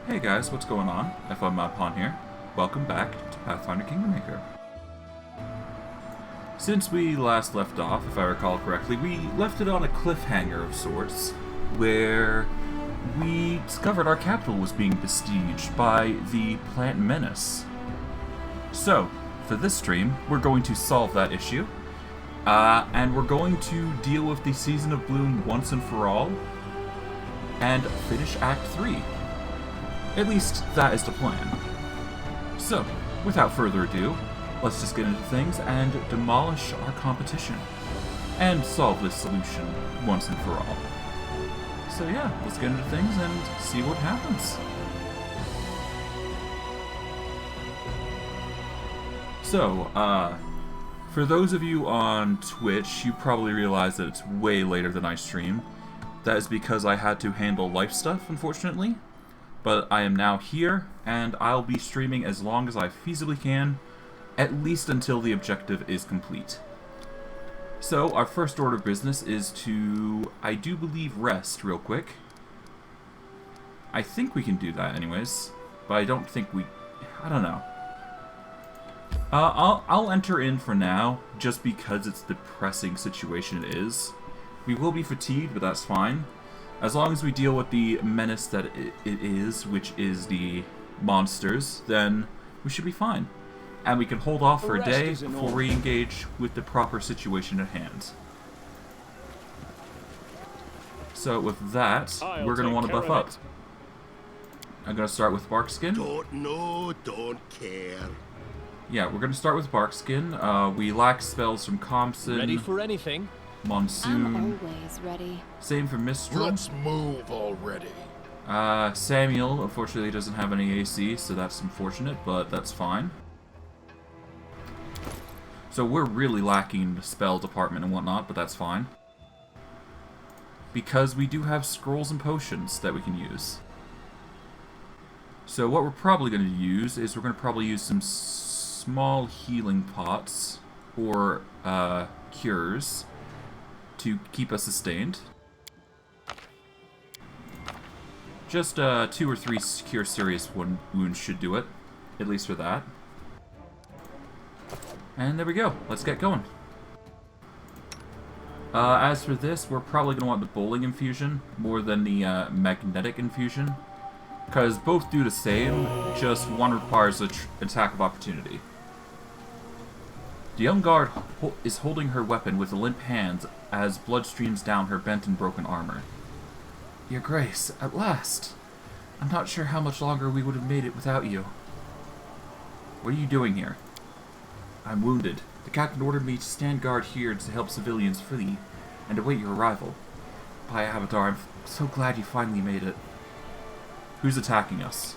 Hey guys, what's going on? F1 here. Welcome back to Pathfinder Kingmaker. Since we last left off, if I recall correctly, we left it on a cliffhanger of sorts, where we discovered our capital was being besieged by the plant menace. So, for this stream, we're going to solve that issue, and we're going to deal with the Season of Bloom once and for all, and finish Act 3. At least, that is the plan. So, without further ado, let's just get into things and demolish our competition. And solve this solution once and for all. So yeah, let's get into things and see what happens. So, for those of you on Twitch, you probably realize that it's way later than I stream. That is because I had to handle life stuff, unfortunately. But I am now here, and I'll be streaming as long as I feasibly can, at least until the objective is complete. So, our first order of business is to, I do believe, rest real quick. I think we can do that anyways, but I don't think I don't know. I'll enter in for now, just because it's the pressing situation it is. We will be fatigued, but that's fine. As long as we deal with the menace that it is, which is the monsters, then we should be fine. And we can hold off for a day before we engage with the proper situation at hand. So with that, we're going to want to buff up. I'm going to start with Barkskin. Don't know, don't care. Yeah, we're going to start with Barkskin. We lack spells from Compson. Ready for anything? Monsoon. I'm always ready. Same for Mistral. Let's move already. Samuel, unfortunately, doesn't have any AC, so that's unfortunate, but that's fine. So we're really lacking in the spell department and whatnot, but that's fine. Because we do have scrolls and potions that we can use. So what we're probably going to use is we're going to probably use some small healing pots, or cures, to keep us sustained. Just 2 or 3 cure serious wounds should do it, at least for that. And there we go, let's get going. As for this, we're probably going to want the bowling infusion more than the magnetic infusion, because both do the same, just one requires an attack of opportunity. The young guard is holding her weapon with limp hands as blood streams down her bent and broken armor. Your Grace, at last! I'm not sure how much longer we would have made it without you. What are you doing here? I'm wounded. The captain ordered me to stand guard here to help civilians flee and await your arrival. By Abadar, I'm so glad you finally made it. Who's attacking us?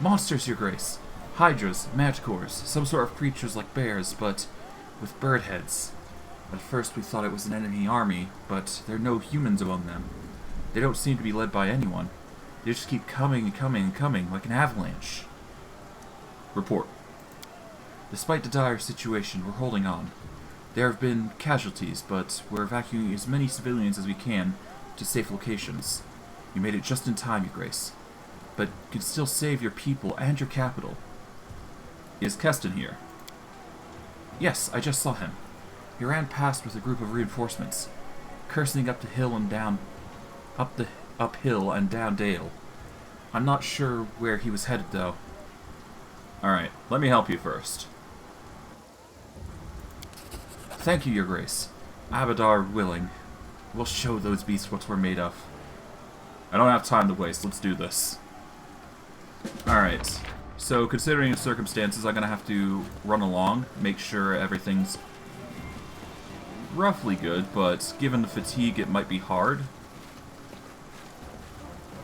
Monsters, Your Grace! Hydras, manticores, some sort of creatures like bears, but with bird heads. At first we thought it was an enemy army, but there are no humans among them. They don't seem to be led by anyone. They just keep coming and coming and coming, like an avalanche. Report. Despite the dire situation, we're holding on. There have been casualties, but we're evacuating as many civilians as we can to safe locations. You made it just in time, Your Grace. But you can still save your people and your capital. Is Kesten here? Yes, I just saw him. He ran past with a group of reinforcements, cursing up the hill and down, uphill and down dale. I'm not sure where he was headed, though. Alright, let me help you first. Thank you, Your Grace. Abadar willing. We'll show those beasts what we're made of. I don't have time to waste, let's do this. Alright. So, considering the circumstances, I'm going to have to run along, make sure everything's roughly good, but given the fatigue, it might be hard.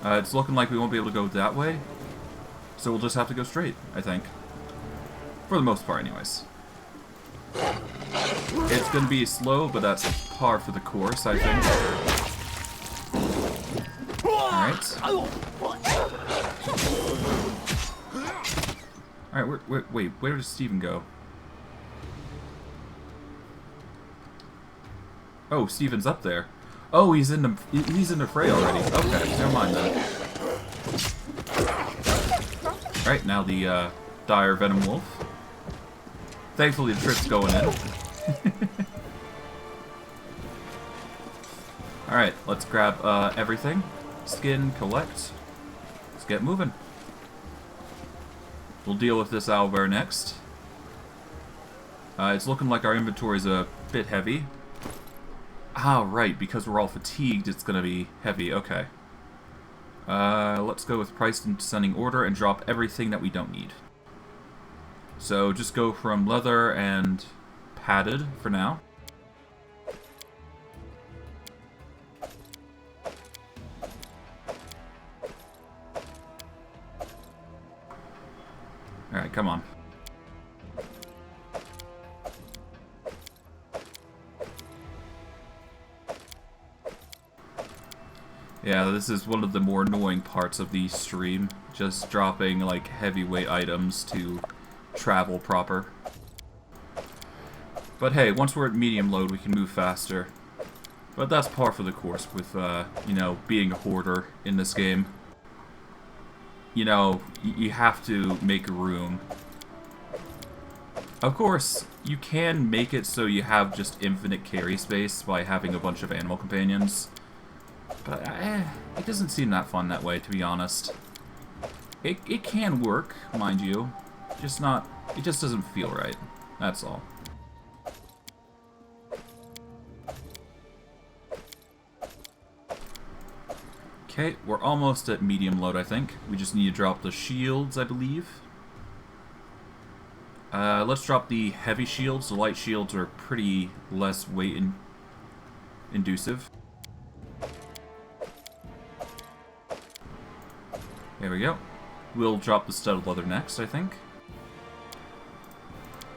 It's looking like we won't be able to go that way, so we'll just have to go straight, I think. For the most part, anyways. It's going to be slow, but that's par for the course, I think. Alright. Alright, wait, where does Steven go? Oh, Steven's up there. Oh, he's in the fray already. Okay, never mind then. Right, now the dire venom wolf. Thankfully the trip's going in. Alright, let's grab everything. Skin, collect. Let's get moving. We'll deal with this owlbear next. It's looking like our inventory's a bit heavy. Ah, right, because we're all fatigued, it's gonna be heavy. Okay. Let's go with priced in descending order and drop everything that we don't need. So just go from leather and padded for now. Alright, come on. Yeah, this is one of the more annoying parts of the stream. Just dropping, like, heavyweight items to travel proper. But hey, once we're at medium load, we can move faster. But that's par for the course with, you know, being a hoarder in this game. You know, you have to make room. Of course, you can make it so you have just infinite carry space by having a bunch of animal companions. But, it doesn't seem that fun that way, to be honest. It can work, mind you. Just not... It just doesn't feel right. That's all. Okay, we're almost at medium load, I think. We just need to drop the shields, I believe. Let's drop the heavy shields. The light shields are pretty less weight inducive. There we go. We'll drop the studded leather next, I think.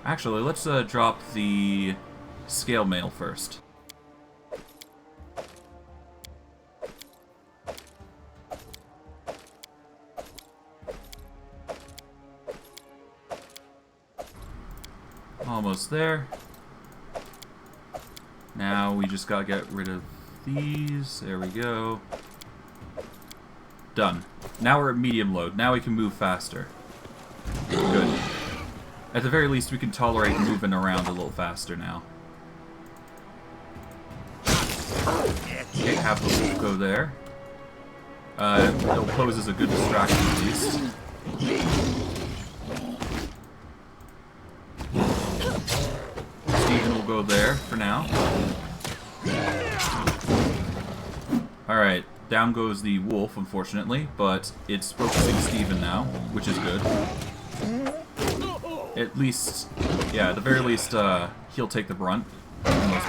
Actually, let's drop the scale mail first. Almost there. Now we just gotta get rid of these. There we go. Done. Now we're at medium load. Now we can move faster. Good. At the very least, we can tolerate moving around a little faster now. Okay, have the wolf go there. It'll pose as a good distraction at least. Steven will go there for now. Alright, down goes the wolf, unfortunately, but it's focusing Steven now, which is good. At least, yeah, at the very least, he'll take the brunt, for the most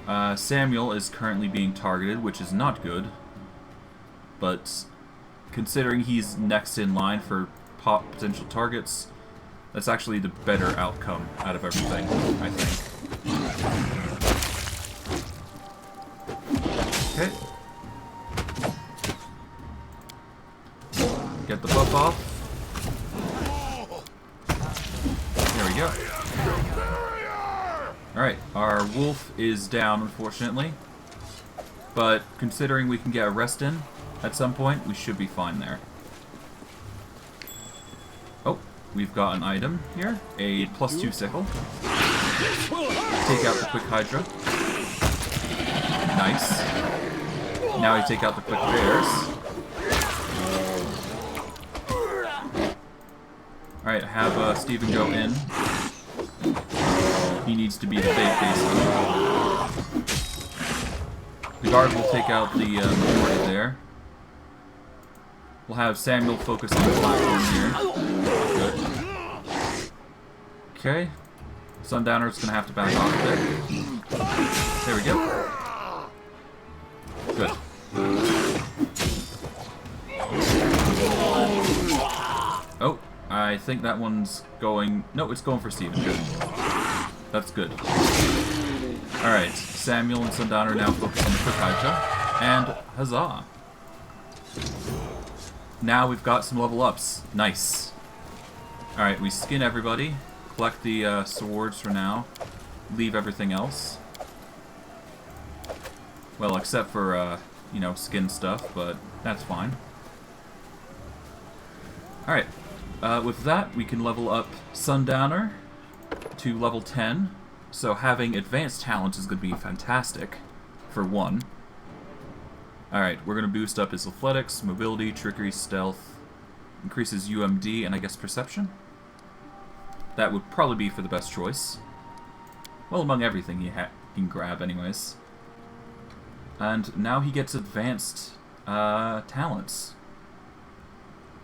part. Samuel is currently being targeted, which is not good. But, considering he's next in line for potential targets, that's actually the better outcome out of everything, I think. Okay. Get the buff off. There we go. Alright, our wolf is down, unfortunately. But considering we can get a rest in at some point, we should be fine there. Oh, we've got an item here. A +2 sickle. Take out the quick hydra. Nice. Now we take out the quick bears. Alright, have Steven go in. He needs to be the bait, basically. The guard will take out the majority there. We'll have Samuel focus on the platform here. Good. Okay. Sundowner's gonna have to back off a bit. There we go. Good. Oh, I think that one's going... No, it's going for Steven. Good. That's good. Alright, Samuel and Sundowner now focus on the quick hydra. And huzzah! Now we've got some level ups. Nice. Alright, we skin everybody. Collect the swords for now. Leave everything else. Well, except for, you know, skin stuff, but that's fine. Alright, with that, we can level up Sundowner to level 10. So having advanced talents is going to be fantastic, for one. Alright, we're going to boost up his athletics, mobility, trickery, stealth, increases UMD, and I guess perception? That would probably be for the best choice. Well, among everything he can grab anyways. And now he gets advanced talents.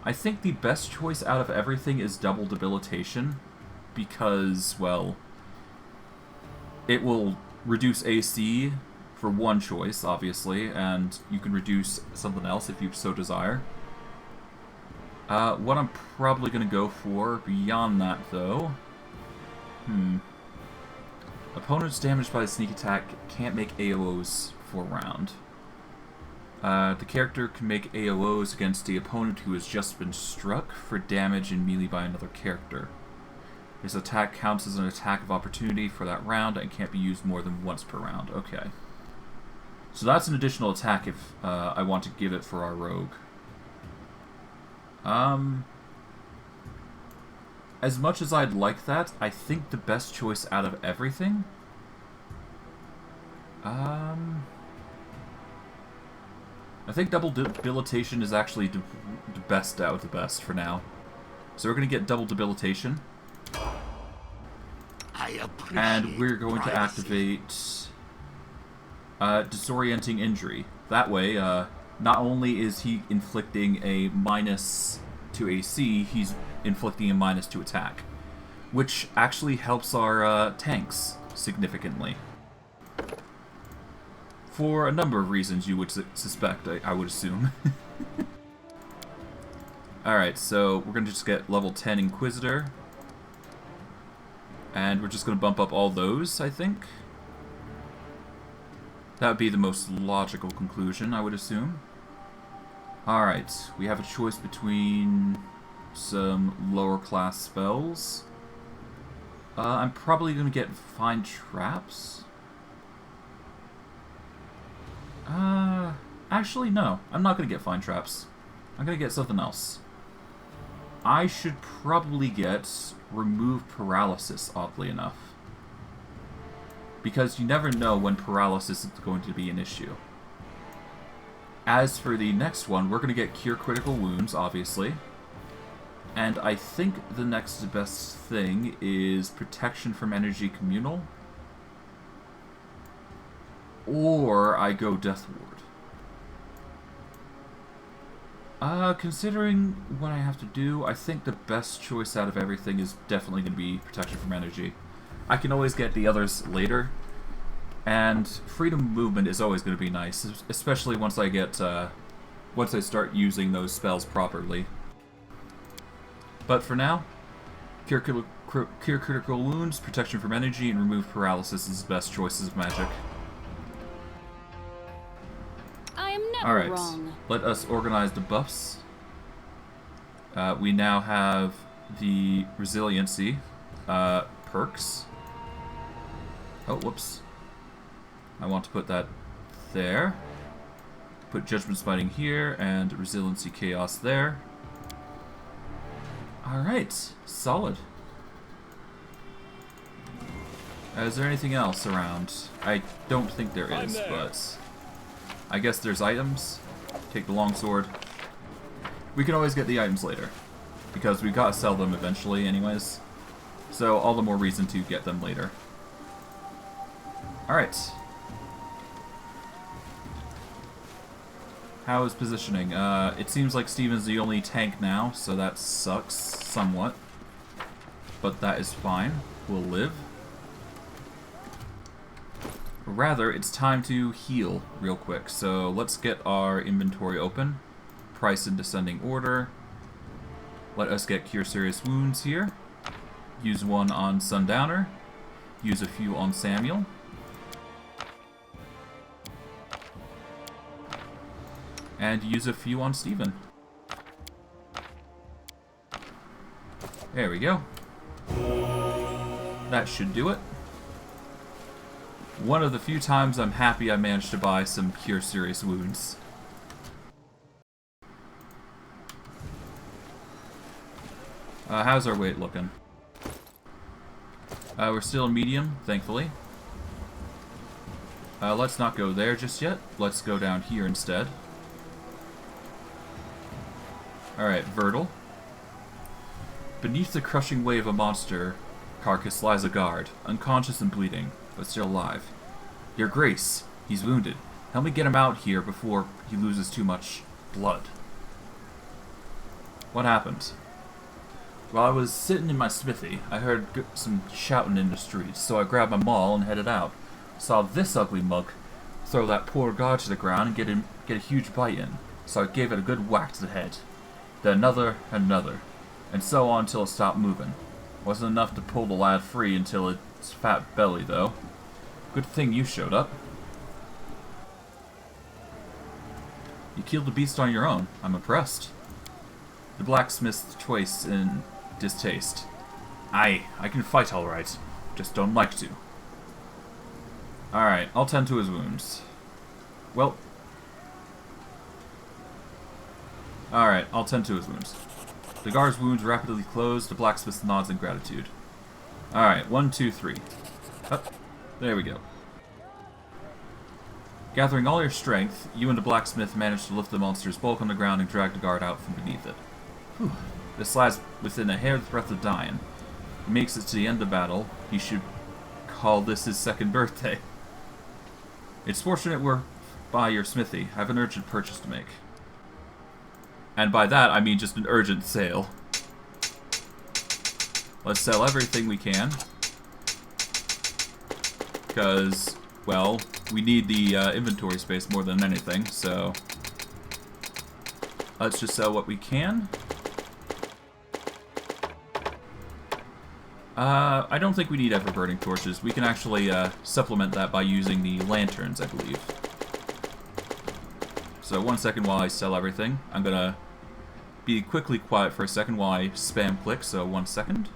I think the best choice out of everything is double debilitation, because, well, it will reduce AC for one choice, obviously, and you can reduce something else if you so desire. What I'm probably going to go for beyond that, though... Opponents damaged by a sneak attack can't make AOs for a round. The character can make AOs against the opponent who has just been struck for damage in melee by another character. His attack counts as an attack of opportunity for that round and can't be used more than once per round. Okay. So that's an additional attack if I want to give it for our rogue. As much as I'd like that, I think the best choice out of everything... I think double debilitation is actually the best out of the best for now. So we're going to get double debilitation. And we're going to activate disorienting injury. That way, not only is he inflicting a minus to AC, he's inflicting a minus to attack. Which actually helps our tanks significantly. For a number of reasons you would suspect, I would assume. Alright, so we're going to just get level 10 Inquisitor. And we're just going to bump up all those, I think. That would be the most logical conclusion, I would assume. Alright, we have a choice between some lower class spells. I'm probably going to get Find Traps. Actually, no. I'm not going to get Find Traps. I'm going to get something else. I should probably get Remove Paralysis, oddly enough. Because you never know when paralysis is going to be an issue. As for the next one, we're going to get Cure Critical Wounds, obviously. And I think the next best thing is Protection from Energy Communal. Or I go Death Ward. Considering what I have to do, I think the best choice out of everything is definitely going to be Protection from Energy. I can always get the others later. And Freedom of Movement is always going to be nice, especially once I get, once I start using those spells properly. But for now, Cure Critical Wounds, Protection from Energy, and Remove Paralysis is the best choices of magic. Alright, let us organize the buffs. We now have the Resiliency perks. Oh, whoops. I want to put that there. Put Judgment Smiting here, and Resiliency Chaos there. Alright, solid. Is there anything else around? I don't think there is, but... I guess there's items. Take the longsword. We can always get the items later, because we've got to sell them eventually anyways. So all the more reason to get them later. Alright. How is positioning? It seems like Steven's the only tank now, so that sucks somewhat. But that is fine. We'll live. Rather, it's time to heal real quick. So let's get our inventory open. Price in descending order. Let us get Cure Serious Wounds here. Use one on Sundowner. Use a few on Samuel. And use a few on Steven. There we go. That should do it. One of the few times I'm happy I managed to buy some Cure Serious Wounds. How's our weight looking? We're still medium, thankfully. Let's not go there just yet. Let's go down here instead. Alright, Vertal. Beneath the crushing wave of a monster carcass lies a guard, unconscious and bleeding, but still alive. Your Grace, he's wounded. Help me get him out here before he loses too much blood. What happened? While I was sitting in my smithy, I heard some shouting in the streets, so I grabbed my maul and headed out. Saw this ugly mug throw that poor guard to the ground and get a huge bite in, so I gave it a good whack to the head. Then another and another, and so on until it stopped moving. Wasn't enough to pull the lad free until its fat belly, though. Good thing you showed up. You killed the beast on your own. I'm impressed. The blacksmith's choice in distaste. Aye, I can fight all right. Just don't like to. Alright, I'll tend to his wounds. Well. Alright, I'll tend to his wounds. The guard's wounds rapidly close. The blacksmith nods in gratitude. Alright, 1, 2, 3. Up. There we go. Gathering all your strength, you and the blacksmith manage to lift the monster's bulk on the ground and drag the guard out from beneath it. Whew. This lad's within a hair's breadth of dying. He makes it to the end of battle. He should call this his second birthday. It's fortunate we're by your smithy. I have an urgent purchase to make. And by that, I mean just an urgent sale. Let's sell everything we can. Because, well, we need the inventory space more than anything, so let's just sell what we can. I don't think we need ever-burning torches. We can actually supplement that by using the lanterns, I believe. So 1 second while I sell everything. I'm gonna be quickly quiet for a second while I spam click, so 1 second.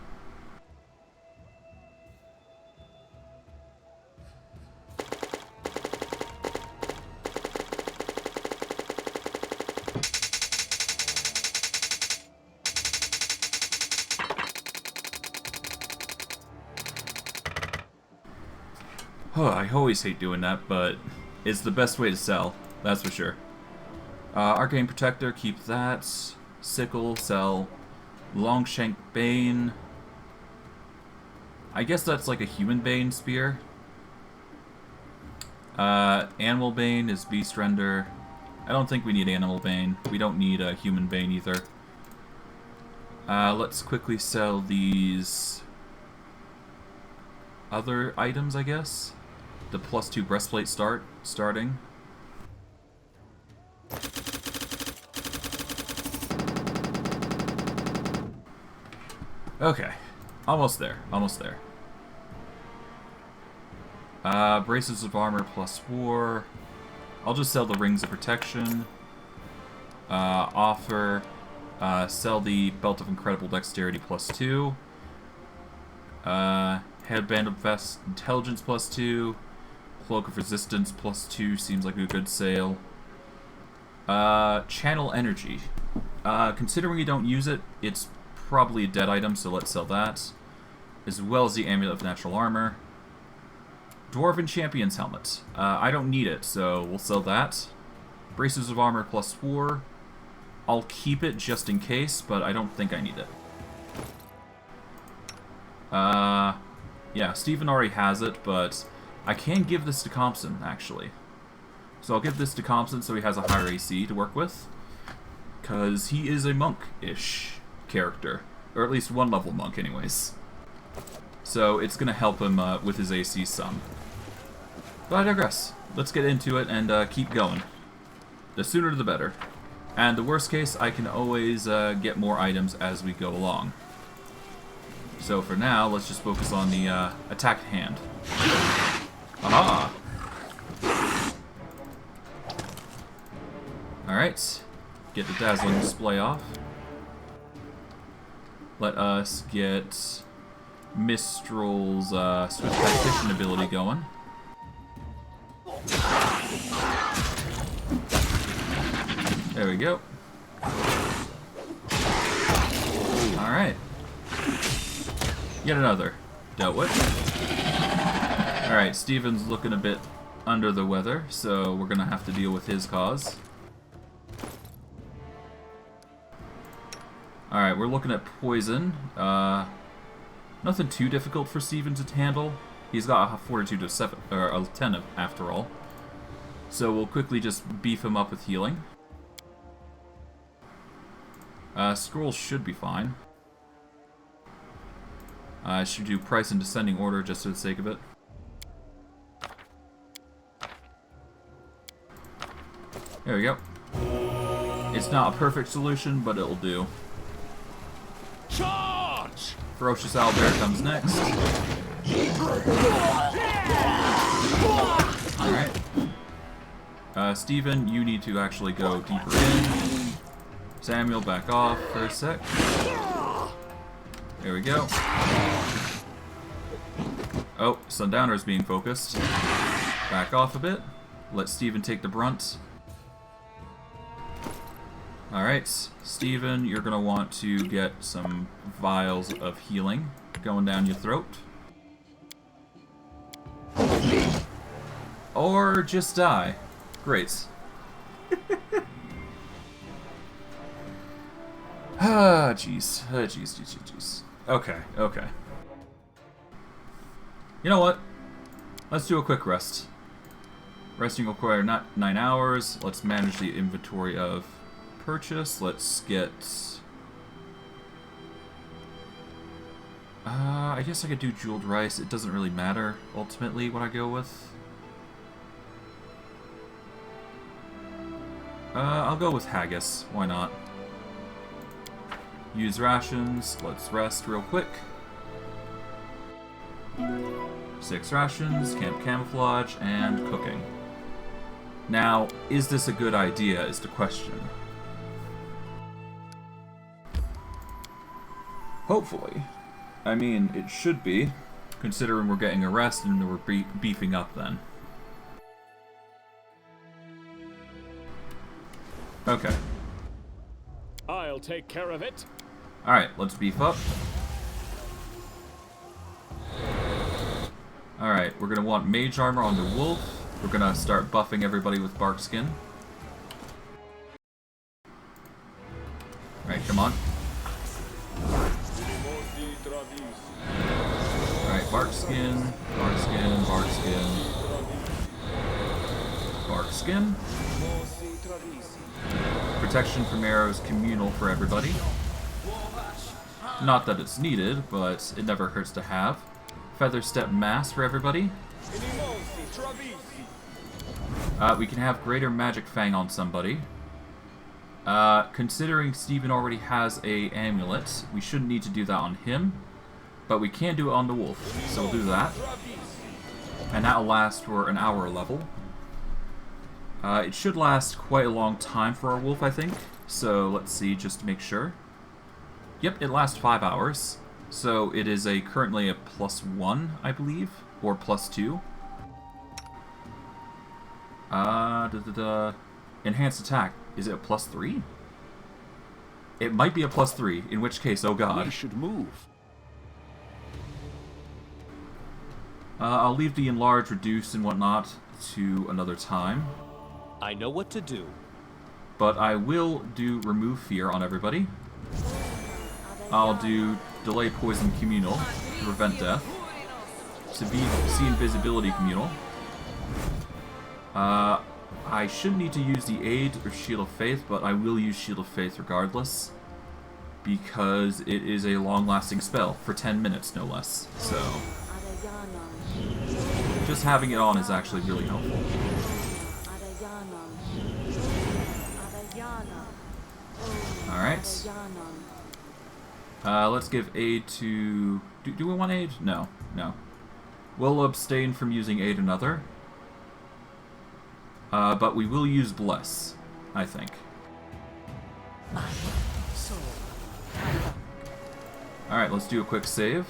Oh, I always hate doing that, but it's the best way to sell, that's for sure. Arcane Protector, keep that. Sickle, sell. Longshank Bane. I guess that's like a human Bane spear. Animal Bane is Beast Render. I don't think we need Animal Bane. We don't need a human Bane either. Let's quickly sell these other items, I guess. The +2 breastplate starting. Okay, almost there, almost there. Braces of armor +4. I'll just sell the rings of protection. Sell the belt of incredible dexterity +2. Headband of vest intelligence +2. Cloak of resistance +2 seems like a good sale. Channel energy. Considering we don't use it, it's probably a dead item, so let's sell that. As well as the amulet of natural armor. Dwarven champion's helmet. I don't need it, so we'll sell that. Braces of armor +4. I'll keep it just in case, but I don't think I need it. Yeah, Steven already has it, but I can give this to Compson, actually. So I'll give this to Compson so he has a higher AC to work with. Because he is a monk-ish character. Or at least one level monk, anyways. So it's going to help him with his AC some. But I digress. Let's get into it and keep going. The sooner the better. And the worst case, I can always get more items as we go along. So for now, let's just focus on the attack hand. Aha! Alright. Get the dazzling display off. Let us get Mistral's Swift Tactician ability going. There we go. Alright. Yet another. Dealt with. Alright, Steven's looking a bit under the weather, so we're gonna have to deal with his cause. Alright, we're looking at poison. Nothing too difficult for Steven to handle. He's got a fortitude of 7, or a 10 after all. So we'll quickly just beef him up with healing. Scrolls should be fine. I should do price in descending order just for the sake of it. There we go. It's not a perfect solution, but it'll do. Charge! Ferocious owlbear comes next. Alright. Steven, you need to actually go deeper in. Samuel, back off for a sec. There we go. Oh, Sundowner's being focused. Back off a bit. Let Steven take the brunt. Alright, Steven, you're gonna want to get some vials of healing going down your throat. Or just die. Great. Ah, jeez. Jeez. Okay. You know what? Let's do a quick rest. Resting will require not 9 hours. Let's manage the inventory of purchase. Let's get... I guess I could do jeweled rice. It doesn't really matter, ultimately, what I go with. I'll go with haggis. Why not? Use rations. Let's rest real quick. 6 rations, camp camouflage, and cooking. Now, is this a good idea is the question. Hopefully. I mean, it should be, considering we're getting a rest and we're beefing up then. Okay. I'll take care of it. Alright, let's beef up. Alright, we're gonna want mage armor on the wolf. We're gonna start buffing everybody with bark skin. Alright, come on. Alright, bark skin, bark skin, bark skin. Bark skin. Protection from arrows, communal for everybody. Not that it's needed, but it never hurts to have. Feather step mass for everybody. We can have greater magic fang on somebody. Considering Steven already has a amulet, we shouldn't need to do that on him, but we can do it on the wolf, so we'll do that. And that'll last for an hour level. It should last quite a long time for our wolf, I think. So let's see, just to make sure. Yep, it lasts 5 hours. So it is currently a +1, I believe, or +2. Enhanced attack. Is it a +3? It might be a +3, in which case, oh god. We should move. I'll leave the enlarge, reduce, and whatnot to another time. I know what to do. But I will do remove fear on everybody. I'll do delay poison communal to prevent death. See invisibility communal. I shouldn't need to use the aid or shield of faith, but I will use shield of faith regardless, because it is a long-lasting spell for 10 minutes, no less. So just having it on is actually really helpful. Alright. Let's give aid to... Do we want aid? No. We'll abstain from using aid another. But we will use bless, I think. Alright, let's do a quick save.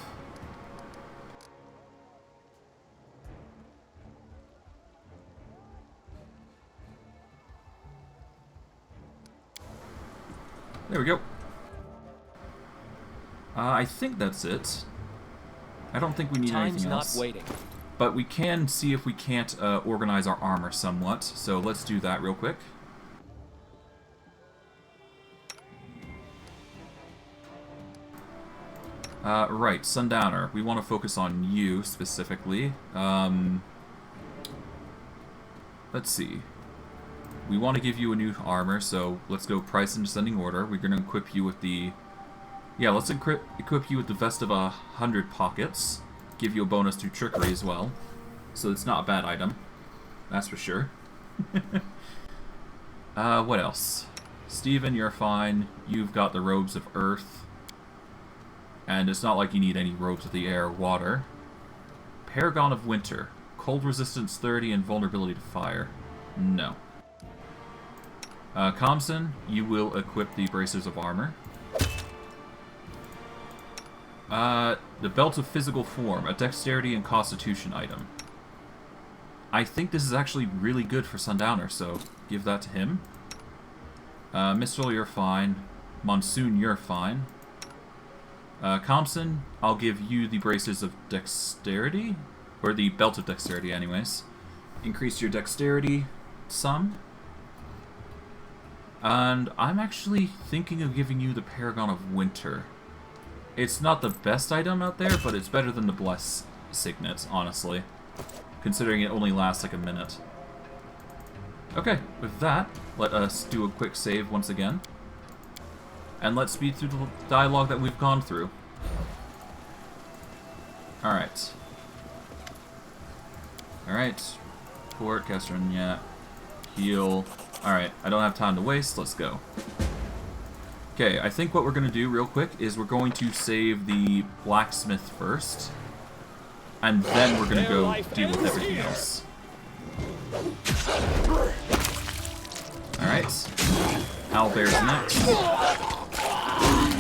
There we go. I think that's it. I don't think we need Time's anything not else. waiting. But we can see if we can't organize our armor somewhat. So let's do that real quick. Right, Sundowner. We want to focus on you specifically. Let's see. We want to give you a new armor, so let's go price in descending order. We're going to equip you with the... Yeah, let's equip you with the Vest of 100 Pockets. Give you a bonus to Trickery as well. So it's not a bad item. That's for sure. What else? Steven, you're fine. You've got the Robes of Earth. And it's not like you need any robes of the air or water. Paragon of Winter. Cold resistance 30 and vulnerability to fire. No. Comson, you will equip the Bracers of Armor. The Belt of Physical Form, a Dexterity and Constitution item. I think this is actually really good for Sundowner, so give that to him. Mistral, you're fine. Monsoon, you're fine. Compson, I'll give you the Braces of Dexterity, or the Belt of Dexterity anyways. Increase your Dexterity some. And I'm actually thinking of giving you the Paragon of Winter. It's not the best item out there, but it's better than the Bless Signet, honestly. Considering it only lasts like a minute. Okay, with that, let us do a quick save once again. And let's speed through the dialogue that we've gone through. Alright. Alright. Port, Kesten, yeah. Heal. Alright, I don't have time to waste, let's go. Okay, I think what we're going to do real quick is we're going to save the blacksmith first. And then we're going to go deal with everything else. Alright. Owlbear's next.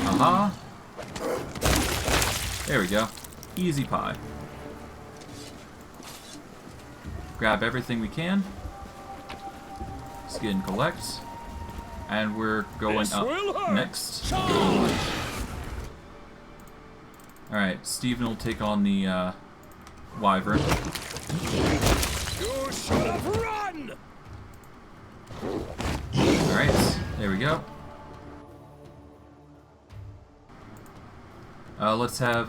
Aha. There we go. Easy pie. Grab everything we can. Skin collect. And we're going up next. Alright, Steven will take on the wyvern. You should have run! Alright, there we go. Let's have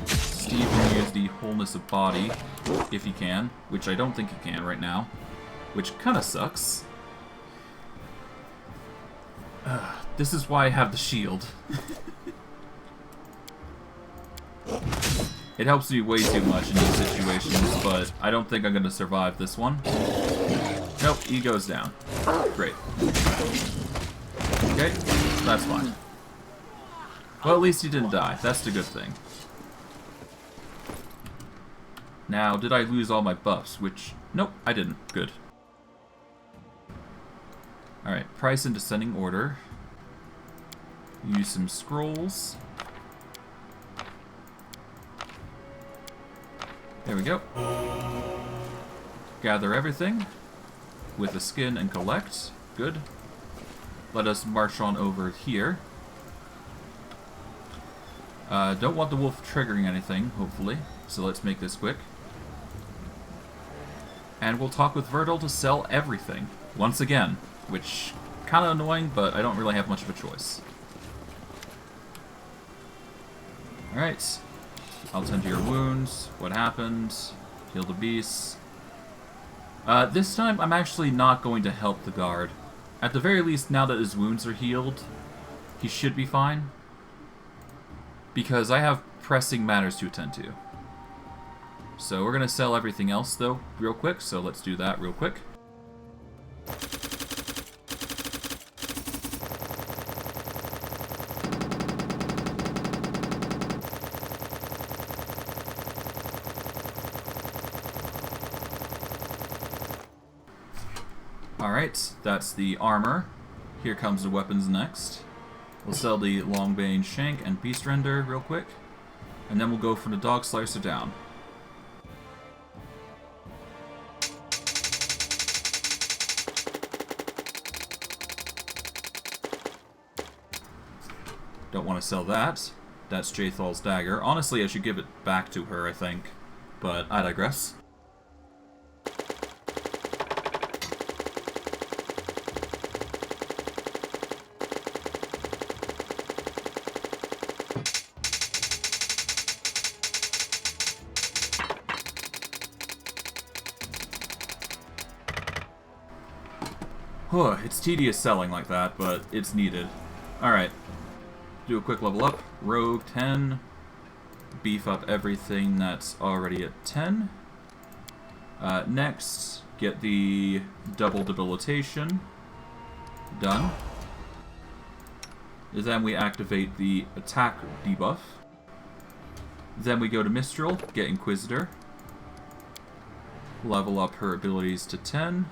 Steven use the wholeness of body, if he can, which I don't think he can right now, which kind of sucks. This is why I have the shield. It helps me way too much in these situations, but I don't think I'm going to survive this one. Nope, he goes down. Great. Okay, that's fine. Well, at least he didn't die. That's the good thing. Now, did I lose all my buffs? Which, nope, I didn't. Good. Alright, price in descending order. Use some scrolls. There we go. Gather everything with the skin and collect. Good. Let us march on over here. Don't want the wolf triggering anything, hopefully. So let's make this quick. And we'll talk with Virgil to sell everything. Once again. Which, kind of annoying, but I don't really have much of a choice. Alright. I'll tend to your wounds. What happened? Heal the beasts. This time, I'm actually not going to help the guard. At the very least, now that his wounds are healed, he should be fine. Because I have pressing matters to attend to. So we're going to sell everything else, though, real quick. So let's do that real quick. Alright, that's the armor. Here comes the weapons next. We'll sell the Longbane Shank and Beast Render real quick. And then we'll go for the Dog Slicer down. Don't want to sell that. That's Jathal's dagger. Honestly, I should give it back to her, I think. But I digress. It's tedious selling like that, but it's needed. Alright. Do a quick level up. Rogue 10. Beef up everything that's already at 10. Next, get the double debilitation. Done. Then we activate the attack debuff. Then we go to Mistral, get Inquisitor. Level up her abilities to 10.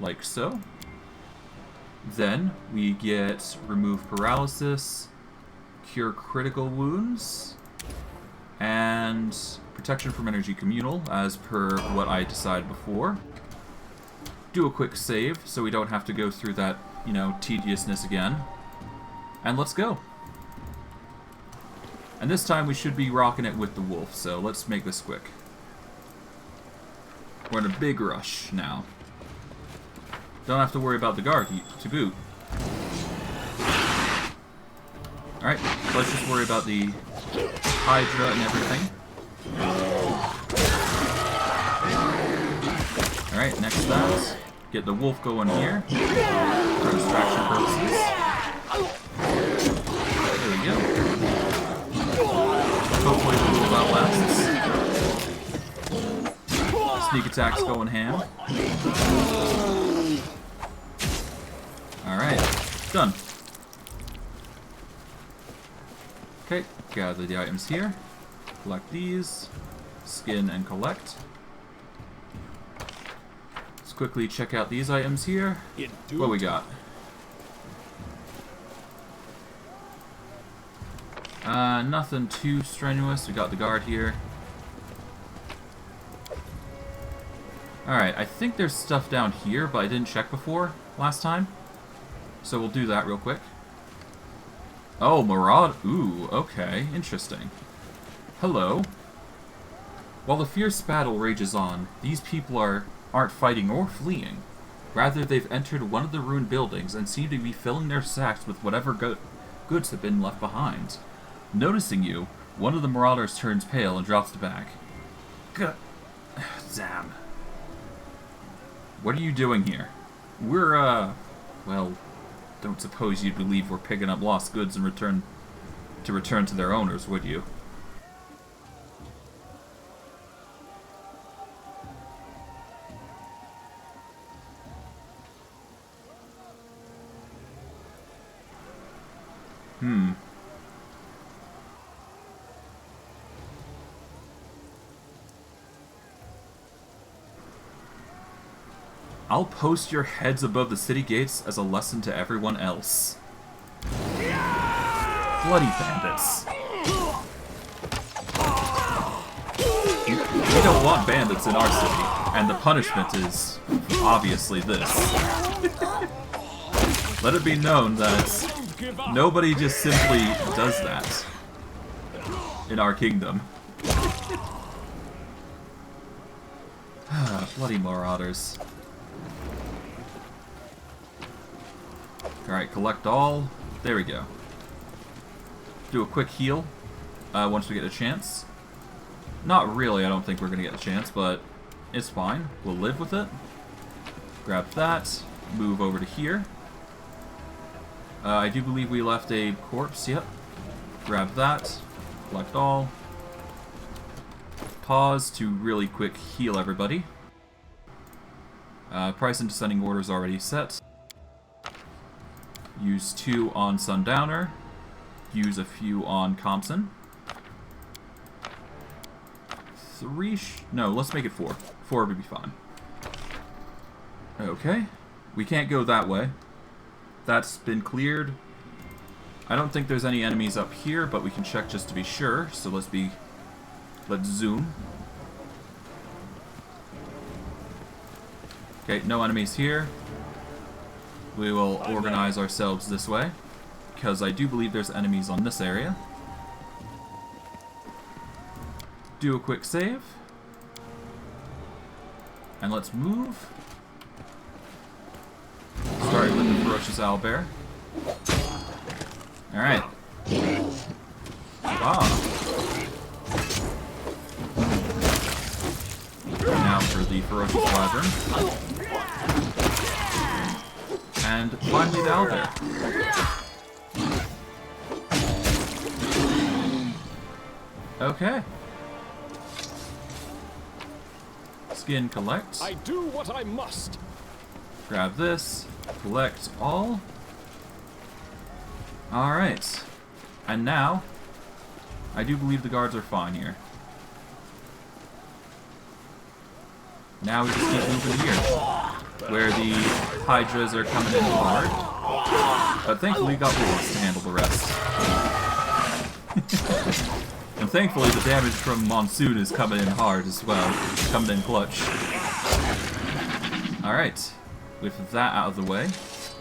Like so. Then we get Remove Paralysis, Cure Critical Wounds, and Protection from Energy Communal, as per what I decided before. Do a quick save, so we don't have to go through that, you know, tediousness again. And let's go. And this time we should be rocking it with the wolf, so let's make this quick. We're in a big rush now. Don't have to worry about the guard to boot. Alright, let's just worry about the Hydra and everything. Alright, next that. Get the wolf going here. For distraction purposes. There we go. Hopefully the wolf outlasts. Sneak attacks going ham. Alright, done. Okay, gather the items here. Collect these. Skin and collect. Let's quickly check out these items here. What we got? Nothing too strenuous. We got the guard here. Alright, I think there's stuff down here, but I didn't check before last time. So we'll do that real quick. Oh, Maraud. Ooh, okay. Interesting. Hello. While the fierce battle rages on, these people aren't fighting or fleeing. Rather, they've entered one of the ruined buildings and seem to be filling their sacks with whatever goods have been left behind. Noticing you, one of the marauders turns pale and drops the bag. Damn. What are you doing here? We're, well, don't suppose you'd believe we're picking up lost goods and return to their owners, would you? I'll post your heads above the city gates as a lesson to everyone else. Bloody bandits. We don't want bandits in our city, and the punishment is obviously this. Let it be known that nobody just simply does that in our kingdom. Bloody marauders. Alright, collect all. There we go. Do a quick heal once we get a chance. Not really, I don't think we're going to get a chance, but it's fine. We'll live with it. Grab that. Move over to here. I do believe we left a corpse, yep. Grab that. Collect all. Pause to really quick heal everybody. Price and descending order is already set. Use 2 on Sundowner. Use a few on Compson. 3 no, let's make it 4. 4 would be fine. Okay. We can't go that way. That's been cleared. I don't think there's any enemies up here, but we can check just to be sure. So let's zoom. Okay, no enemies here. We will organize ourselves this way, because I do believe there's enemies on this area. do a quick save. And let's move. Starting with the ferocious owlbear. Alright. Ah. Now for the ferocious wyvern. And finally the owlbear. Okay. Skin collect. I do what I must. Grab this. Collect all. Alright. And now, I do believe the guards are fine here. Now we just keep moving here, where the hydras are coming in hard. But thankfully we got wolves to handle the rest. And thankfully the damage from Monsoon is coming in hard as well. Coming in clutch. Alright. With that out of the way,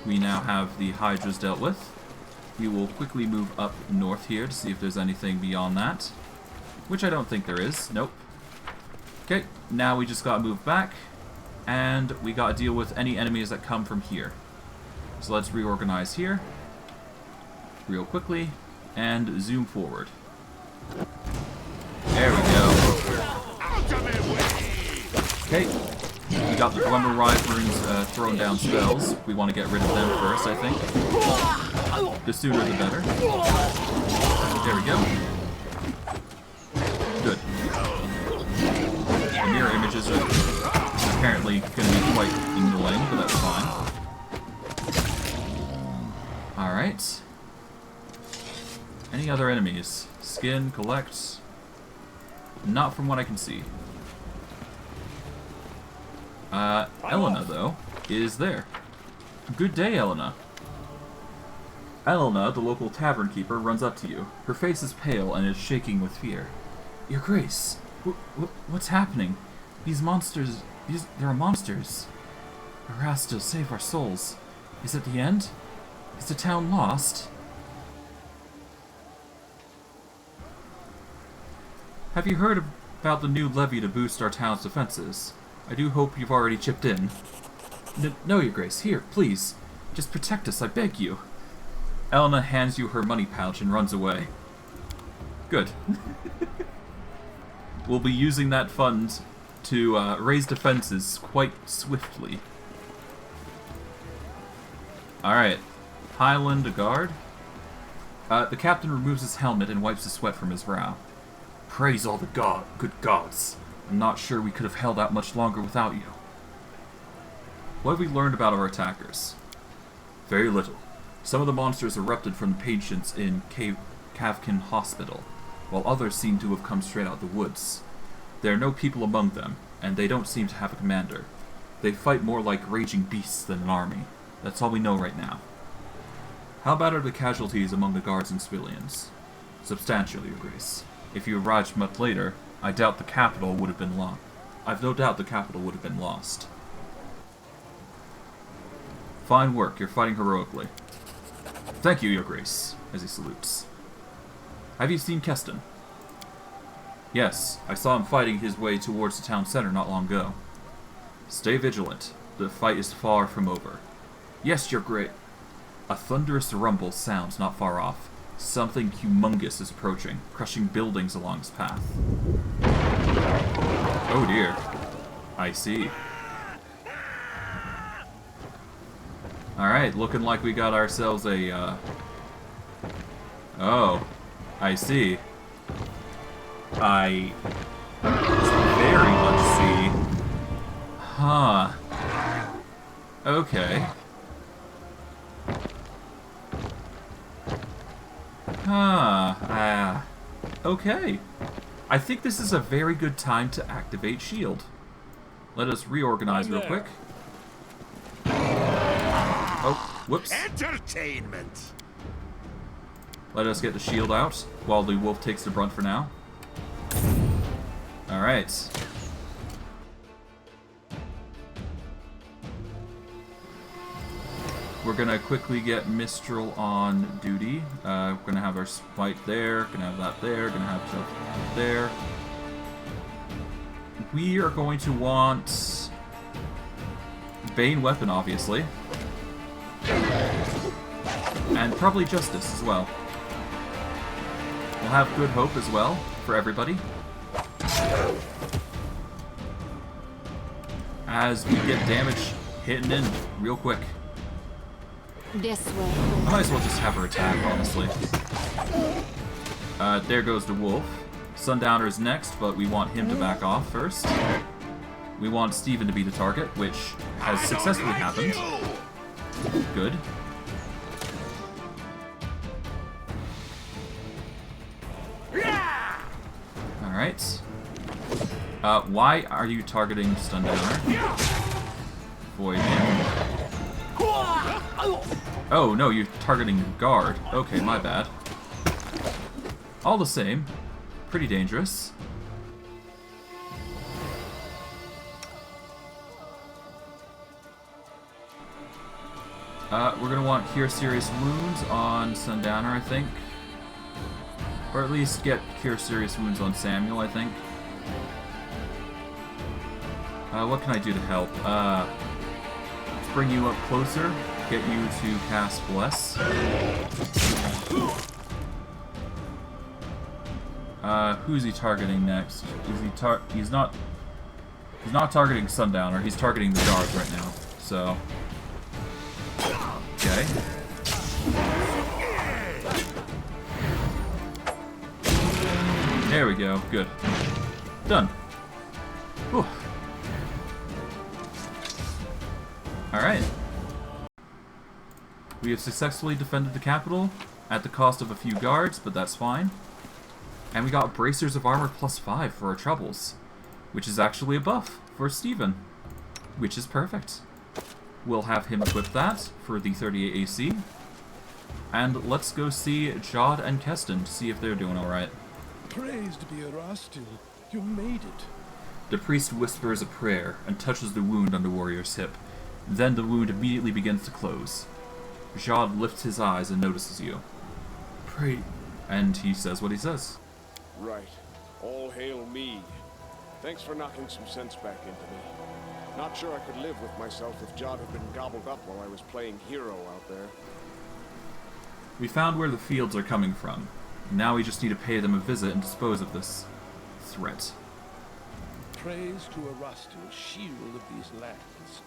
we now have the hydras dealt with. We will quickly move up north here to see if there's anything beyond that. Which I don't think there is. Nope. Okay, now we just gotta move back. And we gotta deal with any enemies that come from here. So let's reorganize here. Real quickly. And zoom forward. There we go. Okay. We got the Glimmer Wyverns throwing down spells. We want to get rid of them first, I think. The sooner the better. There we go. Good. The mirror images are apparently going to be quite annoying, but that's fine. Alright. Any other enemies? Skin, collect. Not from what I can see. Elena, though, is there. Good day, Elena. Elena, the local tavern keeper, runs up to you. Her face is pale and is shaking with fear. Your Grace, what's happening? These monsters, there are monsters. Harass to save our souls. Is it the end? Is the town lost? Have you heard about the new levy to boost our town's defenses? I do hope you've already chipped in. No, Your Grace. Here, please. Just protect us, I beg you. Elena hands you her money pouch and runs away. Good. We'll be using that fund to raise defenses quite swiftly. Alright. Highland, a guard. The captain removes his helmet and wipes the sweat from his brow. Praise all the good gods. I'm not sure we could have held out much longer without you. What have we learned about our attackers? Very little. Some of the monsters erupted from the patients in Kavkin Hospital, while others seem to have come straight out of the woods. There are no people among them, and they don't seem to have a commander. They fight more like raging beasts than an army. That's all we know right now. How bad are the casualties among the guards and civilians? Substantial, Your Grace. If you arrived much later, I doubt the capital would have been lost. I've no doubt the capital would have been lost. Fine work, you're fighting heroically. Thank you, Your Grace, as he salutes. Have you seen Kesten? Yes, I saw him fighting his way towards the town center not long ago. Stay vigilant. The fight is far from over. Yes, Your Grace. A thunderous rumble sounds not far off. Something humongous is approaching, crushing buildings along his path. Oh dear. I see. Alright, looking like we got ourselves a, Oh, I see. I very much see. Huh. Okay. Okay. I think this is a very good time to activate shield. Let us reorganize real quick. Oh, whoops. Entertainment. Let us get the shield out while the wolf takes the brunt for now. Alright. We're gonna quickly get Mistral on duty. We're gonna have our spike there, gonna have that there, gonna have stuff there. We are going to want Bane Weapon, obviously. And probably Justice as well. We'll have Good Hope as well for everybody. As we get damage hitting in real quick. This way. I might as well just have her attack, honestly. There goes the wolf. Sundowner is next, but we want him to back off first. We want Steven to be the target, which has successfully happened. Good. Alright. Why are you targeting Sundowner? Void him. Oh, no, you're targeting the guard. Okay, my bad. All the same, pretty dangerous. We're gonna want Cure Serious Wounds on Sundowner, I think. Or at least get Cure Serious Wounds on Samuel, I think. What can I do to help? Bring you up closer. Get you to cast Bless. Who's he targeting next? Is he he's not targeting Sundowner, he's targeting the guards right now. So okay. There we go. Good. Done. Whew. Alright. We have successfully defended the capital at the cost of a few guards, but that's fine. And we got Bracers of Armor +5 for our troubles, which is actually a buff for Steven, which is perfect. We'll have him equip that for the 38 AC. And let's go see Jhod and Kesten to see if they're doing alright. Praised be Erastil, you made it. The priest whispers a prayer and touches the wound on the warrior's hip. Then the wound immediately begins to close. Jhod lifts his eyes and notices you. Pray. And he says what he says. Right. All hail me. Thanks for knocking some sense back into me. Not sure I could live with myself if Jhod had been gobbled up while I was playing hero out there. We found where the fields are coming from. Now we just need to pay them a visit and dispose of this threat. Praise to Erastil, shield of these lands.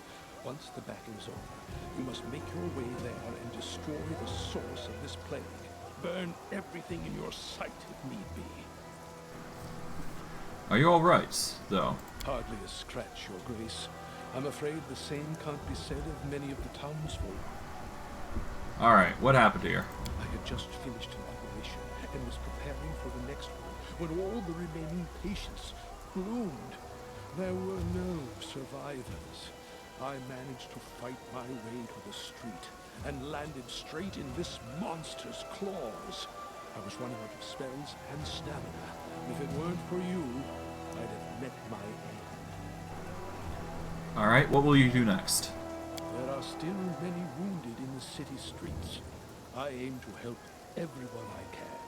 Once the battle's over, you must make your way there and destroy the source of this plague. Burn everything in your sight if need be. Are you alright, though? Hardly a scratch, Your Grace. I'm afraid the same can't be said of many of the townsfolk. Alright, what happened here? I had just finished an operation and was preparing for the next one when all the remaining patients bloomed. There were no survivors. I managed to fight my way to the street and landed straight in this monster's claws. I was running out of spells and stamina. If it weren't for you, I'd have met my end. Alright, what will you do next? There are still many wounded in the city streets. I aim to help everyone I can.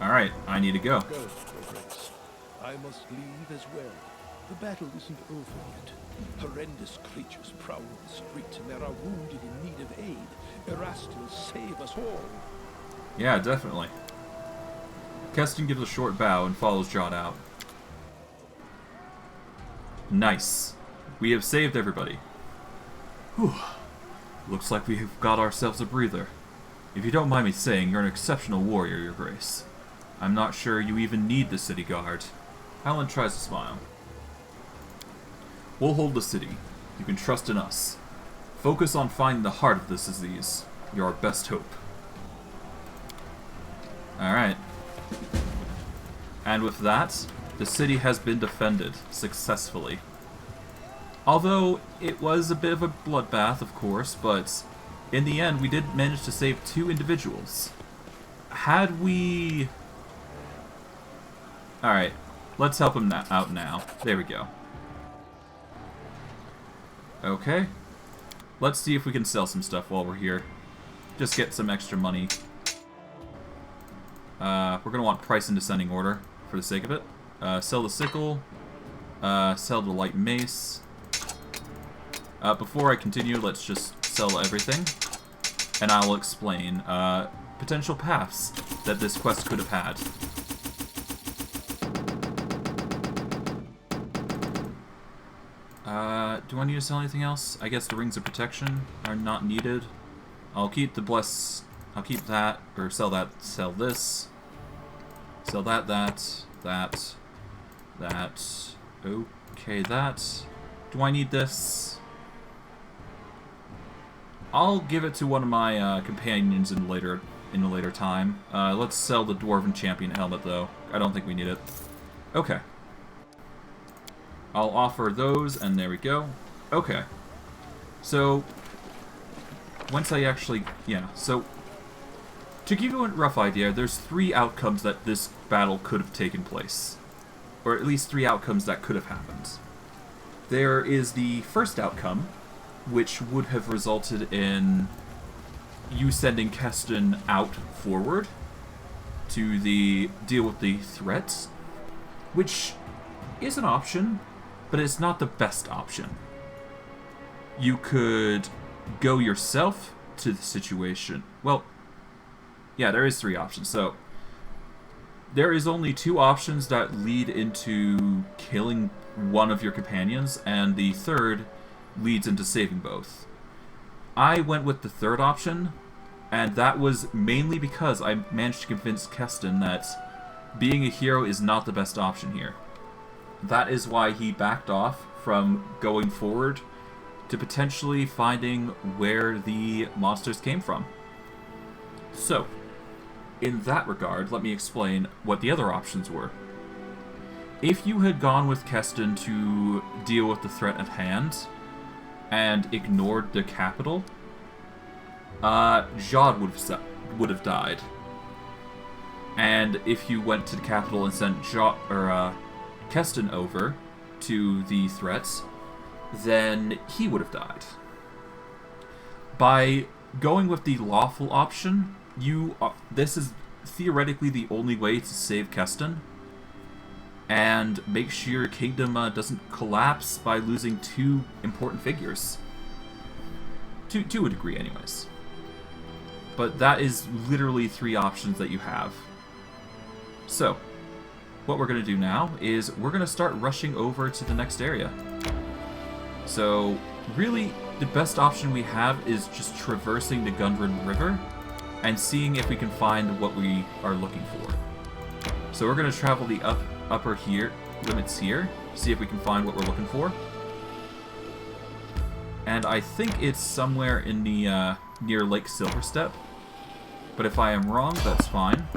Alright, I need to go. Go, Your Grace. I must leave as well. The battle isn't over yet. Horrendous creatures prowl the streets, and there are wounded in need of aid. Erastil, save us all. Yeah, definitely. Kesten gives a short bow and follows Jhod out. Nice. We have saved everybody. Whew. Looks like we have got ourselves a breather. If you don't mind me saying, you're an exceptional warrior, Your Grace. I'm not sure you even need the city guard. Alan tries to smile. We'll hold the city. You can trust in us. Focus on finding the heart of this disease. You're our best hope. Alright. And with that, the city has been defended successfully. Although, it was a bit of a bloodbath, of course, but in the end, we did manage to save 2 individuals. Had we... Alright, let's help him out now. There we go. Okay. Let's see if we can sell some stuff while we're here. Just get some extra money. We're gonna want price in descending order, for the sake of it. Sell the sickle. Sell the light mace. Before I continue, let's just sell everything. And I'll explain potential paths that this quest could have had. Do I need to sell anything else? I guess the rings of protection are not needed. I'll keep the bless. I'll keep that, or sell that. Sell this. Sell that. That. Okay, that. Do I need this? I'll give it to one of my companions in a later time. Let's sell the Dwarven Champion helmet, though. I don't think we need it. Okay. I'll offer those, and there we go. Okay. So, once I actually... Yeah, so... To give you a rough idea, there's 3 outcomes that this battle could have taken place. Or at least 3 outcomes that could have happened. There is the first outcome, which would have resulted in you sending Kesten out forward to deal with the threats, which is an option, but it's not the best option. You could go yourself to the situation. Well, yeah, there is 3 options. So there is only 2 options that lead into killing one of your companions, and the third leads into saving both. I went with the third option, and that was mainly because I managed to convince Kesten that being a hero is not the best option here. That is why he backed off from going forward to potentially finding where the monsters came from. So, in that regard, let me explain what the other options were. If you had gone with Kesten to deal with the threat at hand, and ignored the capital, Jhod would have died. And if you went to the capital and sent Kesten over to the threats, then he would have died. By going with the lawful option, this is theoretically the only way to save Kesten and make sure your kingdom doesn't collapse by losing 2 important figures. To a degree, anyways. But that is literally 3 options that you have. So, what we're going to do now is we're going to start rushing over to the next area. So, really, the best option we have is just traversing the Gundren River and seeing if we can find what we are looking for. So we're going to travel the upper limits here, see if we can find what we're looking for. And I think it's somewhere in the near Lake Silverstep. But if I am wrong, that's fine.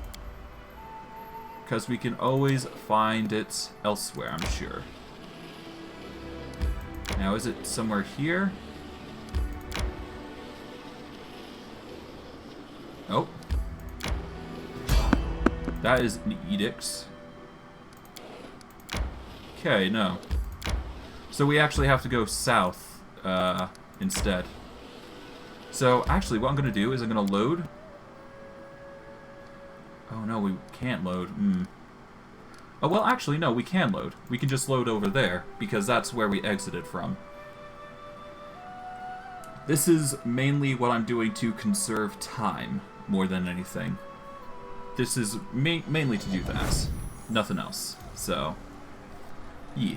Because we can always find it elsewhere, I'm sure. Now, is it somewhere here? Oh. That is an edict. Okay, no. So we actually have to go south instead. So actually what I'm going to do is I'm going to load. Oh no, we can't load. Oh, well actually no, we can load. We can just load over there because that's where we exited from. This is mainly what I'm doing to conserve time more than anything. This is mainly to do that. Nothing else. So, yeah.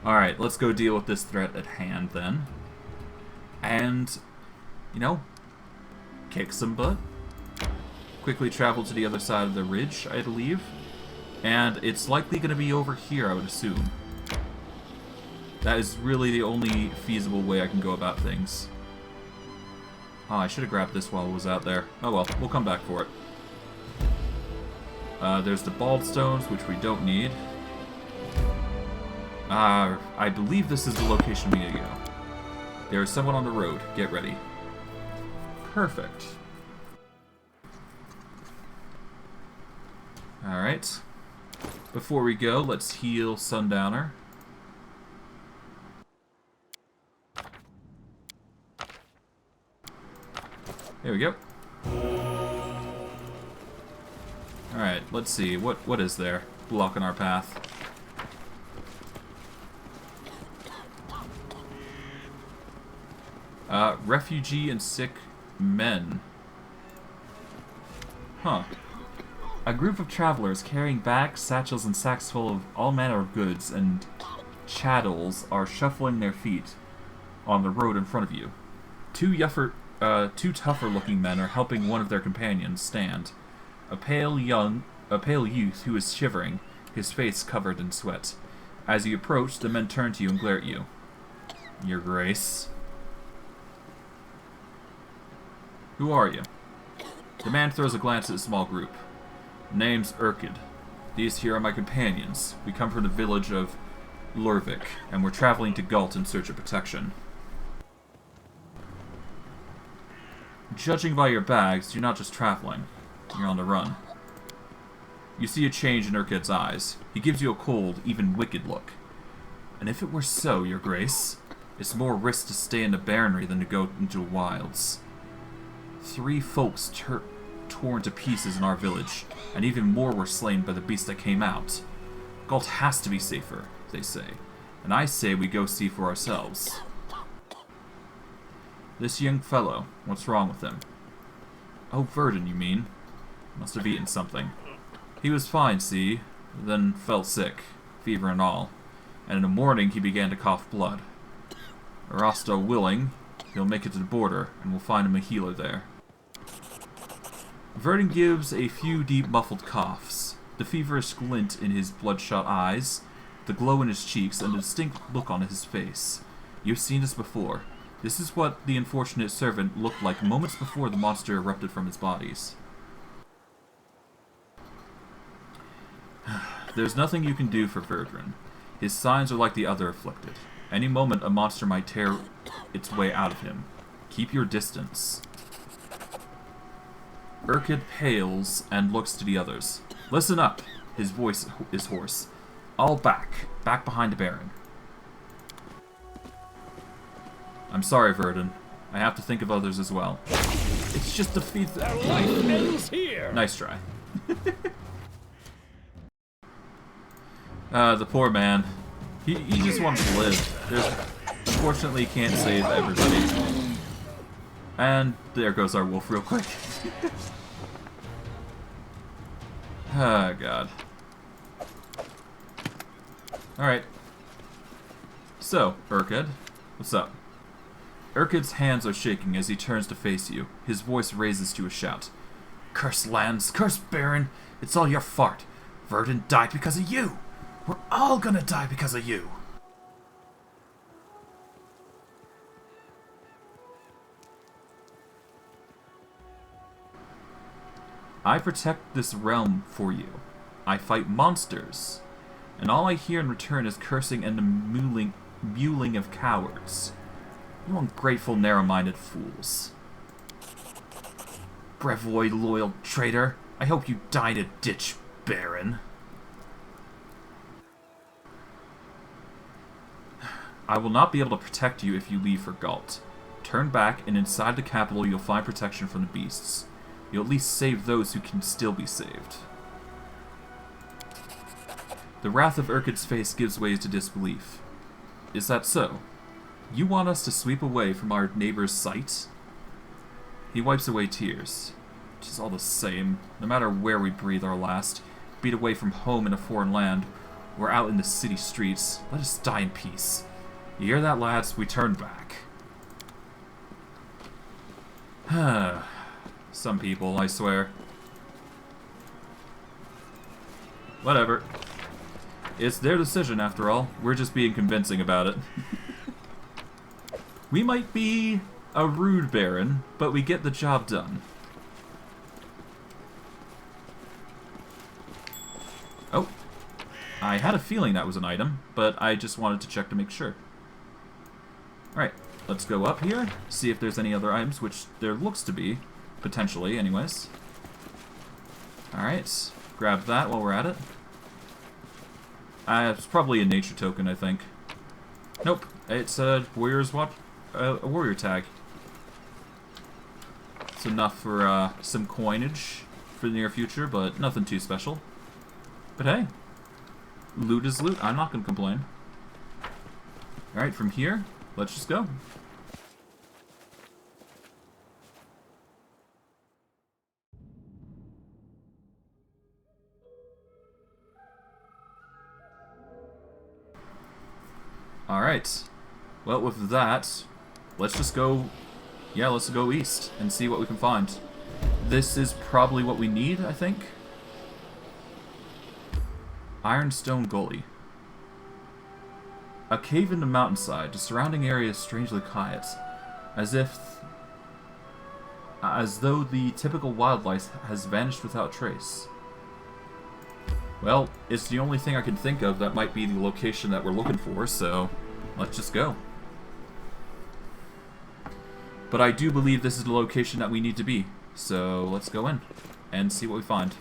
Alright, let's go deal with this threat at hand then. And, you know, kick some butt. Quickly travel to the other side of the ridge, I believe. And it's likely going to be over here, I would assume. That is really the only feasible way I can go about things. Oh, I should have grabbed this while I was out there. Oh well, we'll come back for it. There's the bald stones, which we don't need. I believe this is the location we need to go. There is someone on the road. Get ready. Perfect. Alright. Before we go, let's heal Sundowner. There we go. let's see. What is there blocking our path? Refugee and sick men. Huh. A group of travelers carrying bags, satchels, and sacks full of all manner of goods and chattels are shuffling their feet on the road in front of you. Two tougher-looking men are helping one of their companions stand. A pale youth who is shivering, his face covered in sweat. As you approach, the men turn to you and glare at you. Your Grace. Who are you? The man throws a glance at the small group. Name's Urkid. These here are my companions. We come from the village of Lurvik, and we're traveling to Galt in search of protection. Judging by your bags, you're not just traveling. You're on the run. You see a change in Urkid's eyes. He gives you a cold, even wicked look. And if it were so, Your Grace, it's more risk to stay in the barrenry than to go into the wilds. 3 folks torn to pieces in our village, and even more were slain by the beast that came out. Galt has to be safer, they say, and I say we go see for ourselves. This young fellow, what's wrong with him? Oh, Verdun, you mean? Must have eaten something. He was fine, see, then felt sick, fever and all, and in the morning he began to cough blood. Arasta willing, he'll make it to the border, and we'll find him a healer there. Verdun gives a few deep muffled coughs, the feverish glint in his bloodshot eyes, the glow in his cheeks, and a distinct look on his face. You've seen this before. This is what the unfortunate servant looked like moments before the monster erupted from his bodies. There's nothing you can do for Verdun. His signs are like the other afflicted. Any moment a monster might tear its way out of him. Keep your distance. Urkid pales and looks to the others. Listen up! His voice is hoarse. All back. Back behind the Baron. I'm sorry, Verdun. I have to think of others as well. It's just a feat that Life ends here! Nice try. The poor man. He just wants to live. Unfortunately, he can't save everybody. And there goes our wolf real quick. Ah, God. Alright. So, Urkid, what's up? Urkid's hands are shaking as he turns to face you. His voice raises to a shout. Curse lands, curse Baron, it's all your fault. Verdun died because of you. We're all gonna die because of you. I protect this realm for you. I fight monsters. And all I hear in return is cursing and the mewling of cowards. You ungrateful, narrow-minded fools. Brevoid, loyal traitor. I hope you die in a ditch, Baron. I will not be able to protect you if you leave for Galt. Turn back, and inside the capital you'll find protection from the beasts. You'll at least save those who can still be saved. The wrath of Urkid's face gives way to disbelief. Is that so? You want us to sweep away from our neighbor's sight? He wipes away tears. It is all the same. No matter where we breathe our last, beat away from home in a foreign land, or out in the city streets, let us die in peace. You hear that, lads? We turn back. Some people, I swear. Whatever. It's their decision, after all. We're just being convincing about it. We might be a rude Baron, but we get the job done. Oh. I had a feeling that was an item, but I just wanted to check to make sure. Alright, let's go up here, see if there's any other items, which there looks to be. Potentially, anyways. Alright, grab that while we're at it. It's probably a nature token, I think. Nope, it's a warrior's a warrior tag. It's enough for some coinage. for the near future, but nothing too special. But hey, loot is loot. I'm not going to complain. Alright, from here, let's just go. Alright. Well, with that, let's just go... Yeah, let's go east and see what we can find. This is probably what we need, I think. Ironstone Gully. A cave in the mountainside. The surrounding area is strangely quiet. As though the typical wildlife has vanished without trace. Well, it's the only thing I can think of that might be the location that we're looking for, so let's just go. But I do believe this is the location that we need to be, so let's go in and see what we find.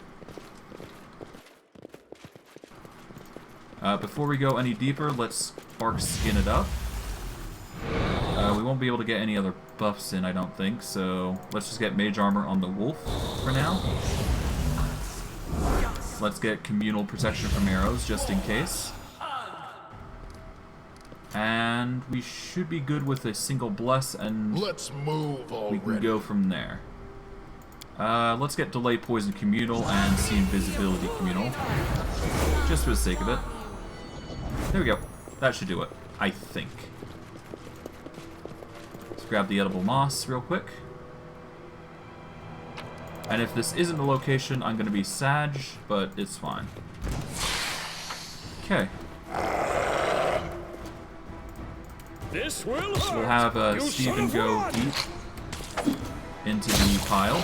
Before we go any deeper, let's bark skin it up. We won't be able to get any other buffs in, I don't think, so let's just get mage armor on the wolf for now. Let's get communal protection from arrows, just in case. And we should be good with a single bless, and let's move already. We can go from there. Let's get delay poison communal and see invisibility communal, just for the sake of it. There we go. That should do it, I think. Let's grab the edible moss real quick. And if this isn't the location, I'm going to be sad, but it's fine. Okay. This will So we'll have Stephen go deep into the pile.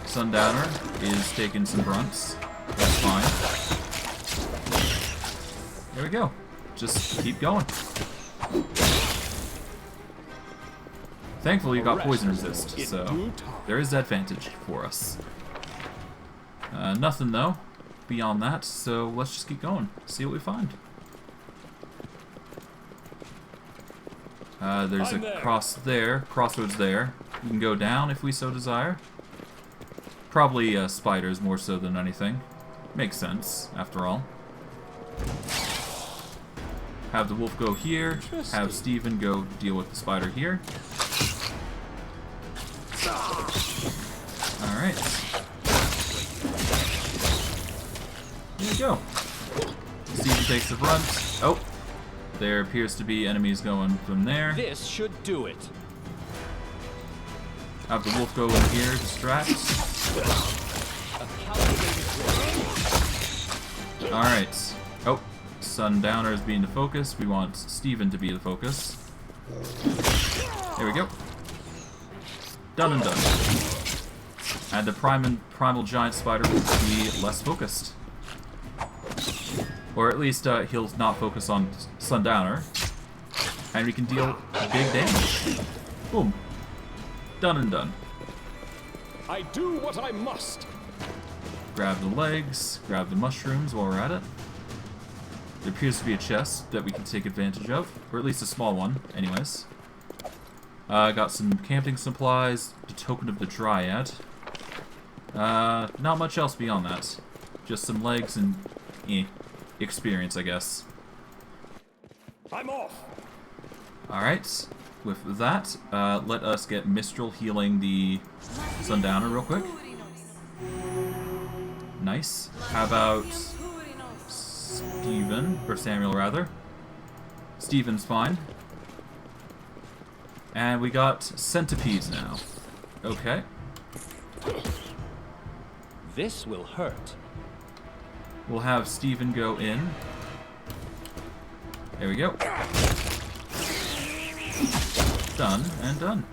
Sundowner is taking some grunts. That's fine. There we go. Just keep going. Thankfully, you got poison resist, so there is advantage for us. Nothing, though, beyond that, so let's just keep going. See what we find. There's a crossroads there. We can go down if we so desire. Probably spiders more so than anything. Makes sense, after all. Have the wolf go here. Have Stephen go deal with the spider here. Alright. There we go. Stephen takes the brunt. Oh! There appears to be enemies going from there. This should do it. Have the wolf go in here, distract. Alright. Oh, Sundowner is being the focus. We want Stephen to be the focus. There we go. Done and done. And the primal giant spider will be less focused. Or at least he'll not focus on Sundowner. And we can deal big damage. Boom. Done and done. I do what I must. Grab the legs, grab the mushrooms while we're at it. There appears to be a chest that we can take advantage of. Or at least a small one, anyways. Got some camping supplies, the token of the Dryad. Not much else beyond that. Just some legs and experience, I guess. I'm off. Alright, with that, let us get Mistral healing the Sundowner real quick. Nice. How about Steven, or Samuel rather. Steven's fine. And we got centipedes now. Okay. This will hurt. We'll have Stephen go in. There we go. Done and done.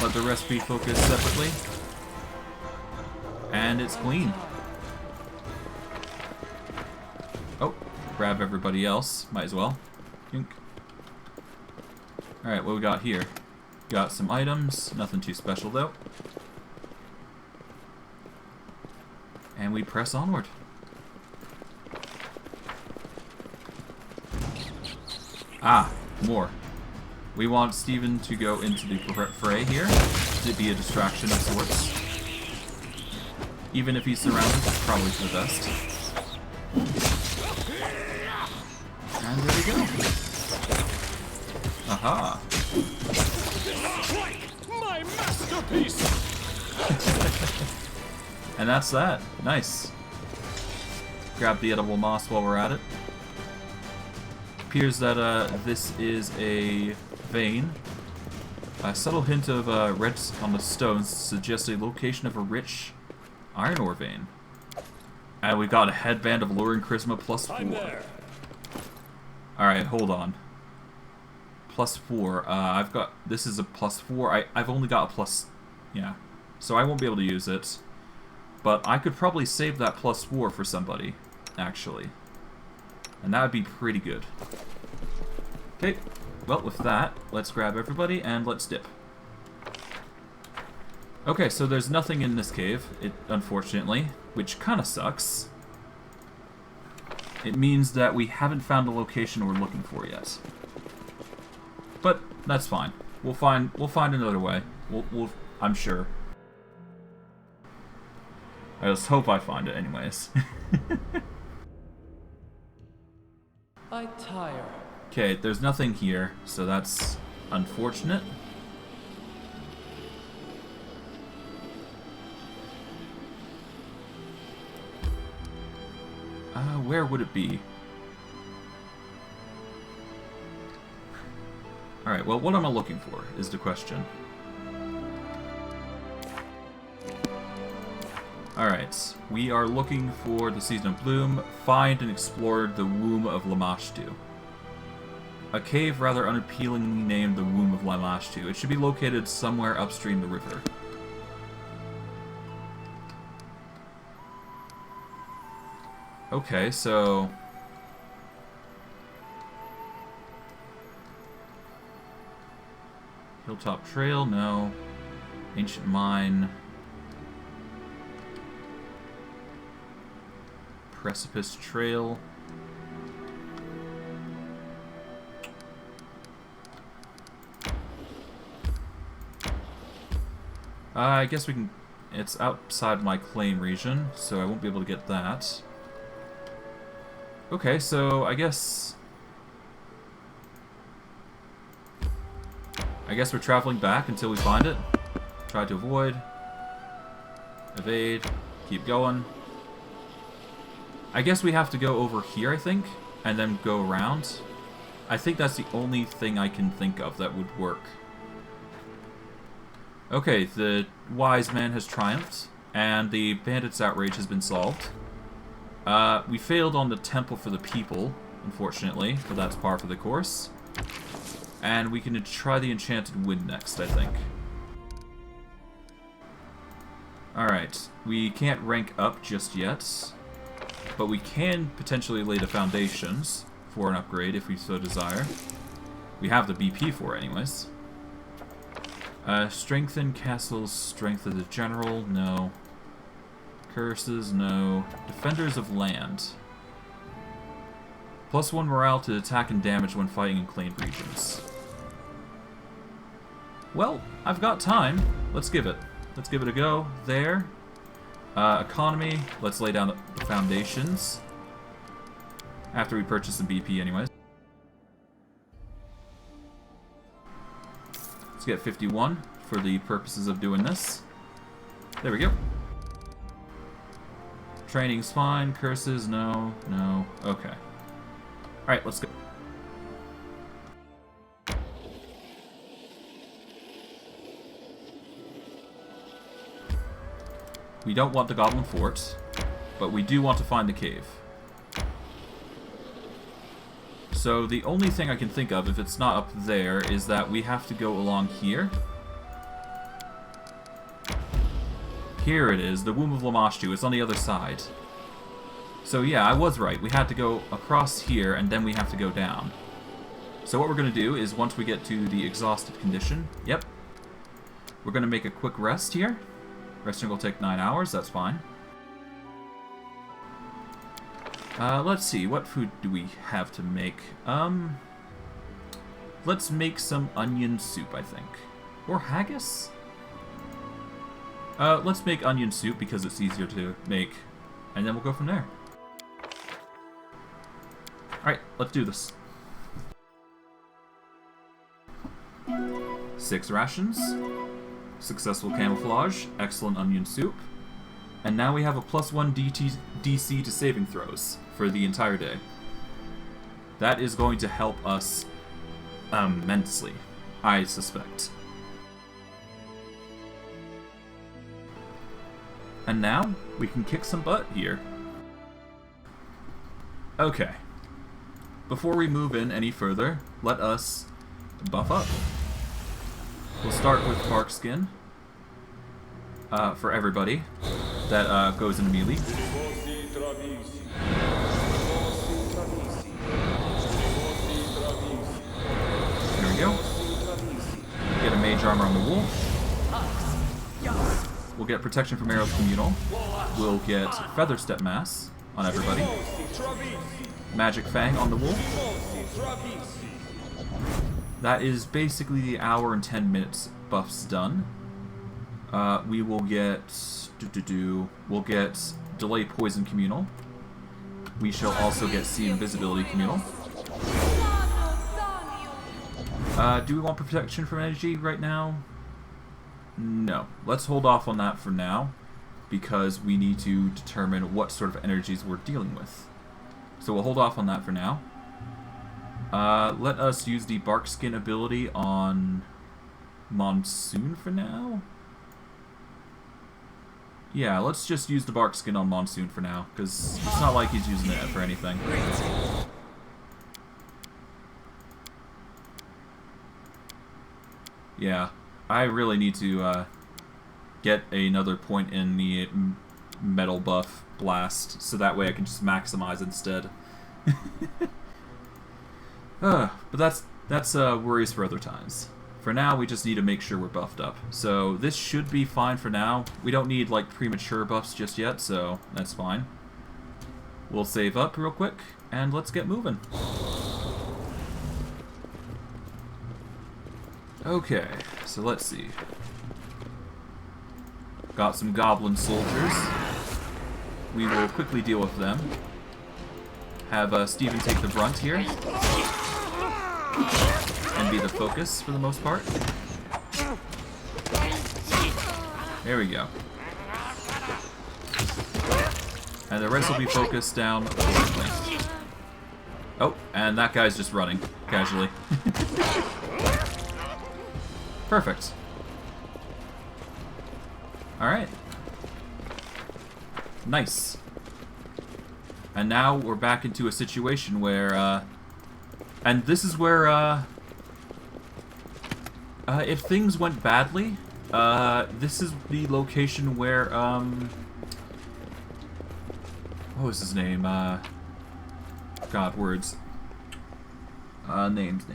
Let the rest be focused separately. And it's clean. Oh, grab everybody else. Might as well. Alright, what we got here? Got some items. Nothing too special though. And we press onward. Ah, more. We want Stephen to go into the fray here. be a distraction of sorts. Even if he's surrounded, it's probably for the best. And there we go. Aha. My masterpiece! And that's that. Nice. Grab the edible moss while we're at it. Appears that this is a vein. A subtle hint of red on the stones suggests a location of a rich iron ore vein. And we got a headband of luring charisma +4. I'm there. Alright, hold on. +4. I've got... This is a +4. I've only got a plus... Yeah. So I won't be able to use it. But I could probably save that +4 for somebody, actually. And that would be pretty good. Okay. Well, with that, let's grab everybody and let's dip. Okay, so there's nothing in this cave, unfortunately, which kind of sucks. It means that we haven't found the location we're looking for yet. But that's fine. We'll find another way. I'm sure. I just hope I find it anyways. I tire. Okay, there's nothing here, so that's unfortunate. Where would it be? Alright, well, what am I looking for, is the question. Alright, we are looking for the Season of Bloom. Find and explore the Womb of Lamashtu. A cave rather unappealingly named the Womb of Lamashtu. It should be located somewhere upstream the river. Okay, so... Hilltop Trail, no. Ancient Mine. Precipice Trail. I guess we can... It's outside my claim region, so I won't be able to get that. Okay, so I guess we're traveling back until we find it. Try to avoid. Evade. Keep going. I guess we have to go over here, I think, and then go around. I think that's the only thing I can think of that would work. Okay, the wise man has triumphed, and the bandits' outrage has been solved. We failed on the temple for the people, unfortunately, but that's par for the course. And we can try the enchanted wind next, I think. Alright, we can't rank up just yet, but we can potentially lay the foundations for an upgrade if we so desire. We have the BP for it anyways. Strengthen castles, strength of the general, no. Curses, no. Defenders of land. +1 morale to attack and damage when fighting in claimed regions. Well, I've got time. Let's give it. Let's give it a go. There. Economy. Let's lay down the foundations. After we purchase some BP anyways. Let's get 51 for the purposes of doing this. There we go. Training's fine. Curses, no. No. Okay. Alright, let's go. We don't want the Goblin Fort, but we do want to find the cave. So the only thing I can think of, if it's not up there, is that we have to go along here. Here it is, the Womb of Lamashtu. It's on the other side. So yeah, I was right. We had to go across here, and then we have to go down. So what we're going to do is, once we get to the exhausted condition, yep, we're going to make a quick rest here. Resting will take 9 hours, that's fine. Let's see, what food do we have to make? Let's make some onion soup, I think. Or haggis? Let's make onion soup because it's easier to make, and then we'll go from there. Alright, let's do this. 6 rations, successful camouflage, excellent onion soup, and now we have a +1 DC to saving throws for the entire day. That is going to help us immensely, I suspect. And now, we can kick some butt here. Okay. Before we move in any further, let us buff up. We'll start with bark skin for everybody. That goes into melee. There we go. Get a mage armor on the wool. We'll get protection from arrows communal. We'll get feather step mass on everybody. Magic fang on the wool. That is basically the hour and 10 minutes buffs done. We will get we'll get delay poison communal. We shall also get see invisibility communal. Do we want protection from energy right now? No. Let's hold off on that for now, because we need to determine what sort of energies we're dealing with. So we'll hold off on that for now. Let us use the bark skin ability on Monsoon for now. Yeah, let's just use the bark skin on Monsoon for now, because it's not like he's using it for anything. Yeah, I really need to get another point in the metal buff blast, so that way I can just maximize instead. But that's worries for other times. For now, we just need to make sure we're buffed up. So this should be fine for now. We don't need like premature buffs just yet, so that's fine. We'll save up real quick, and let's get moving. Okay, so let's see. Got some goblin soldiers. We will quickly deal with them. Have Steven take the brunt here. And be the focus for the most part. There we go. And the rest will be focused down accordingly. Oh, and that guy's just running, casually. Perfect. Alright. Nice. And now we're back into a situation where, and this is where, if things went badly, this is the location where, what was his name? God, words. Names.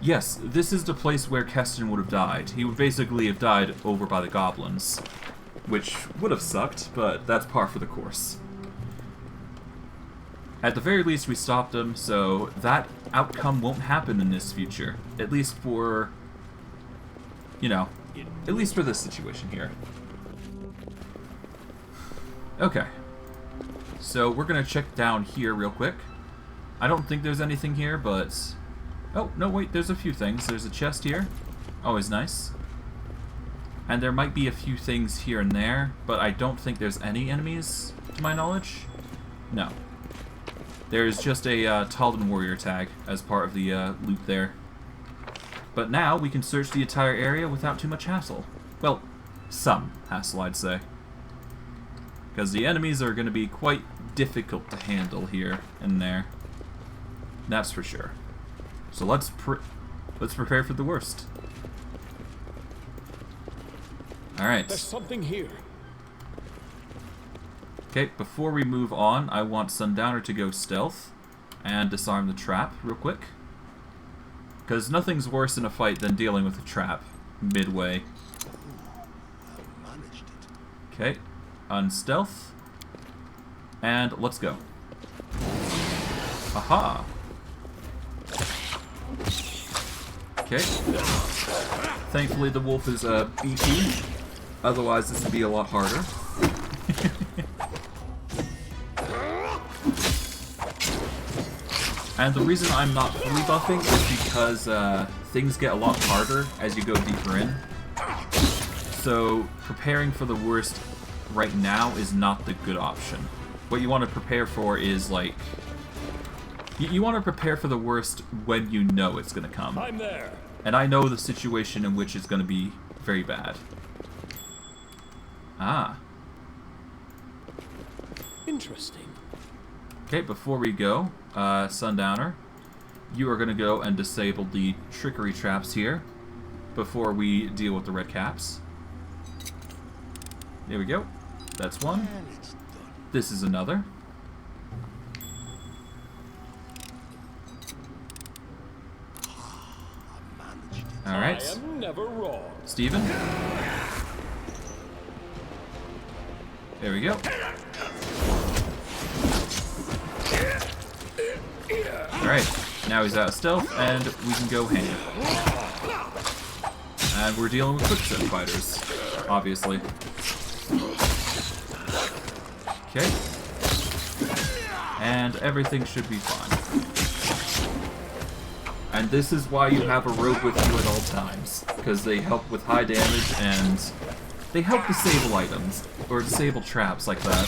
Yes, this is the place where Kesten would have died. He would basically have died over by the goblins, which would have sucked, but that's par for the course. At the very least, we stopped him, so that outcome won't happen in this future. At least for, you know, at least for this situation here. Okay. So we're gonna check down here real quick. I don't think there's anything here, but... Oh, no, wait, there's a few things. There's a chest here. Always nice. And there might be a few things here and there, but I don't think there's any enemies, to my knowledge. No. There's just a Taldan warrior tag as part of the loot there. But now we can search the entire area without too much hassle. Well, some hassle, I'd say. Because the enemies are going to be quite difficult to handle here and there. That's for sure. So let's prepare for the worst. Alright. There's something here. Okay, before we move on, I want Sundowner to go stealth and disarm the trap real quick. Because nothing's worse in a fight than dealing with a trap midway. Okay, unstealth. And let's go. Aha! Okay. Thankfully the wolf is beefy. Otherwise this would be a lot harder. And the reason I'm not fully buffing is because things get a lot harder as you go deeper in. So preparing for the worst right now is not the good option. What you want to prepare for is like... You want to prepare for the worst when you know it's going to come. I'm there. And I know the situation in which it's going to be very bad. Ah. Interesting. Okay, before we go, Sundowner, you are going to go and disable the trickery traps here before we deal with the redcaps. There we go. That's one. This is another. Alright. I am never wrong. Steven. There we go. Alright, now he's out of stealth, and we can go ham. And we're dealing with quickstep fighters, obviously. Okay. And everything should be fine. And this is why you have a rogue with you at all times, because they help with high damage, and they help disable items, or disable traps like that.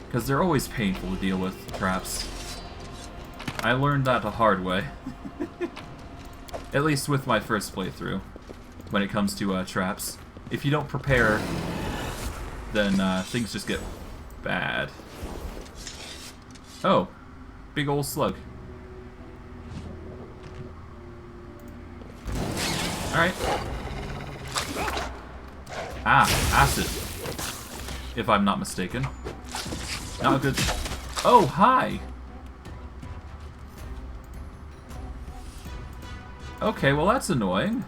Because they're always painful to deal with, traps. I learned that the hard way. At least with my first playthrough, when it comes to traps. If you don't prepare, then things just get bad. Oh, big old slug. Alright. Ah, acid. If I'm not mistaken. Not a good... Oh, hi! Okay, well that's annoying.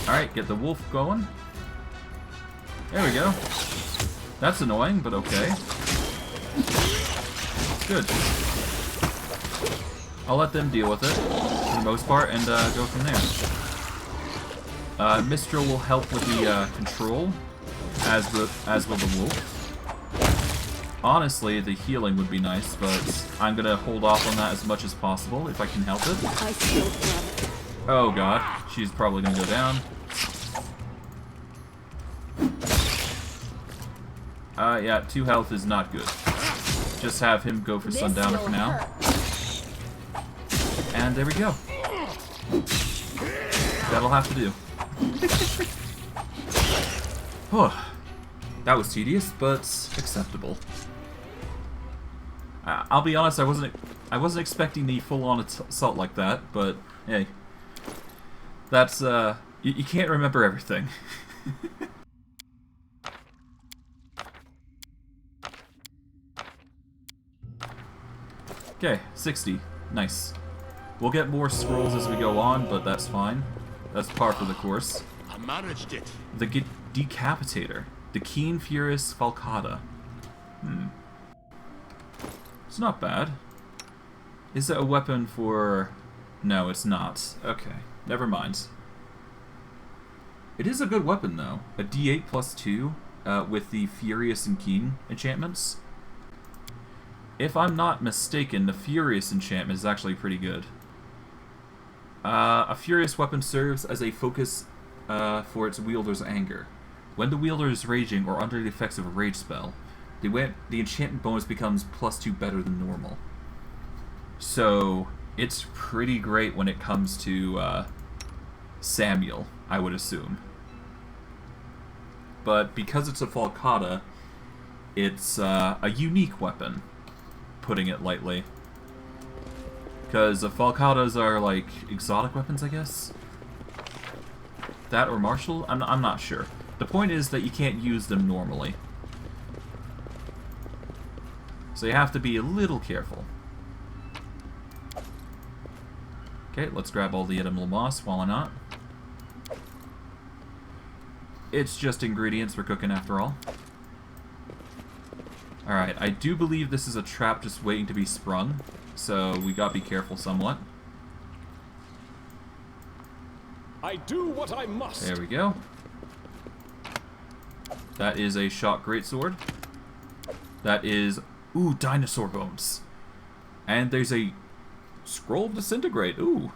Alright, get the wolf going. There we go. That's annoying, but okay. Good. I'll let them deal with it, for the most part, and go from there. Mistral will help with the control, as will the wolf. Honestly, the healing would be nice, but I'm gonna hold off on that as much as possible, if I can help it. I still grab it. Oh god, she's probably gonna go down. Yeah, 2 health is not good. Just have him go for Sundowner for now. Hurt. And there we go. That'll have to do. Oh, that was tedious, but acceptable. I'll be honest, I wasn't expecting the full-on assault like that, but hey, that's you can't remember everything. Okay, 60. Nice. We'll get more scrolls as we go on, but that's fine. That's par for the course. I managed it. The Decapitator. The Keen Furious Falcata. It's not bad. Is it a weapon for... No, it's not. Okay, never mind. It is a good weapon, though. A D8 plus 2 with the Furious and Keen enchantments. If I'm not mistaken, the Furious enchantment is actually pretty good. A Furious weapon serves as a focus for its wielder's anger. When the wielder is raging or under the effects of a rage spell, the enchantment bonus becomes +2 better than normal. So, it's pretty great when it comes to Samuel, I would assume. But because it's a Falcata, it's a unique weapon, putting it lightly. Because the Falcatas are like exotic weapons, I guess? That or martial? I'm not sure. The point is that you can't use them normally. So you have to be a little careful. Okay, let's grab all the edible moss, why not? It's just ingredients for cooking after all. Alright, I do believe this is a trap just waiting to be sprung, so we gotta be careful somewhat. I do what I must. There we go. That is a shot greatsword. That is... Ooh, dinosaur bones. And there's a scroll of disintegrate. Ooh.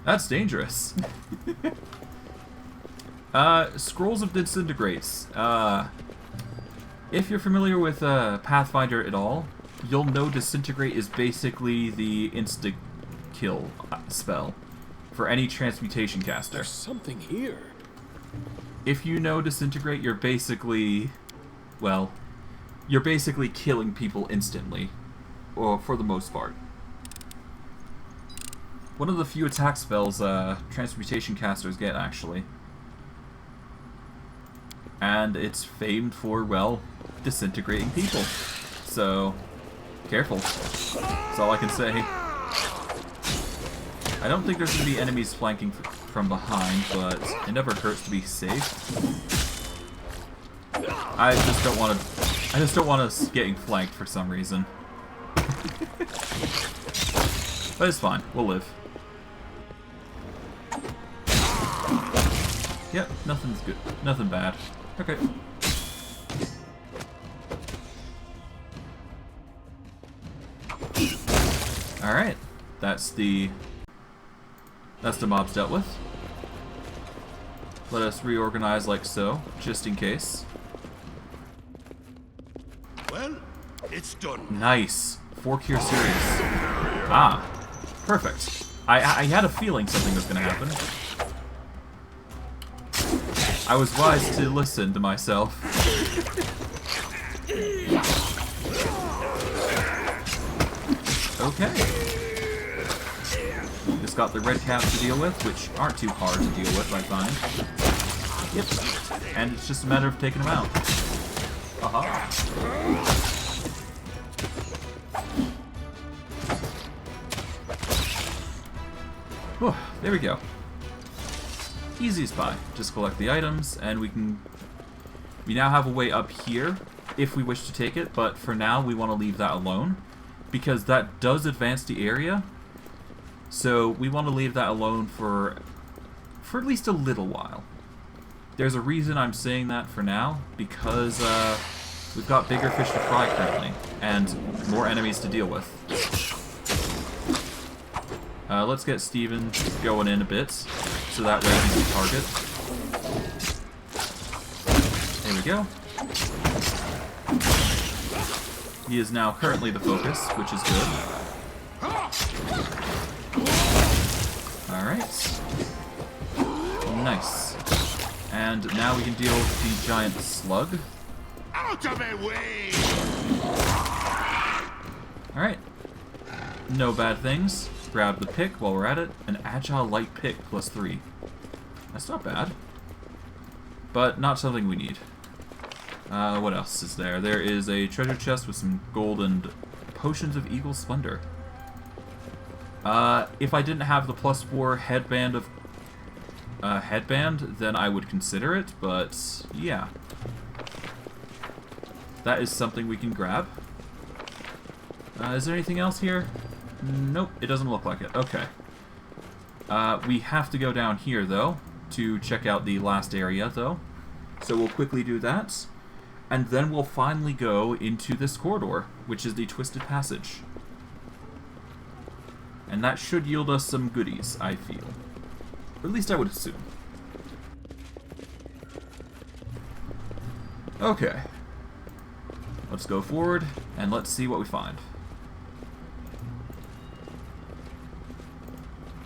That's dangerous. Scrolls of disintegrates. If you're familiar with Pathfinder at all, you'll know disintegrate is basically the insta-kill spell for any transmutation caster. There's something here. If you know disintegrate, you're basically... well, you're basically killing people instantly. Or for the most part. One of the few attack spells transmutation casters get, actually. And it's famed for, well, disintegrating people. So, careful. That's all I can say. I don't think there's going to be enemies flanking from behind, but it never hurts to be safe. I just don't want us getting flanked for some reason. But it's fine. We'll live. Yep, nothing's good. Nothing bad. Okay. Alright. That's the mobs dealt with. Let us reorganize like so, just in case. Well, it's done. Nice. 4-cure series. Ah. Perfect. I had a feeling something was going to happen. I was wise to listen to myself. Okay. Just got the redcaps to deal with, which aren't too hard to deal with, I find. Yep. And it's just a matter of taking them out. Aha. Whew, there we go. Easy as pie. Just collect the items, and we now have a way up here if we wish to take it, but for now we want to leave that alone, because that does advance the area, so we want to leave that alone for at least a little while. There's a reason I'm saying that for now, because we've got bigger fish to fry currently, and more enemies to deal with. Let's get Steven going in a bit, so that way he can target. There we go. He is now currently the focus, which is good. Alright. Nice. And now we can deal with the giant slug. Out of my way! Alright. No bad things. Grab the pick while we're at it. An agile light pick +3. That's not bad. But not something we need. What else is there? There is a treasure chest with some gold and potions of eagle splendor. If I didn't have the +4 headband then I would consider it, but yeah. That is something we can grab. Is there anything else here? Nope, it doesn't look like it. Okay. We have to go down here, though, to check out the last area, though. So we'll quickly do that. And then we'll finally go into this corridor, which is the Twisted Passage. And that should yield us some goodies, I feel. Or at least I would assume. Okay. Let's go forward, and let's see what we find.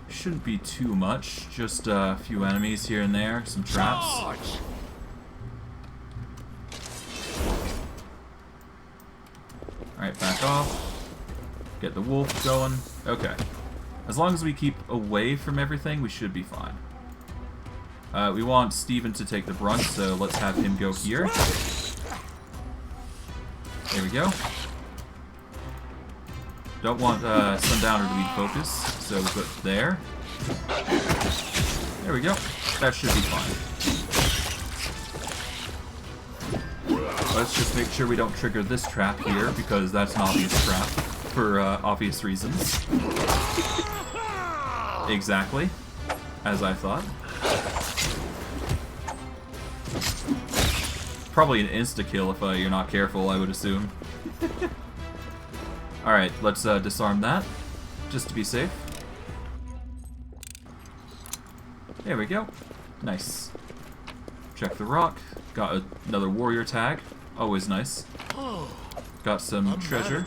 Shouldn't be too much, just a few enemies here and there, some traps. Alright, back off. Get the wolf going. Okay. As long as we keep away from everything, we should be fine. We want Steven to take the brunt, so let's have him go here. There we go. Don't want Sundowner to be focus, so we'll put it there. There we go. That should be fine. Let's just make sure we don't trigger this trap here, because that's an obvious trap, for obvious reasons. Exactly. As I thought. Probably an insta-kill if you're not careful, I would assume. Alright, let's disarm that, just to be safe. There we go. Nice. Check the rock. Got another warrior tag. Always nice. Got some treasure.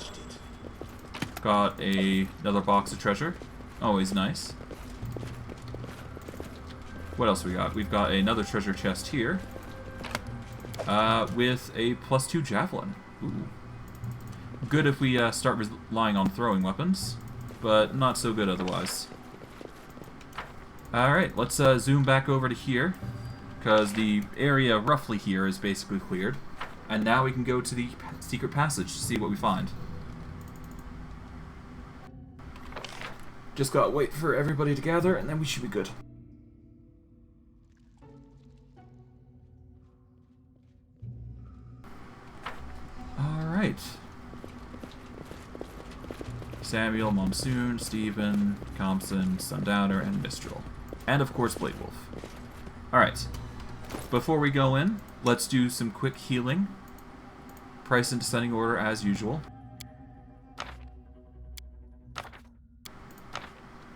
Got another box of treasure. Always nice. What else we got? We've got another treasure chest here. With a +2 javelin. Ooh. Good if we start relying on throwing weapons, but not so good otherwise. Alright, let's zoom back over to here, because the area roughly here is basically cleared. And now we can go to the secret passage to see what we find. Just gotta wait for everybody to gather, and then we should be good. Alright. Samuel, Monsoon, Stephen, Thompson, Sundowner, and Mistral. And of course Blade Wolf. Alright. Before we go in, let's do some quick healing. Price in descending order as usual.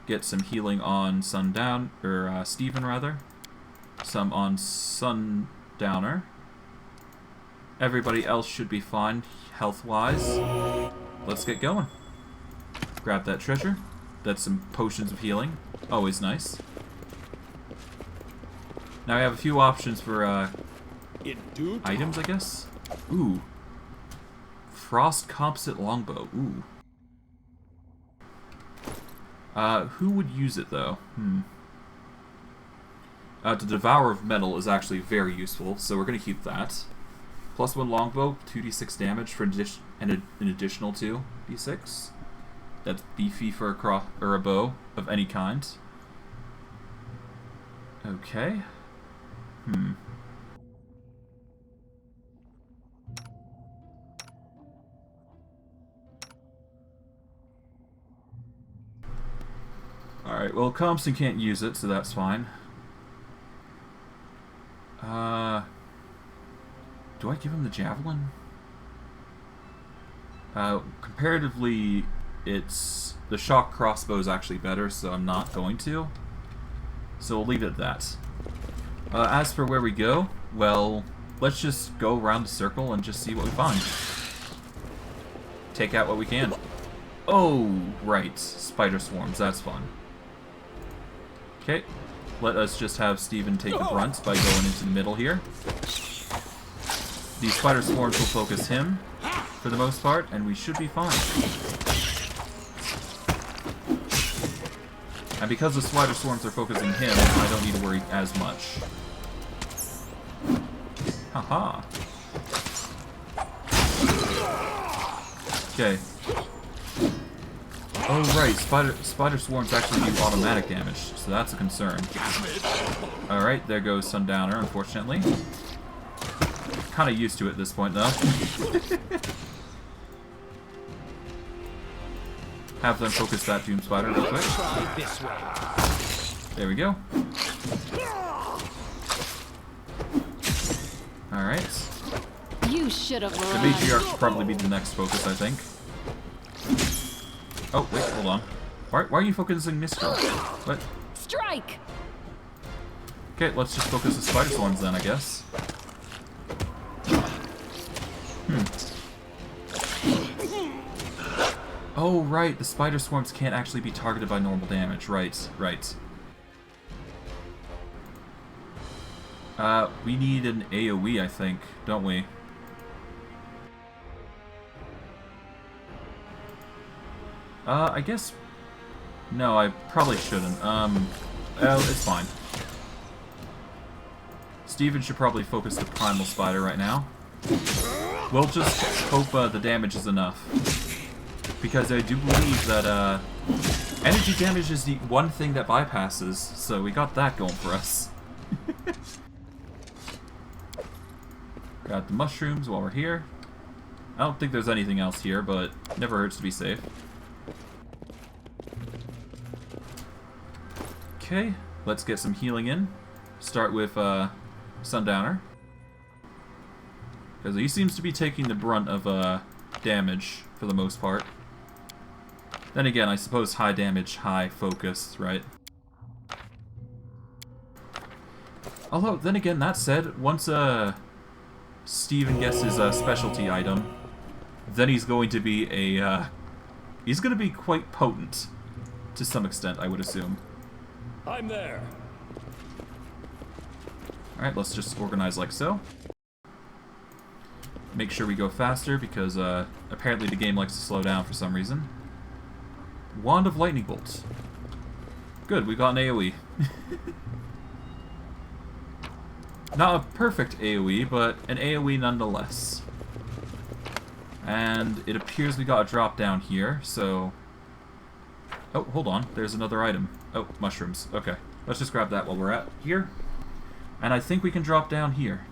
Get some healing on Sundown, or Stephen rather. Some on Sundowner. Everybody else should be fine health-wise. Let's get going. Grab that treasure. That's some potions of healing. Always nice. Now we have a few options for items, I guess. Ooh. Frost composite longbow. Ooh. Who would use it though? The Devourer of Metal is actually very useful, so we're gonna keep that. +1 longbow, 2d6 damage for an additional 2d6. That's beefy for a bow of any kind. Okay. Alright, well, Compson can't use it, so that's fine. Do I give him the javelin? Comparatively, the shock crossbow is actually better, so I'm not going to. So we'll leave it at that. As for where we go, well, let's just go around the circle and just see what we find. Take out what we can. Oh, right. Spider swarms, that's fun. Okay, let us just have Stephen take the brunt by going into the middle here. These spider swarms will focus him, for the most part, and we should be fine. And because the spider swarms are focusing him, I don't need to worry as much. Haha. Okay. Oh right, spider swarms actually do automatic damage, so that's a concern. Alright, there goes Sundowner, unfortunately. Kinda used to it at this point, though. Have them focus that Doom Spider real quick. There we go. Alright. You should have The run. matriarch should probably be the next focus, I think. Oh, wait, hold on. Why are you focusing Mistral? What? Strike! Okay, let's just focus the spider swarms then, I guess. Oh, right, the spider swarms can't actually be targeted by normal damage. Right. We need an AoE, I think, don't we? I guess... No, I probably shouldn't. It's fine. Steven should probably focus the Primal Spider right now. We'll just hope the damage is enough. Because I do believe that energy damage is the one thing that bypasses, so we got that going for us. Got the mushrooms while we're here. I don't think there's anything else here, but never hurts to be safe. Okay, let's get some healing in. Start with Sundowner, because he seems to be taking the brunt of damage for the most part. Then again, I suppose high damage, high focus, right? Although, then again, that said, once Steven gets his specialty item, then he's going to be he's going to be quite potent, to some extent, I would assume. I'm there. Alright, let's just organize like so. Make sure we go faster, because apparently the game likes to slow down for some reason. Wand of Lightning Bolt. Good, we got an AoE. Not a perfect AoE, but an AoE nonetheless. And it appears we got a drop down here, so... Oh, hold on, there's another item. Oh, mushrooms. Okay, let's just grab that while we're at here. And I think we can drop down here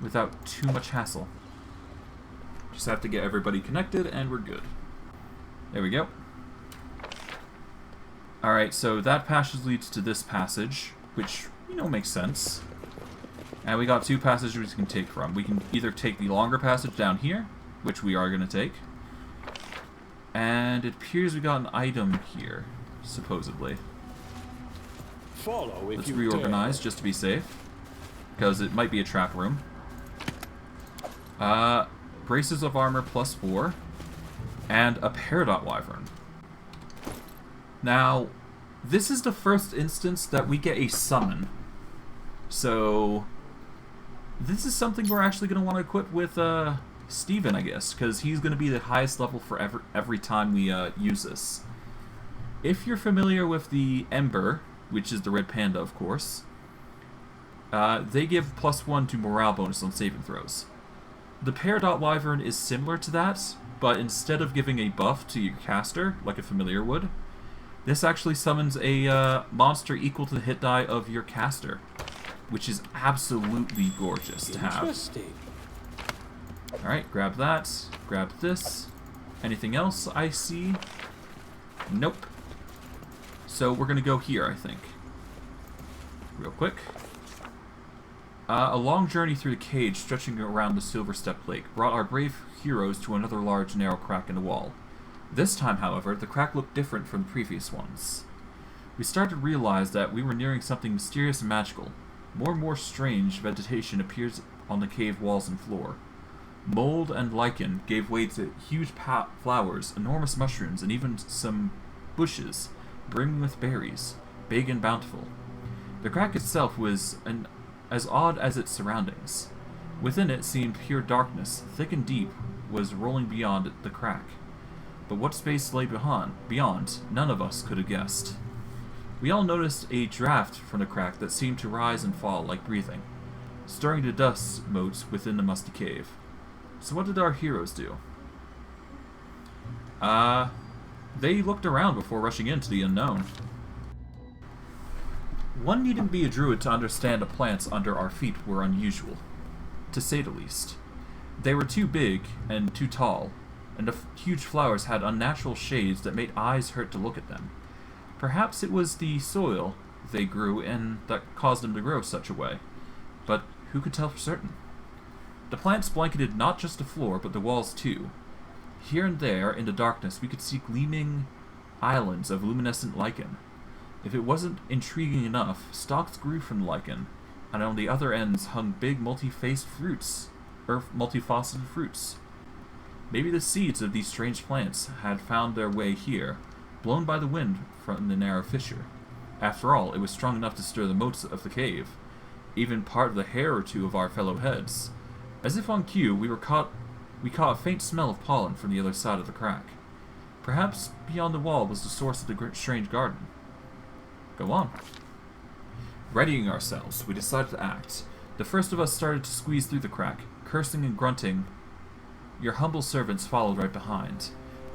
without too much hassle. Just have to get everybody connected and we're good. There we go. Alright, so that passage leads to this passage, which, you know, makes sense. And we got two passages we can take from. We can either take the longer passage down here, which we are going to take. And it appears we got an item here, supposedly. Follow if Let's you reorganize dare. just to be safe, because it might be a trap room. Braces of armor +4, and a peridot wyvern. Now, this is the first instance that we get a summon, so this is something we're actually going to want to equip with Steven, I guess, because he's going to be the highest level for every time we use this. If you're familiar with the Ember, which is the red panda, of course, they give +1 to morale bonus on saving throws. The peridot wyvern is similar to that, but instead of giving a buff to your caster, like a familiar would, this actually summons a monster equal to the hit die of your caster, which is absolutely gorgeous to have. Interesting. Alright, grab that. Grab this. Anything else I see? Nope. So we're going to go here, I think. Real quick. A long journey through the cage stretching around the Silverstep Lake brought our brave heroes to another large, narrow crack in the wall. This time, however, the crack looked different from the previous ones. We started to realize that we were nearing something mysterious and magical. More and more strange vegetation appears on the cave walls and floor. Mold and lichen gave way to huge flowers, enormous mushrooms, and even some bushes, brimming with berries, big and bountiful. The crack itself was as odd as its surroundings. Within it seemed pure darkness, thick and deep, was rolling beyond the crack. But what space lay beyond, none of us could have guessed. We all noticed a draft from the crack that seemed to rise and fall like breathing, stirring the dust motes within the musty cave. So what did our heroes do? They looked around before rushing into the unknown. One needn't be a druid to understand the plants under our feet were unusual, to say the least. They were too big and too tall, and the huge flowers had unnatural shades that made eyes hurt to look at them. Perhaps it was the soil they grew in that caused them to grow such a way, but who could tell for certain? The plants blanketed not just the floor, but the walls too. Here and there, in the darkness, we could see gleaming islands of luminescent lichen. If it wasn't intriguing enough, stalks grew from the lichen, and on the other ends hung big multi-faceted fruits, or multifaceted fruits. Maybe the seeds of these strange plants had found their way here, blown by the wind from the narrow fissure. After all, it was strong enough to stir the moats of the cave, even part of the hair or two of our fellow heads. As if on cue, we caught a faint smell of pollen from the other side of the crack. Perhaps beyond the wall was the source of the strange garden. Go on. Readying ourselves, we decided to act. The first of us started to squeeze through the crack, cursing and grunting. Your humble servants followed right behind.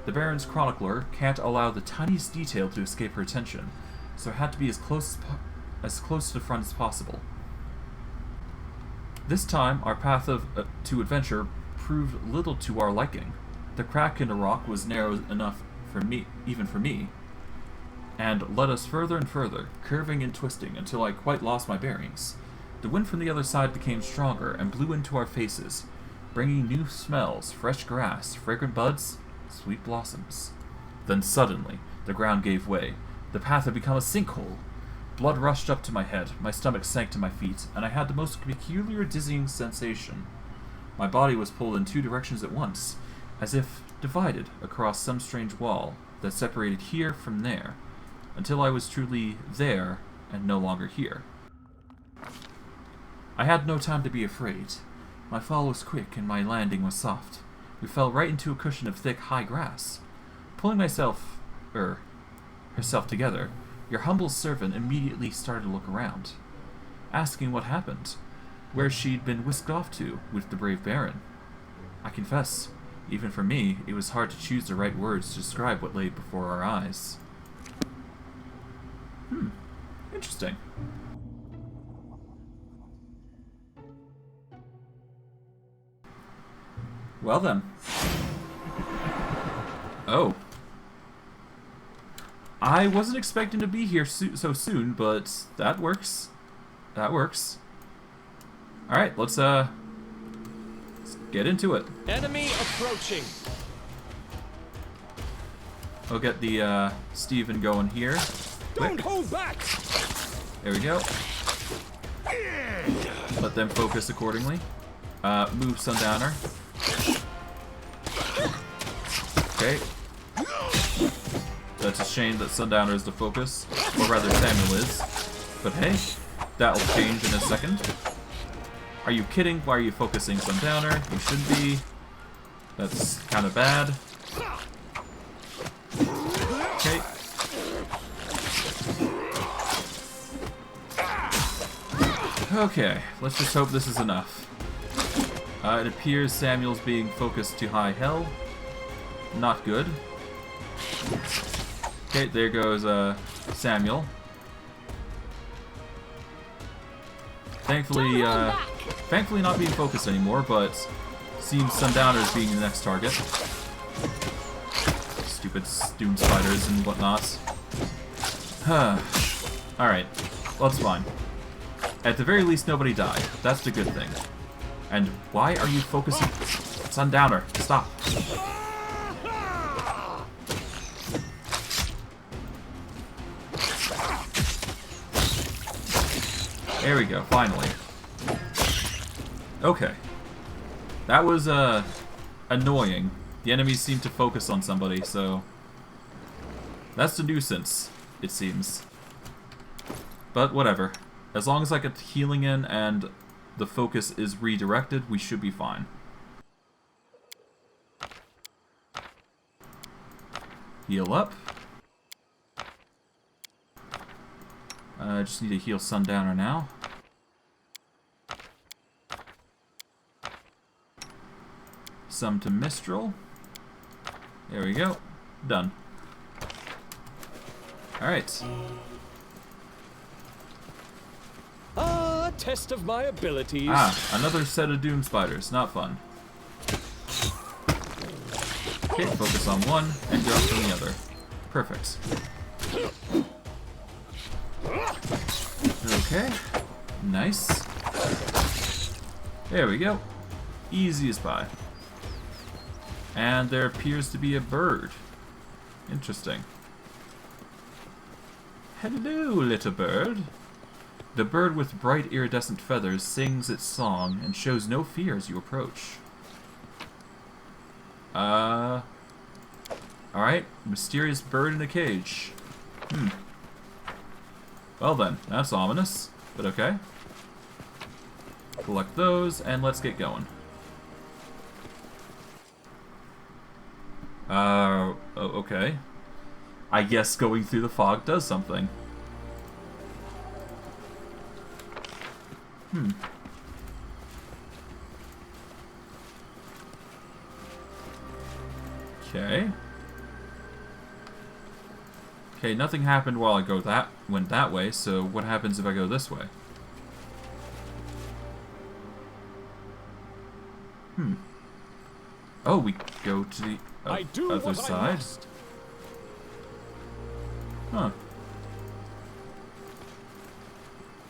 The Baron's chronicler can't allow the tiniest detail to escape her attention, so it had to be as close to the front as possible. This time, our path to adventure proved little to our liking. The crack in the rock was narrow enough for me, even for me, and led us further and further, curving and twisting until I quite lost my bearings. The wind from the other side became stronger and blew into our faces, bringing new smells, fresh grass, fragrant buds, sweet blossoms. Then suddenly, the ground gave way. The path had become a sinkhole. Blood rushed up to my head, my stomach sank to my feet, and I had the most peculiar dizzying sensation. My body was pulled in two directions at once, as if divided across some strange wall that separated here from there, until I was truly there and no longer here. I had no time to be afraid. My fall was quick and my landing was soft. We fell right into a cushion of thick, high grass. Pulling herself together, your humble servant immediately started to look around, asking what happened, where she'd been whisked off to with the brave Baron. I confess, even for me, it was hard to choose the right words to describe what lay before our eyes. Interesting. Well then. Oh. I wasn't expecting to be here so soon, but that works. That works. Alright, let's get into it. Enemy approaching. I'll get the Steven going here. Don't hold back. There we go. Let them focus accordingly. Move Sundowner. Okay. That's a shame that Sundowner is the focus, or rather Samuel is. But hey, that'll change in a second. Are you kidding? Why are you focusing Sundowner? You shouldn't be. That's kind of bad. Okay. Okay, let's just hope this is enough. It appears Samuel's being focused to high hell. Not good. Okay, there goes Samuel. Thankfully not being focused anymore, but seems Sundowner is being the next target. Stupid doom spiders and whatnot. Alright, well, that's fine. At the very least, nobody died. That's the good thing. And why are you focusing? Sundowner, stop. There we go, finally. Okay. That was, annoying. The enemies seem to focus on somebody, so... That's a nuisance, it seems. But whatever. As long as I get healing in and the focus is redirected, we should be fine. Heal up. I just need to heal Sundowner now. Some to Mistral. There we go. Done. Alright. A test of my abilities. Another set of Doom Spiders. Not fun. Okay, focus on one and drop on the other. Perfect. Okay. Nice. There we go. Easy as pie. And there appears to be a bird. Interesting. Hello, little bird. The bird with bright iridescent feathers sings its song and shows no fear as you approach. Alright, mysterious bird in a cage. Well then, that's ominous, but okay. Collect those, and let's get going. Okay. I guess going through the fog does something. Okay. Okay, nothing happened while I went that way, so what happens if I go this way? Oh, we go to the I do other what I side? must. Huh.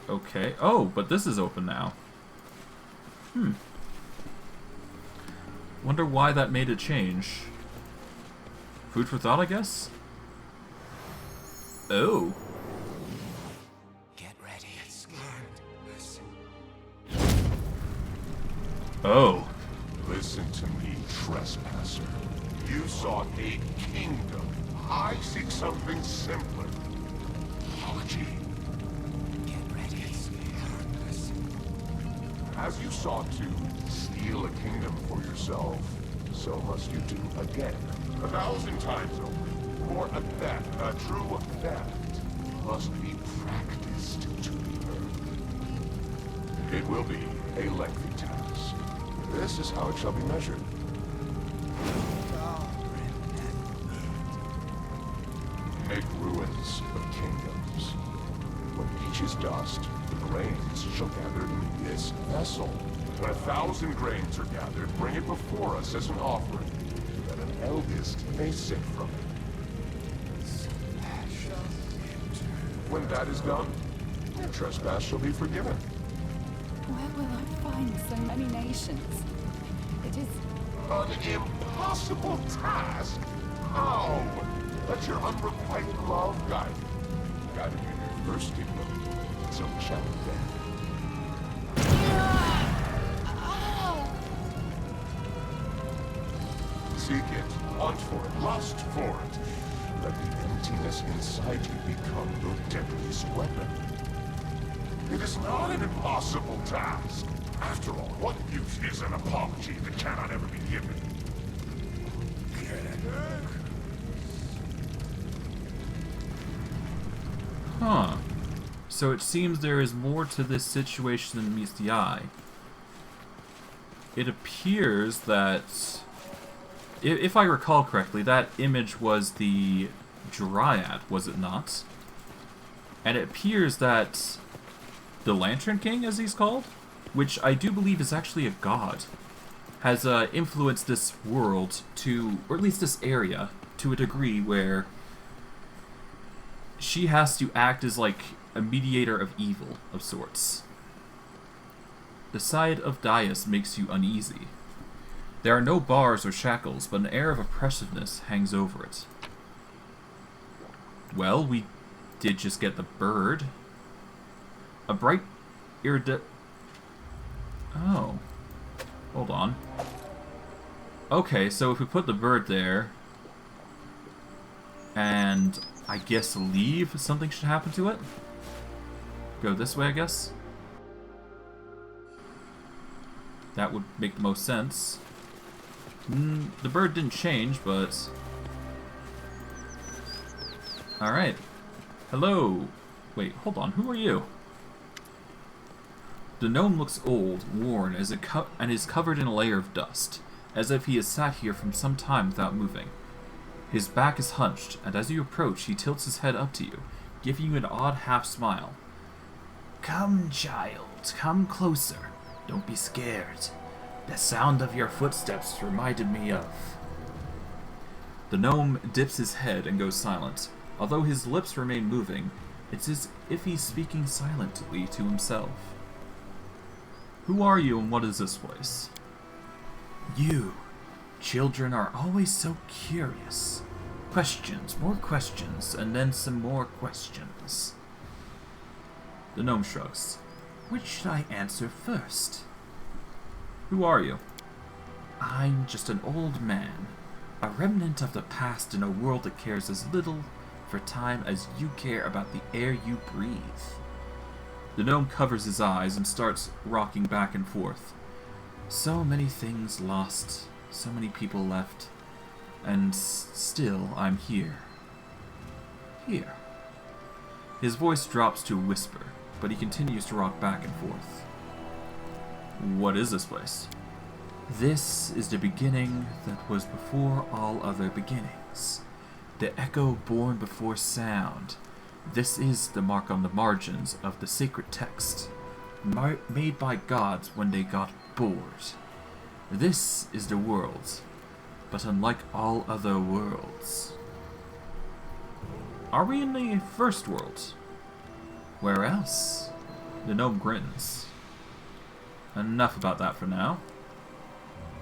Okay. Oh, but this is open now. Wonder why that made a change. Food for thought, I guess? Oh. Get ready. Get scared. Listen. Oh. Listen to me, trespasser. You sought a kingdom. I seek something simpler. Apology. Get ready. Get scared. Listen. As you sought to steal a kingdom for yourself, so must you do again. 1,000 times over. For a theft, a true theft, must be practiced to be earned. It will be a lengthy task. This is how it shall be measured. Make ruins of kingdoms. When each is dust, the grains shall gather in this vessel. When 1,000 grains are gathered, bring it before us as an offering, that an eldest may sip from it. When that is done, your trespass shall be forgiven. Where will I find so many nations? It is... An impossible task? How? Let your unrequited love guide you. Guide you in your first kingdom. So shall it then. Seek it, hunt for it, lust for it. Let the emptiness inside you become your deadliest weapon. It is not an impossible task. After all, what use is an apology that cannot ever be given? Huh. So it seems there is more to this situation than meets the eye. It appears that, if I recall correctly, that image was the Dryad, was it not? And it appears that the Lantern King, as he's called, which I do believe is actually a god, has influenced this world to, or at least this area, to a degree where she has to act as like a mediator of evil of sorts. The sight of Dais makes you uneasy. There are no bars or shackles, but an air of oppressiveness hangs over it. Well, we did just get the bird. A bright Oh. Hold on. Okay, so if we put the bird there, and I guess leave, something should happen to it? Go this way, I guess? That would make the most sense. The bird didn't change, but... Alright. Hello! Wait, hold on, who are you? The gnome looks old, worn, and is covered in a layer of dust, as if he has sat here from some time without moving. His back is hunched, and as you approach, he tilts his head up to you, giving you an odd half-smile. Come, child, come closer. Don't be scared. The sound of your footsteps reminded me of... The gnome dips his head and goes silent. Although his lips remain moving, it's as if he's speaking silently to himself. Who are you and what is this place? You. Children are always so curious. Questions, more questions, and then some more questions. The gnome shrugs. Which should I answer first? Who are you? I'm just an old man, a remnant of the past in a world that cares as little for time as you care about the air you breathe. The gnome covers his eyes and starts rocking back and forth. So many things lost, so many people left, and still I'm here. Here. His voice drops to a whisper, but he continues to rock back and forth. What is this place? This is the beginning that was before all other beginnings. The echo born before sound. This is the mark on the margins of the sacred text, made by gods when they got bored. This is the world, but unlike all other worlds. Are we in the first world? Where else? The gnome grins. Enough about that for now.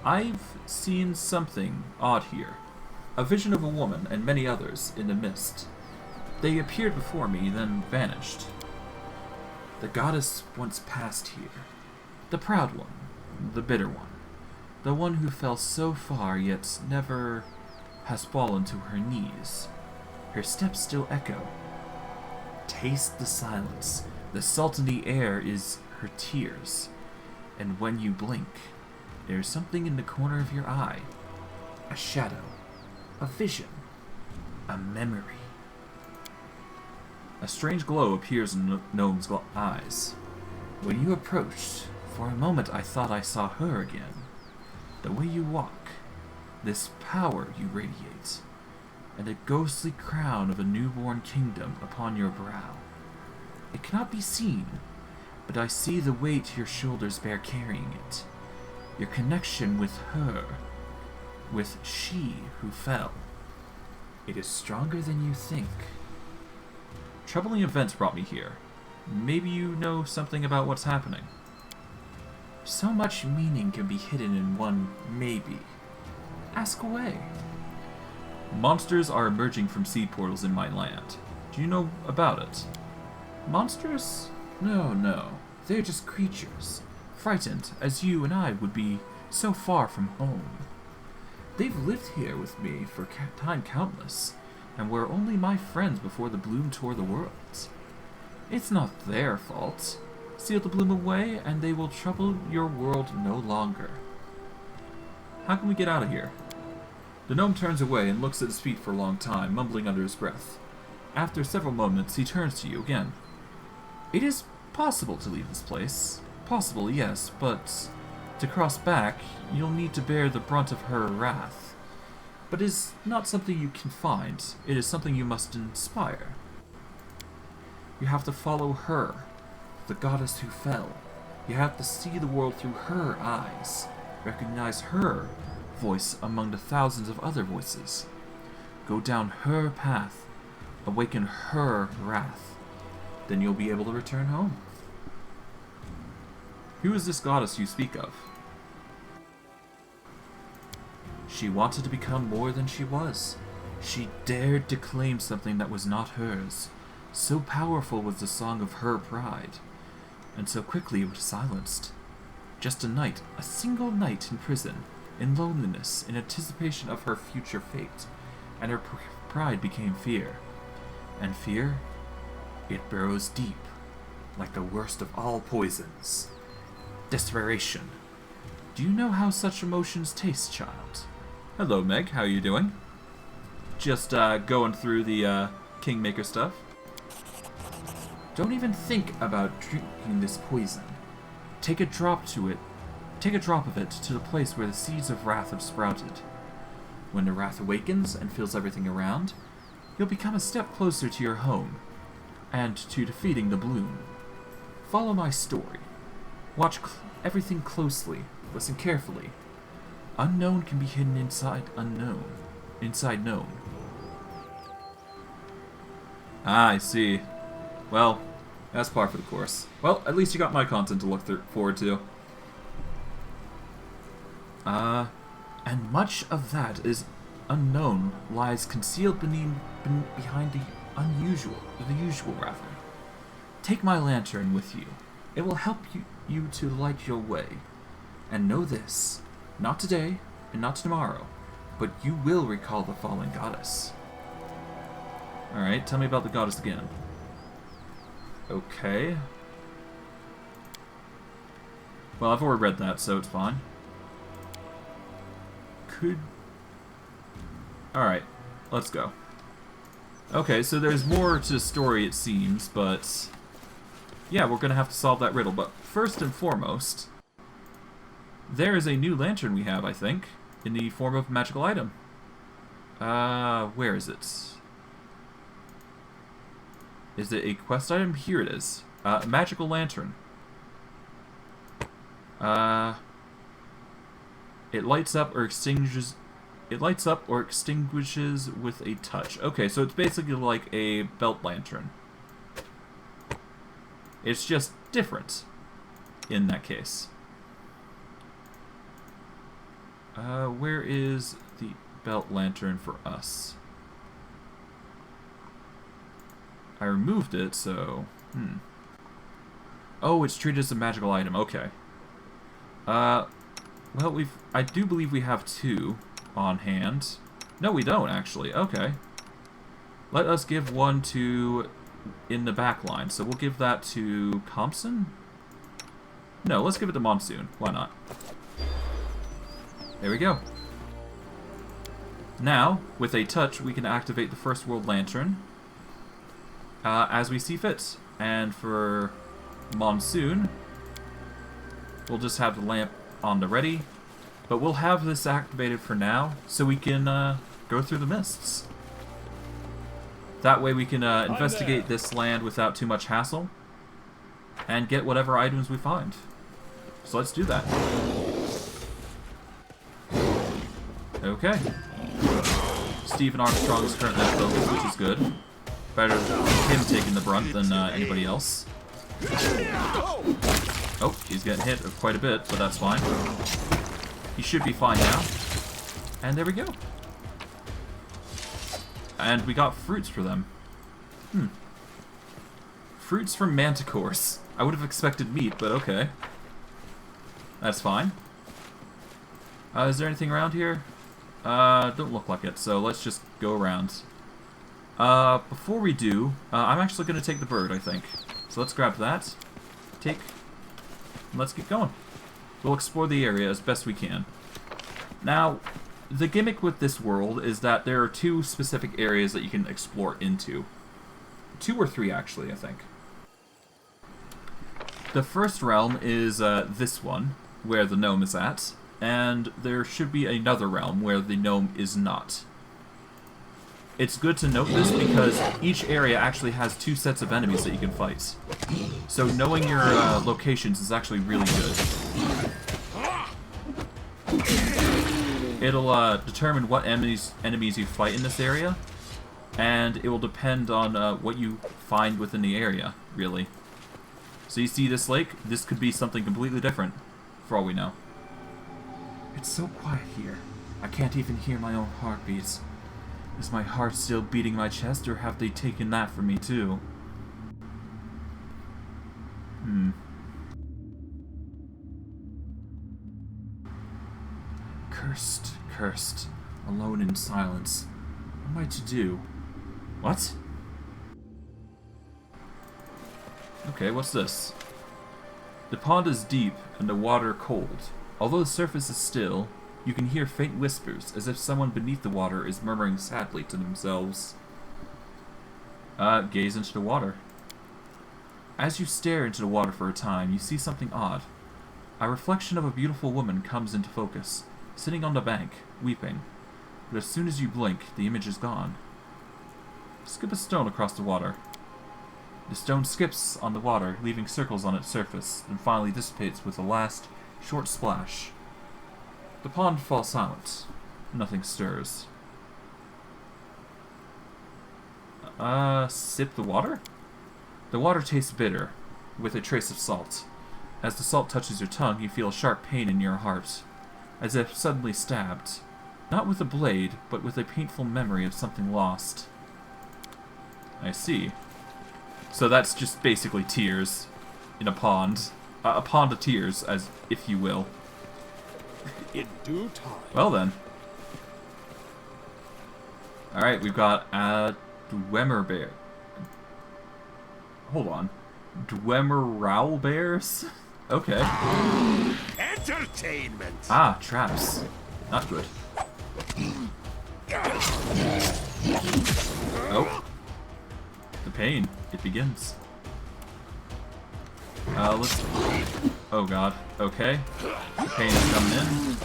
I've seen something odd here. A vision of a woman and many others in the mist. They appeared before me, then vanished. The goddess once passed here. The proud one. The bitter one. The one who fell so far yet never has fallen to her knees. Her steps still echo. Taste the silence. The salt in the air is her tears. And when you blink, there's something in the corner of your eye. A shadow. A vision. A memory. A strange glow appears in the gnome's eyes. When you approached, for a moment I thought I saw her again. The way you walk, this power you radiate, and a ghostly crown of a newborn kingdom upon your brow. It cannot be seen, but I see the weight your shoulders bear carrying it. Your connection with her, with she who fell. It is stronger than you think. Troubling events brought me here. Maybe you know something about what's happening. So much meaning can be hidden in one maybe. Ask away. Monsters are emerging from seed portals in my land. Do you know about it? Monsters? No. They're just creatures. Frightened, as you and I would be so far from home. They've lived here with me for time countless, and were only my friends before the bloom tore the world. It's not their fault. Seal the bloom away, and they will trouble your world no longer. How can we get out of here? The gnome turns away and looks at his feet for a long time, mumbling under his breath. After several moments, he turns to you again. It is possible to leave this place. Possible, yes, but to cross back, you'll need to bear the brunt of her wrath. But it is not something you can find. It is something you must inspire. You have to follow her, the goddess who fell. You have to see the world through her eyes, recognize her voice among the thousands of other voices. Go down her path, awaken her wrath. Then you'll be able to return home. Who is this goddess you speak of? She wanted to become more than she was. She dared to claim something that was not hers. So powerful was the song of her pride, and so quickly it was silenced. Just a night, a single night in prison, in loneliness, in anticipation of her future fate, and her pride became fear. And fear, it burrows deep, like the worst of all poisons. Desperation. Do you know how such emotions taste, child? Hello, Meg. How are you doing? Just going through the Kingmaker stuff. Don't even think about drinking this poison. Take a drop of it to the place where the seeds of wrath have sprouted. When the wrath awakens and fills everything around, you'll become a step closer to your home, and to defeating the bloom. Follow my story. Watch everything closely. Listen carefully. Unknown can be hidden inside unknown. Inside known. Ah, I see. Well, that's par for the course. Well, at least you got my content to look forward to. And much of that is unknown lies concealed behind the usual rather. Take my lantern with you. It will help you to light your way. And know this, not today and not tomorrow, but you will recall the fallen goddess. Alright, tell me about the goddess again. Okay. Well, I've already read that, so it's fine. Alright, let's go. Okay, so there's more to the story, it seems, but yeah, we're gonna have to solve that riddle. But first and foremost, there is a new lantern we have, I think, in the form of a magical item. Where is it? Is it a quest item? Here it is. Magical lantern. It lights up or extinguishes. It lights up or extinguishes with a touch. Okay, so it's basically like a belt lantern. It's just different in that case. Where is the belt lantern for us? I removed it, so... Oh, it's treated as a magical item. Okay. Well, I do believe we have 2 on hand. No, we don't, actually. Okay. Let us give one to... in the back line. So we'll give that to Compson? No, let's give it to Monsoon. Why not? There we go. Now, with a touch, we can activate the First World Lantern as we see fit. And for Monsoon, we'll just have the lamp on the ready. But we'll have this activated for now, so we can go through the mists. That way we can investigate this land without too much hassle, and get whatever items we find. So let's do that. Okay. Stephen Armstrong is currently on focus, which is good. Better him taking the brunt than anybody else. Oh, he's getting hit quite a bit, but that's fine. He should be fine now. And there we go. And we got fruits for them. Fruits from manticores. I would have expected meat, but okay. That's fine. Is there anything around here? Don't look like it, so let's just go around. Before we do, I'm actually going to take the bird, I think. So let's grab that. Take. And let's get going. We'll explore the area as best we can. Now, the gimmick with this world is that there are 2 specific areas that you can explore into. 2 or 3, actually, I think. The first realm is this one, where the gnome is at, and there should be another realm where the gnome is not. It's good to note this because each area actually has 2 sets of enemies that you can fight. So knowing your locations is actually really good. It'll determine what enemies you fight in this area, and it will depend on what you find within the area, really. So you see this lake? This could be something completely different, for all we know. It's so quiet here. I can't even hear my own heartbeats. Is my heart still beating my chest, or have they taken that from me too? Cursed, cursed, alone in silence. What am I to do? What? Okay, what's this? The pond is deep and the water cold. Although the surface is still, you can hear faint whispers, as if someone beneath the water is murmuring sadly to themselves. Gaze into the water. As you stare into the water for a time, you see something odd. A reflection of a beautiful woman comes into focus, sitting on the bank, weeping. But as soon as you blink, the image is gone. Skip a stone across the water. The stone skips on the water, leaving circles on its surface, then finally dissipates with a last, short splash. The pond falls silent. Nothing stirs. Sip the water? The water tastes bitter, with a trace of salt. As the salt touches your tongue, you feel a sharp pain in your heart, as if suddenly stabbed. Not with a blade, but with a painful memory of something lost. I see. So that's just basically tears in a pond. A pond of tears, as if you will. In due time. Well then. Alright, we've got a owlbear. Hold on. Owlbears? Okay. Entertainment. Ah, traps. Not good. Oh. The pain. It begins. Let's... Oh god. Okay. The pain is coming in.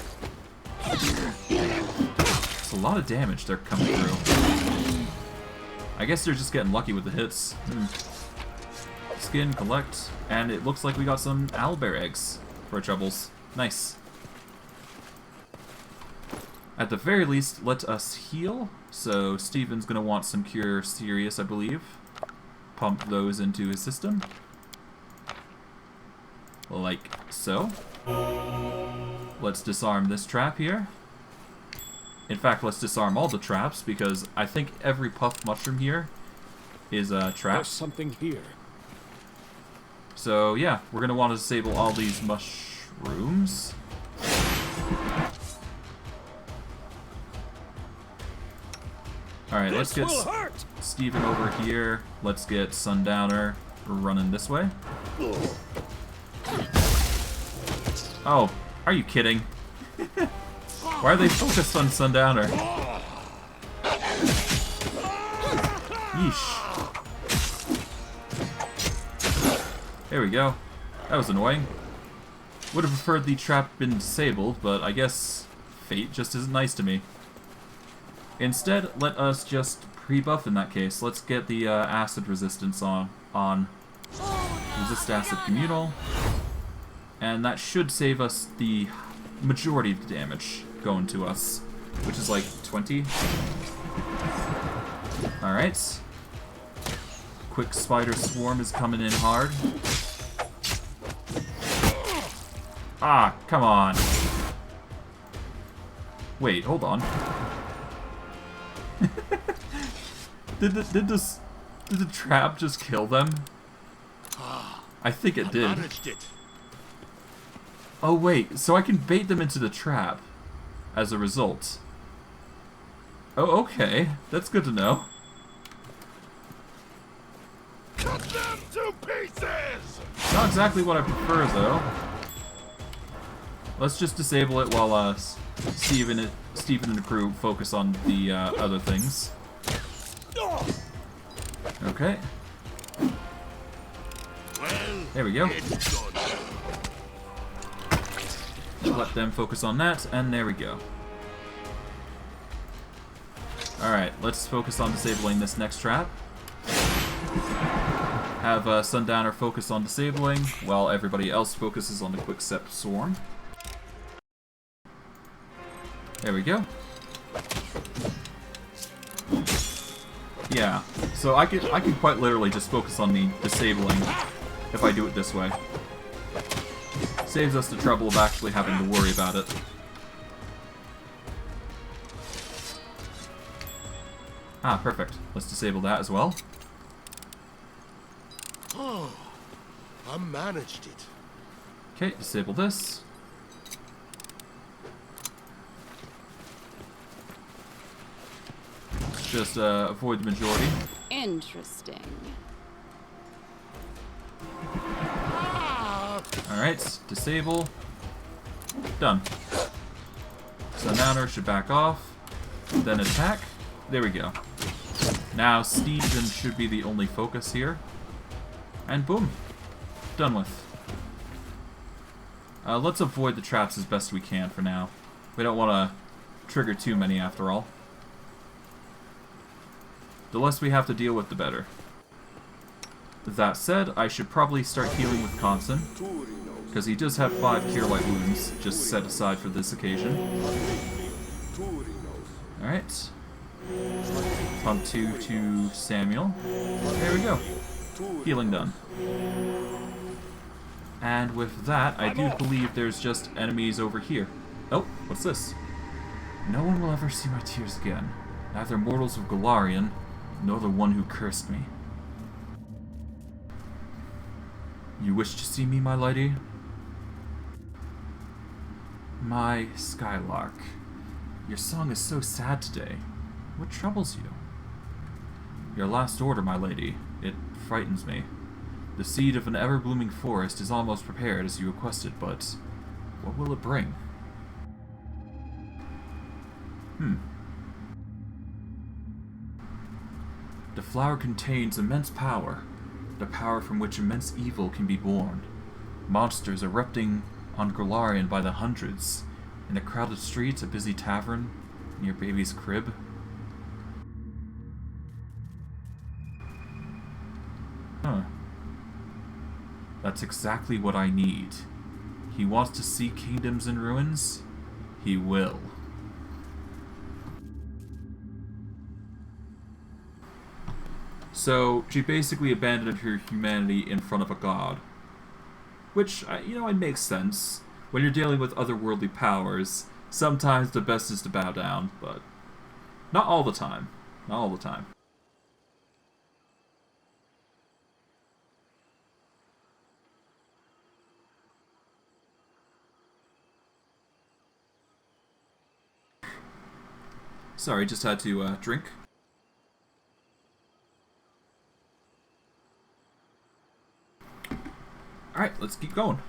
It's a lot of damage they're coming through. I guess they're just getting lucky with the hits. Skin, collect, and it looks like we got some owlbear eggs for our troubles. Nice. At the very least, let us heal. So Steven's going to want some Cure Serious, I believe. Pump those into his system. Like so. Let's disarm this trap here. In fact, let's disarm all the traps, because I think every puff mushroom here is a trap. There's something here. So yeah, we're going to want to disable all these mushrooms. Alright, let's get Steven over here. Let's get Sundowner running this way. Oh, are you kidding? Why are they focused on Sundowner? Yeesh. There we go. That was annoying. Would have preferred the trap been disabled, but I guess fate just isn't nice to me. Instead, let us just pre-buff in that case. Let's get the acid resistance on. Resist acid communal. And that should save us the majority of the damage going to us, which is like 20. Alright. Quick spider swarm is coming in hard. Ah, come on. Wait, hold on. Did the trap just kill them? I think it did. Oh wait, so I can bait them into the trap as a result. Oh, okay. That's good to know. Cut them to pieces! Not exactly what I prefer, though. Let's just disable it while Steven and the crew focus on the other things. Okay. There we go. Let them focus on that, and there we go. Alright, let's focus on disabling this next trap. Have Sundowner focus on disabling, while everybody else focuses on the Quickstep Swarm. There we go. Yeah, so I could quite literally just focus on the disabling if I do it this way. Saves us the trouble of actually having to worry about it. Ah, perfect. Let's disable that as well. Oh, I managed it. Okay, disable this. Let's just avoid the majority. Interesting. Alright, disable. Done. Sundowner should back off. Then attack. There we go. Now Steven should be the only focus here. And boom. Done with. Let's avoid the traps as best we can for now. We don't want to trigger too many after all. The less we have to deal with, the better. That said, I should probably start healing with Conson, because he does have 5 Cure Light wounds just set aside for this occasion. Alright. Pump 2 to Samuel. There we go. Healing done. And with that, I do believe there's just enemies over here. Oh, what's this? No one will ever see my tears again. Neither mortals of Golarion, nor the one who cursed me. You wish to see me, my lady? My Skylark, your song is so sad today. What troubles you? Your last order, my lady. It frightens me. The seed of an ever-blooming forest is almost prepared as you requested, but what will it bring? The flower contains immense power, the power from which immense evil can be born. Monsters erupting on Golarion by the hundreds. In the crowded streets, a busy tavern, near baby's crib. Huh. That's exactly what I need. He wants to see kingdoms in ruins? He will. So she basically abandoned her humanity in front of a god. Which, you know, it makes sense. When you're dealing with otherworldly powers, sometimes the best is to bow down, but not all the time. Not all the time. Sorry, just had to drink. Alright, let's keep going.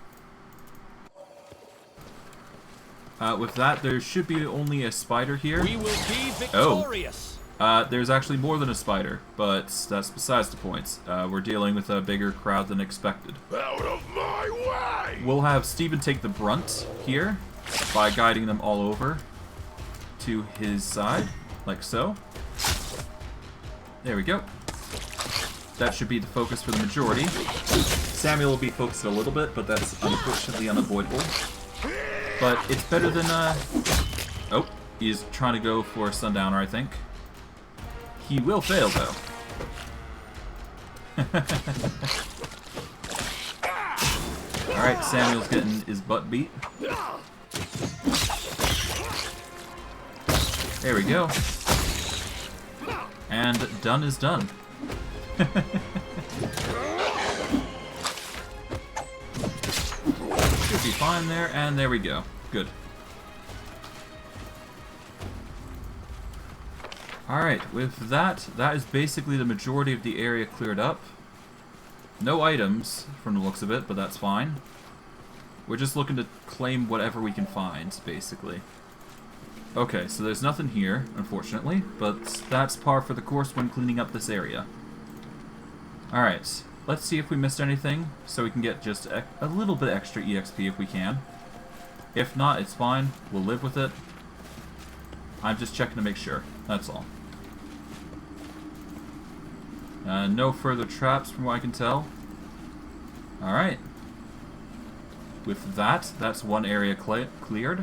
With that, there should be only a spider here. We will be victorious. There's actually more than a spider, but that's besides the point. We're dealing with a bigger crowd than expected. Out of my way! We'll have Steven take the brunt here by guiding them all over to his side, like so. There we go. That should be the focus for the majority. Samuel will be focused a little bit, but that's unfortunately unavoidable. But it's better than, oh, he's trying to go for a Sundowner, I think. He will fail, though. Alright, Samuel's getting his butt beat. There we go. And done is done. Should be fine there, and there we go. Good. Alright, with that, that is basically the majority of the area cleared up. No items, from the looks of it, but that's fine. We're just looking to claim whatever we can find, basically. Okay, so there's nothing here, unfortunately, but that's par for the course when cleaning up this area. Alright, let's see if we missed anything, so we can get just a little bit extra EXP if we can. If not, it's fine. We'll live with it. I'm just checking to make sure. That's all. No further traps from what I can tell. Alright. With that, that's one area cleared.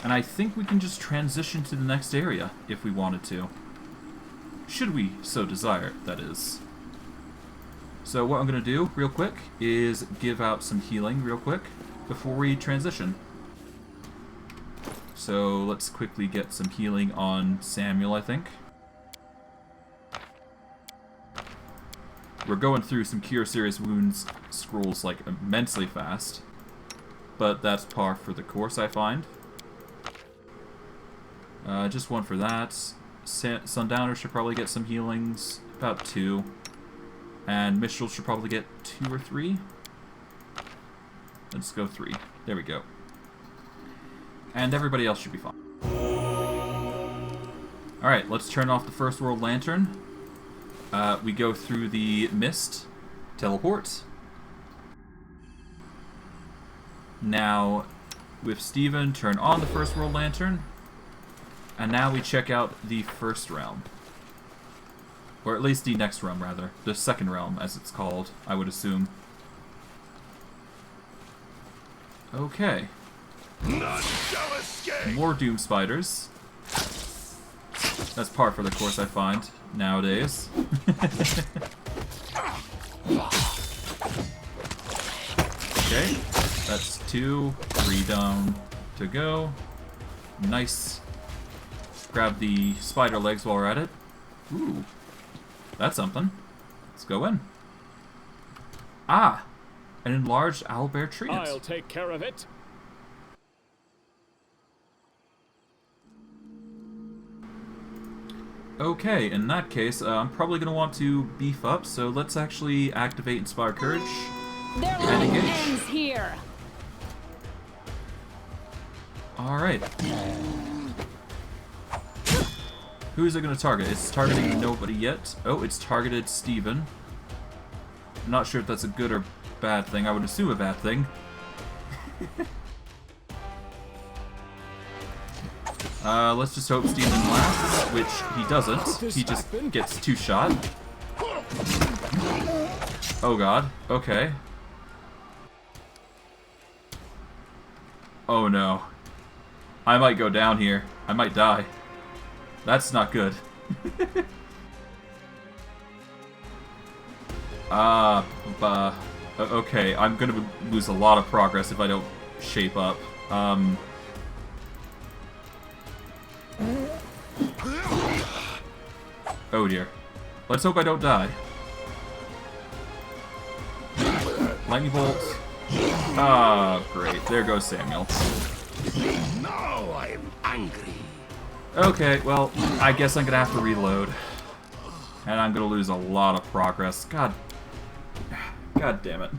And I think we can just transition to the next area if we wanted to. Should we so desire, that is. So what I'm going to do, real quick, is give out some healing real quick before we transition. So let's quickly get some healing on Samuel, I think. We're going through some Cure Serious Wounds scrolls like immensely fast, but that's par for the course, I find. Just one for that. Sundowner should probably get some healings, about 2. And Mistral should probably get 2 or 3. Let's go 3. There we go. And everybody else should be fine. Alright, let's turn off the First World Lantern. We go through the mist. Teleport. Now, with Steven, turn on the First World Lantern. And now we check out the first realm. Or at least the next realm, rather. The second realm, as it's called, I would assume. Okay. None shall escape. More Doom Spiders. That's par for the course, I find, nowadays. Okay. That's 2. 3 down to go. Nice. Grab the spider legs while we're at it. Ooh. That's something. Let's go in. Ah! An enlarged owlbear trinket. I'll take care of it. Okay, in that case, I'm probably going to want to beef up, so let's actually activate Inspire Courage. Their And life engage. ends here. Alright. Who's it going to target? It's targeting nobody yet. Oh, it's targeted Steven. I'm not sure if that's a good or bad thing. I would assume a bad thing. Let's just hope Steven lasts, which he doesn't. He just gets 2 shot. Oh god. Okay. Oh no. I might go down here. I might die. That's not good. Okay, I'm gonna lose a lot of progress if I don't shape up. Oh dear. Let's hope I don't die. Lightning bolt. Ah, great. There goes Samuel. Now I'm angry. Okay, well, I guess I'm gonna have to reload. And I'm gonna lose a lot of progress. God damn it.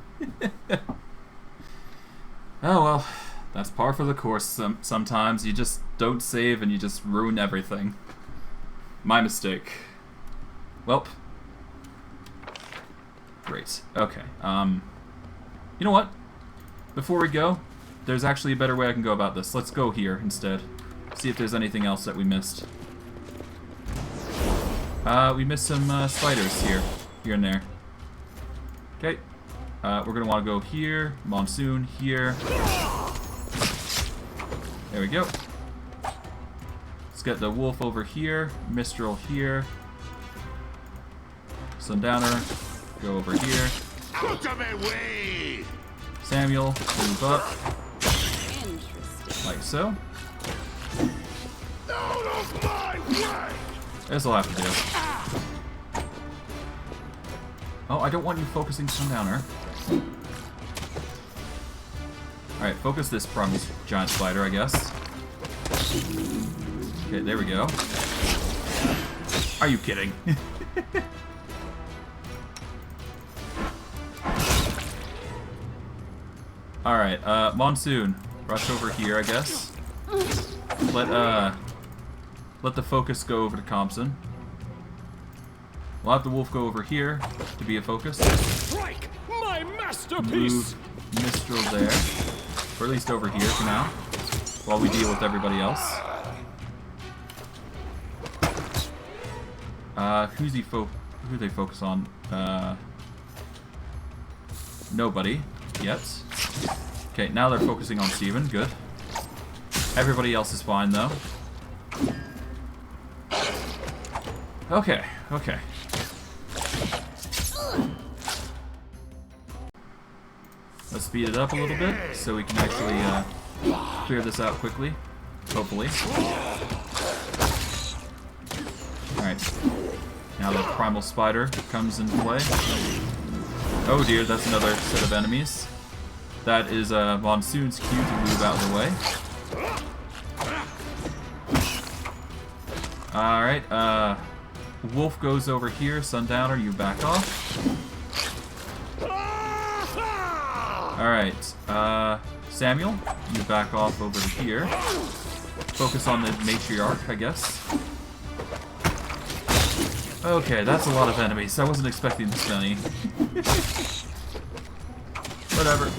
Oh well, that's par for the course. Sometimes you just don't save and you just ruin everything. My mistake. Welp. Great. Okay. You know what? Before we go, there's actually a better way I can go about this. Let's go here instead. See if there's anything else that we missed. We missed some spiders here and there. Okay. We're gonna want to go here, monsoon here. There we go. Let's get the wolf over here, mistral here, sundowner, go over here. Out of my way! Samuel, move up, like so. Out of my way! This'll have to do. Oh, I don't want you focusing sundowner. Alright, focus this promise giant spider, I guess. Okay, there we go. Are you kidding? Alright, monsoon. Rush over here, I guess. Let the focus go over to Compson. We'll have the wolf go over here to be a focus. Strike! My masterpiece! Move Mistral there. Or at least over here for now. While we deal with everybody else. Who they focus on? Nobody yet. Okay, now they're focusing on Steven. Good. Everybody else is fine though. Okay, okay. Let's speed it up a little bit so we can actually clear this out quickly. Hopefully. Alright. Now the primal spider comes into play. Oh dear, that's another set of enemies. That is Monsoon's cue to move out of the way. Alright, Wolf goes over here. Sundowner, you back off. Alright, Samuel, you back off over to here. Focus on the matriarch, I guess. Okay, that's a lot of enemies. I wasn't expecting this many. Whatever.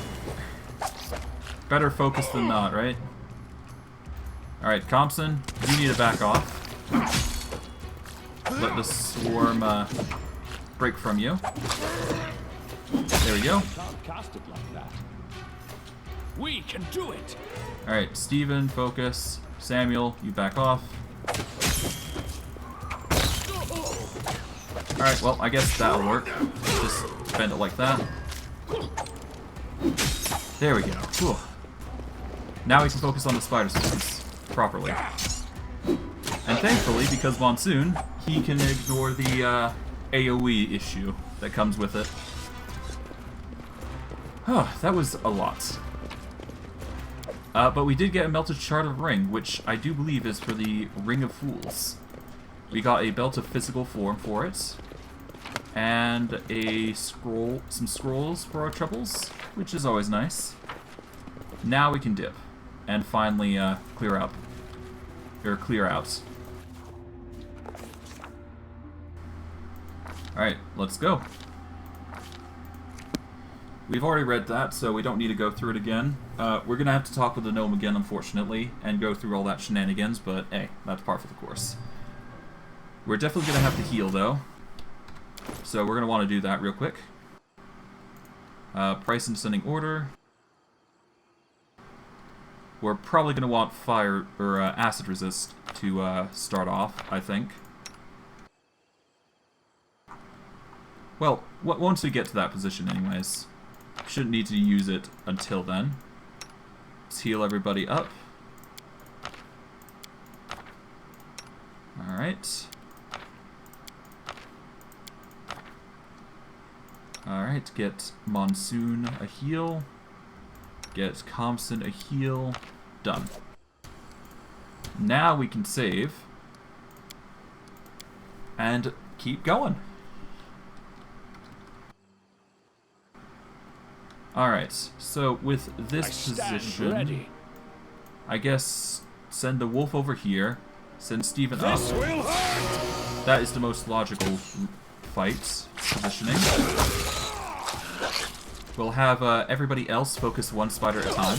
Better focus than not, right? Alright, Compson, you need to back off. Let the swarm break from you. There we go. Can't cast it like that. We can do it. Alright, Steven, focus. Samuel, you back off. Alright, well, I guess that'll work. Just bend it like that. There we go. Cool. Now we can focus on the spider swarms properly. And thankfully, because Monsoon, he can ignore the AoE issue that comes with it. Oh, that was a lot. But we did get a melted shard of ring, which I do believe is for the Ring of Fools. We got a belt of physical form for it, and a scroll, some scrolls for our troubles, which is always nice. Now we can dip, and finally clear out. Alright, let's go. We've already read that, so we don't need to go through it again. We're gonna have to talk with the gnome again, unfortunately, and go through all that shenanigans, but hey, that's par for the course. We're definitely gonna have to heal, though. So we're gonna want to do that real quick. Price and descending order. We're probably gonna want fire or acid resist to start off, I think. Well, once we get to that position anyways. Shouldn't need to use it until then. Let's heal everybody up. Alright. Alright, get Monsoon a heal. Get Compson a heal. Done. Now we can save. And keep going. Alright, so with this position, ready. I guess send the wolf over here, send Steven up. This will hurt. That is the most logical fight positioning. We'll have everybody else focus one spider at a time.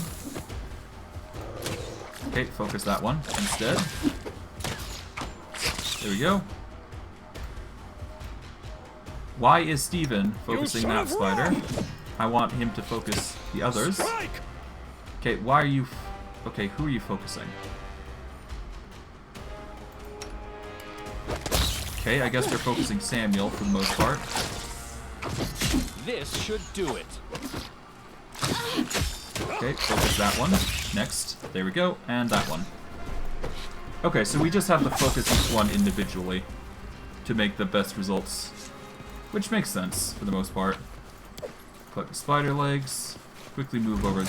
Okay, focus that one instead. There we go. Why is Steven focusing that spider? I want him to focus the others. Okay, why are you... okay, who are you focusing? Okay, I guess you're focusing Samuel for the most part. This should do it. Okay, focus that one. Next. There we go. And that one. Okay, so we just have to focus each one individually to make the best results. Which makes sense, for the most part. Collect the spider legs. Quickly move over.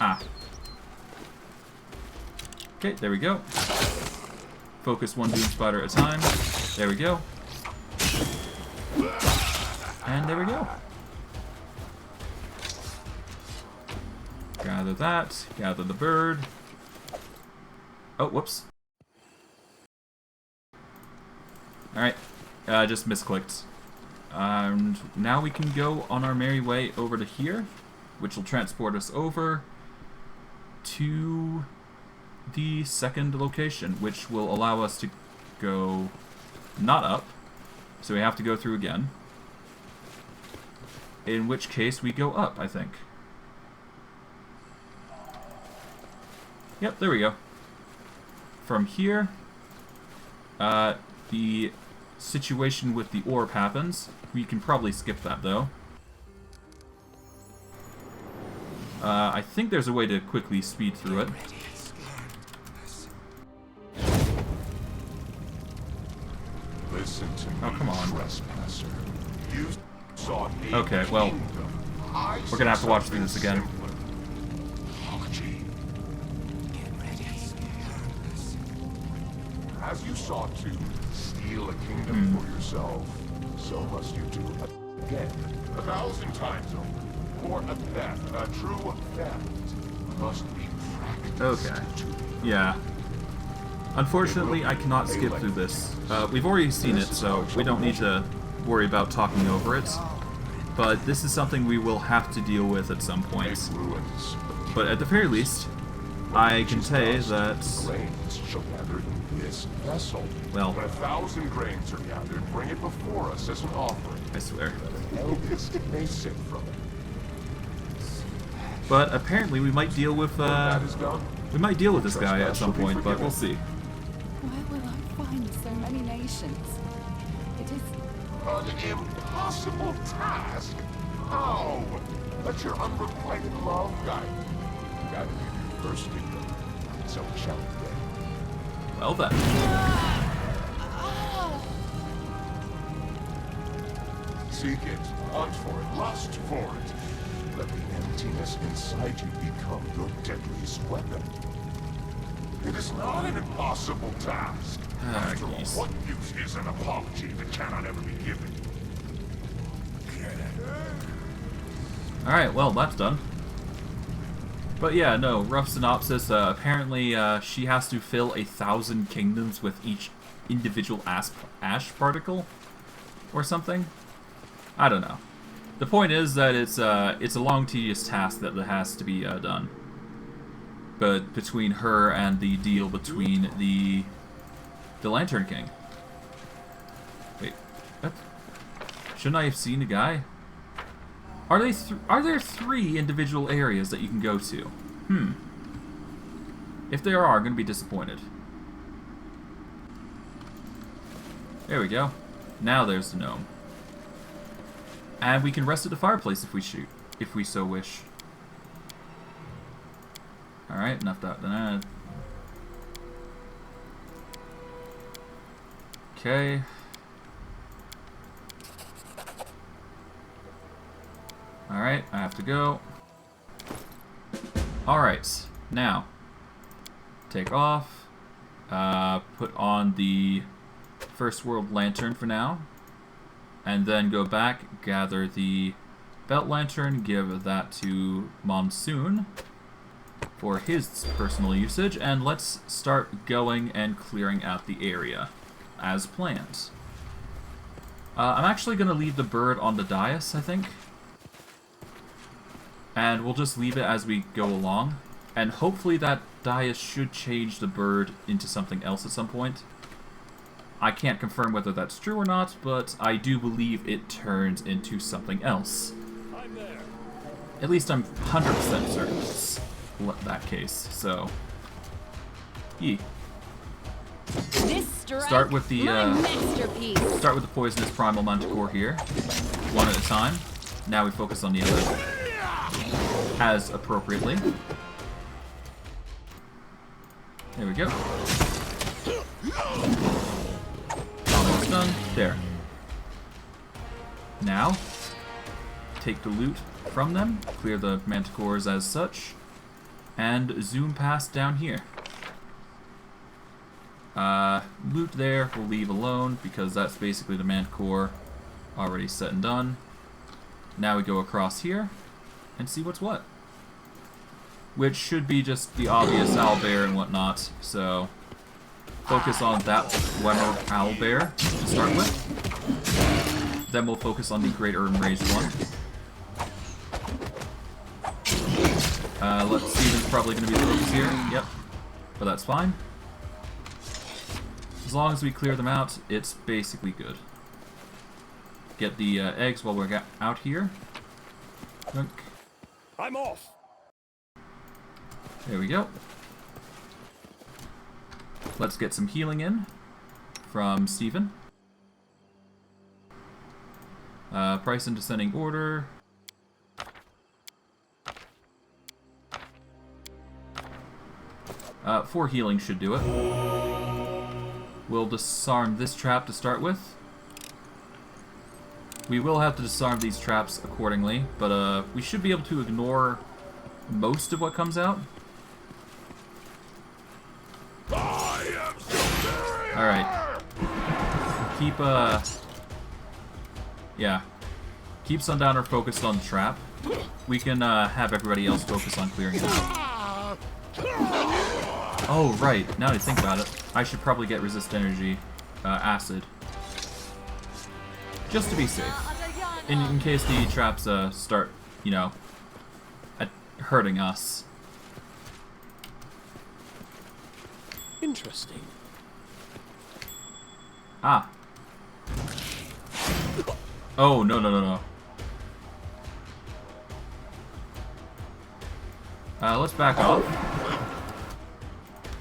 Ah. Okay, there we go. Focus one doom spider at a time. There we go. And there we go. Gather that. Gather the bird. Oh, whoops. Alright. I just misclicked. And now we can go on our merry way over to here, which will transport us over to the second location, which will allow us to go not up, so we have to go through again. In which case we go up, I think. Yep, there we go. From here, the situation with the orb happens. We can probably skip that, though. I think there's a way to quickly speed through it. Listen to me, oh, come on. trespasser. You saw me. Okay, well, we're gonna have to watch through this again. As you sought to steal a kingdom for yourself, so must you do again, 1,000 times over. For a theft, a true theft, must be practiced. Okay. Yeah. Unfortunately, I cannot skip through this. We've already seen it, so we don't need to worry about talking over it. But this is something we will have to deal with at some point. But at the very least, I can say that... grains shall gather in this vessel. Well... When 1,000 grains are gathered, bring it before us as an offering. I swear. The eldest may sit from it. But apparently we might deal with, we might deal with this guy at some point, but we'll see. Where will I find so many nations? It is... An impossible task? How? Let your unrequited love guide you. Gotta give you first kingdom, so shall we. Well then. Seek it, hunt for it, lust for it. Let the emptiness inside you become your deadliest weapon. It is not an impossible task. After all, what use is an apology that cannot ever be given? Alright, well, that's done. But yeah, no, rough synopsis. Apparently, she has to fill 1,000 kingdoms with each individual ash particle, or something. I don't know. The point is that it's a long, tedious task that has to be done. But between her and the deal between the Lantern King. Wait, what? Shouldn't I have seen a guy? Are there 3 individual areas that you can go to? If there are, I'm gonna be disappointed. There we go. Now there's the gnome. And we can rest at the fireplace if we so wish. Alright, enough that. Okay. Alright, I have to go. Alright, now. Take off. Put on the First World Lantern for now. And then go back, gather the Belt Lantern, give that to Monsoon for his personal usage, and let's start going and clearing out the area as planned. I'm actually going to leave the bird on the dais, I think. And we'll just leave it as we go along. And hopefully that dais should change the bird into something else at some point. I can't confirm whether that's true or not, but I do believe it turns into something else. I'm there. At least I'm 100% certain it's that case, so... Yee. This strike, Start with the masterpiece. Start with the poisonous primal manticore here, one at a time. Now we focus on the other, as appropriately. There we go. Almost done. There. Now, take the loot from them, clear the manticores as such, and zoom past down here. Loot there we'll leave alone because that's basically the manticore already set and done. Now we go across here and see what's what. Which should be just the obvious owlbear and whatnot, so focus on that one owlbear to start with. Then we'll focus on the great urban-raged one. Steven's probably going to be the focus here, yep, but that's fine. As long as we clear them out, it's basically good. Get the eggs while we're out here. Clunk. I'm off. There we go. Let's get some healing in from Steven. Price in descending order. Four healing should do it. We'll disarm this trap to start with. We will have to disarm these traps accordingly, but we should be able to ignore most of what comes out. Alright. Keep, yeah. Keep Sundowner focused on the trap. We can, have everybody else focus on clearing it out. Oh, right. Now that I think about it, I should probably get resist energy, acid. Just to be safe. In case the traps, start, you know, hurting us. Interesting. Ah. Oh, no, no, no, no. Let's back off.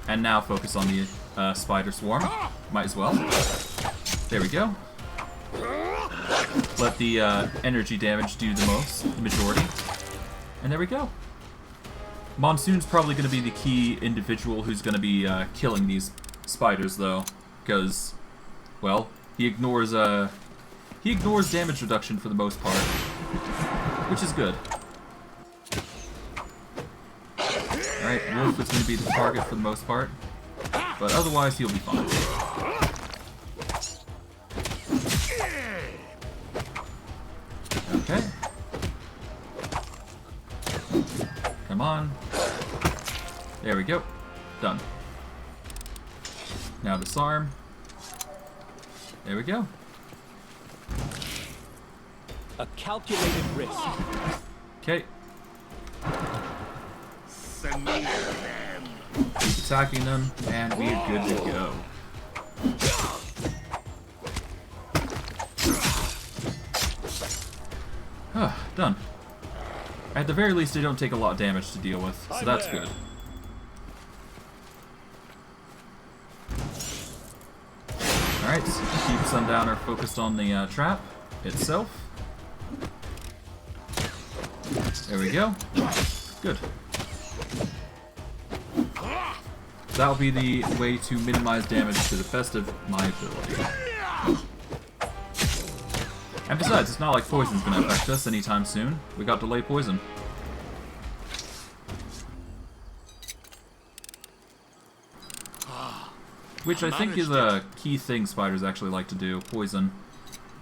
And now focus on the spider swarm. Might as well. There we go. Let the energy damage do the majority. And there we go. Monsoon's probably going to be the key individual who's going to be killing these spiders, though, because, well, he ignores damage reduction for the most part, which is good. Alright, Wolf is going to be the target for the most part, but otherwise he'll be fine. Okay. Come on. There we go. Done. Now disarm. There we go. A calculated risk. Okay. Keep attacking them, and we are good to go. Done. At the very least, they don't take a lot of damage to deal with, so that's good. Alright, keep Sundowner focused on the trap itself. There we go. Good. That'll be the way to minimize damage to the best of my ability. And besides, it's not like poison's gonna affect us anytime soon. We got delay poison. Which I think is a key thing spiders actually like to do, poison.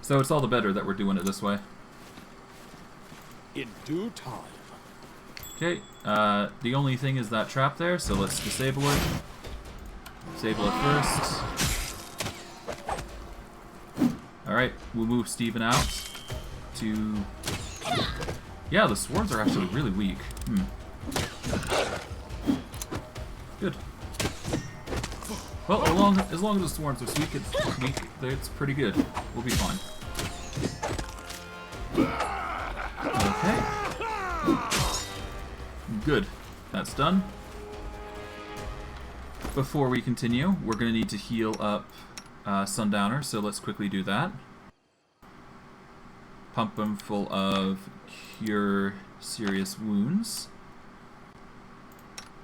So it's all the better that we're doing it this way. In due time. Okay, the only thing is that trap there, so let's disable it. Disable it first. Alright, we'll move Steven out to... Yeah, the swords are actually really weak. Good. Well, as long as the swarms are weak, it's pretty good. We'll be fine. Okay. Good. That's done. Before we continue, we're going to need to heal up Sundowner, so let's quickly do that. Pump him full of Cure Serious Wounds.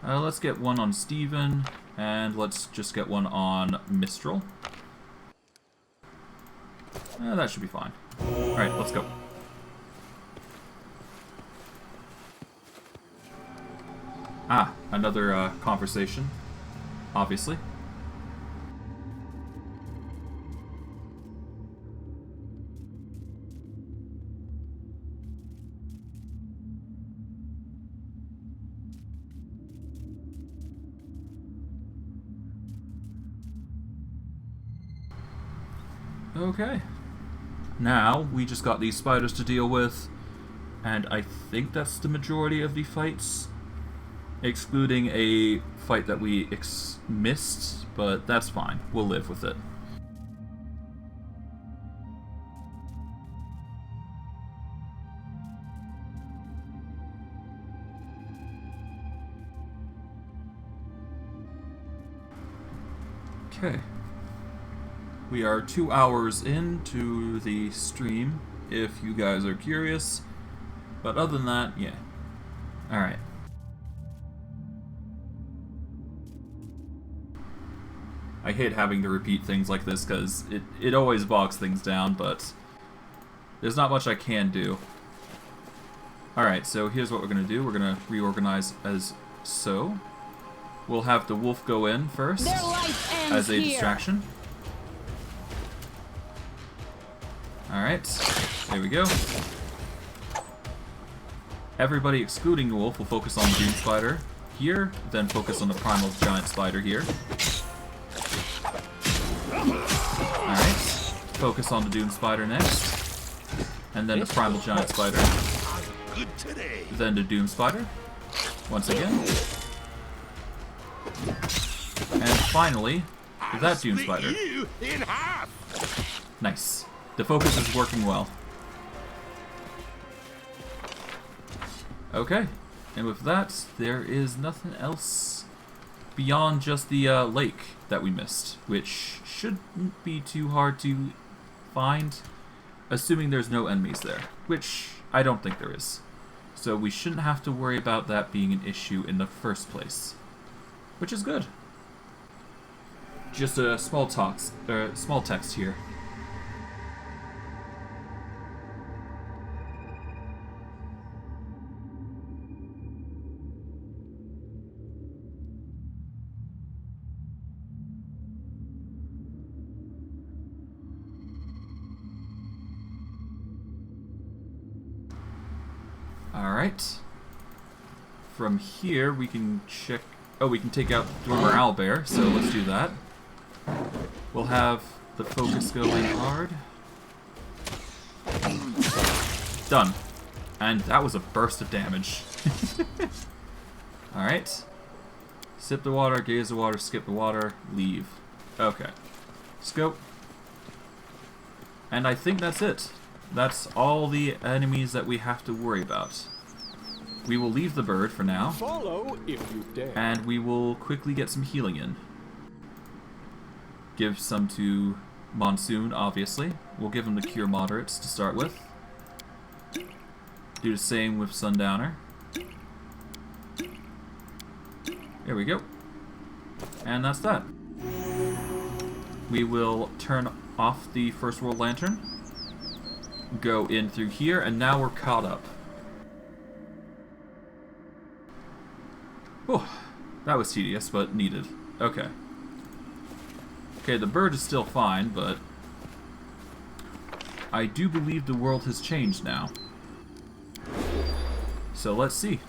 Let's get one on Steven, and let's just get one on Mistral. That should be fine. Alright, let's go. Ah, another conversation, obviously. Okay. Now, we just got these spiders to deal with, and I think that's the majority of the fights. Excluding a fight that we missed, but that's fine. We'll live with it. Okay. We are 2 hours into the stream, if you guys are curious. But other than that, yeah. Alright. I hate having to repeat things like this because it always bogs things down, but there's not much I can do. Alright, so here's what we're going to do. We're going to reorganize as so. We'll have the wolf go in first as a distraction. Alright, there we go. Everybody excluding the wolf will focus on the Doom Spider here, then focus on the Primal Giant Spider here. Alright, focus on the Doom Spider next, and then the Primal Giant Spider, then the Doom Spider, once again, and finally, that Doom Spider. Nice. The focus is working well. Okay, and with that, there is nothing else beyond just the lake that we missed, which shouldn't be too hard to find, assuming there's no enemies there, which I don't think there is. So we shouldn't have to worry about that being an issue in the first place, which is good. Just a small text here. Alright. From here, we can check... Oh, we can take out Dwarmer Owlbear, so let's do that. We'll have the focus go in hard. Done. And that was a burst of damage. Alright. Sip the water, gaze the water, skip the water, leave. Okay. Scope. And I think that's it. That's all the enemies that we have to worry about. We will leave the bird for now. Follow if you dare. And we will quickly get some healing in. Give some to Monsoon, obviously. We'll give him the Cure Moderates to start with. Do the same with Sundowner. There we go. And that's that. We will turn off the First World Lantern. Go in through here, and now we're caught up. Oh, that was tedious, but needed. Okay. Okay, the bird is still fine, but I do believe the world has changed now. So let's see.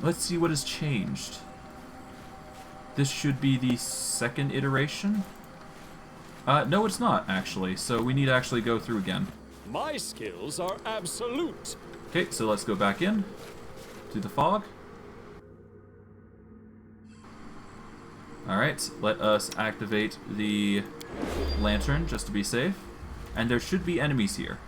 Let's see what has changed. This should be the second iteration? No, it's not, actually, so we need to actually go through again. My skills are absolute. Okay, so let's go back in to the fog. Alright, let us activate the lantern just to be safe. And there should be enemies here.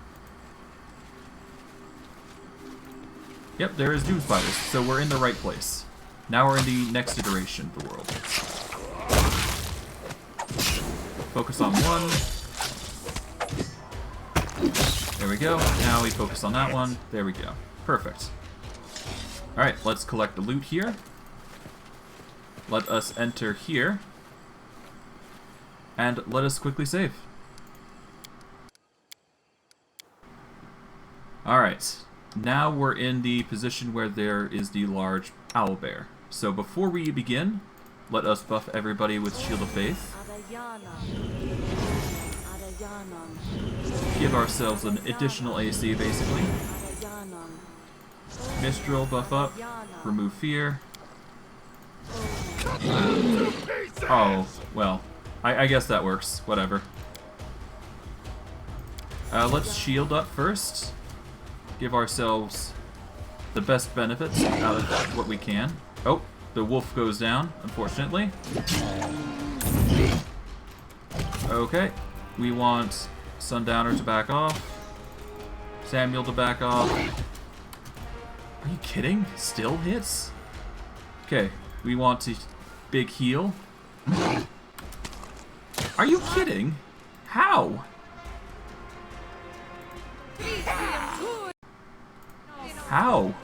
Yep, there is doom spiders, so we're in the right place. Now we're in the next iteration of the world. Focus on one. There we go. Now we focus on that one. There we go. Perfect. Alright, let's collect the loot here. Let us enter here. And let us quickly save. Alright. Now we're in the position where there is the large owlbear. So before we begin, let us buff everybody with Shield of Faith. Give ourselves an additional AC, basically. Mistral, buff up. Remove fear. Oh, well. I guess that works. Whatever. Let's shield up first. Give ourselves the best benefits out of what we can. Oh, the wolf goes down, unfortunately. Okay. We want Sundowner to back off. Samuel to back off. Are you kidding? Still hits? Okay. We want to big heal. Are you kidding? How? How?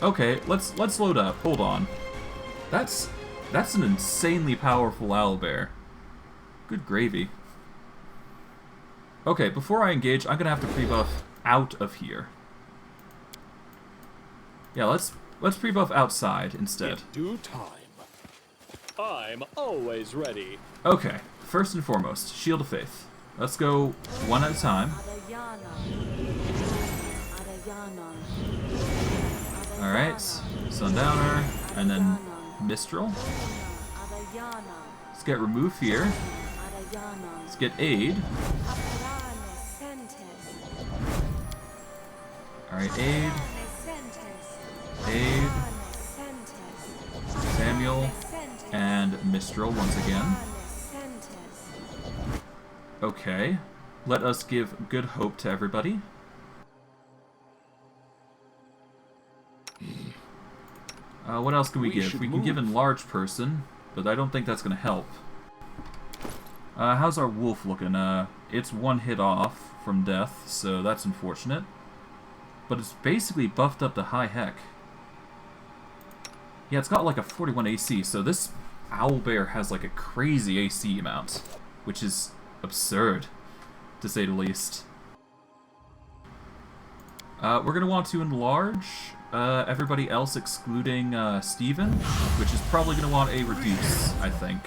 Okay, let's load up. Hold on. That's an insanely powerful owlbear. Good gravy. Okay, before I engage, I'm gonna have to pre-buff out of here. Yeah, let's pre-buff outside instead. In due time. I'm always ready. Okay, first and foremost, Shield of Faith. Let's go one at a time. Alright, Sundowner, and then Mistral. Let's get Remove Fear. Let's get Aid. Alright, Aid. Aid. Samuel. And Mistral once again. Okay. Let us give good hope to everybody. What else can we give? We can give Enlarge Person, but I don't think that's going to help. How's our wolf looking? It's one hit off from death, so that's unfortunate. But it's basically buffed up to high heck. Yeah, it's got like a 41 AC, so this owlbear has like a crazy AC amount, which is absurd, to say the least. We're going to want to enlarge everybody else excluding Steven, which is probably going to want a reduce, I think.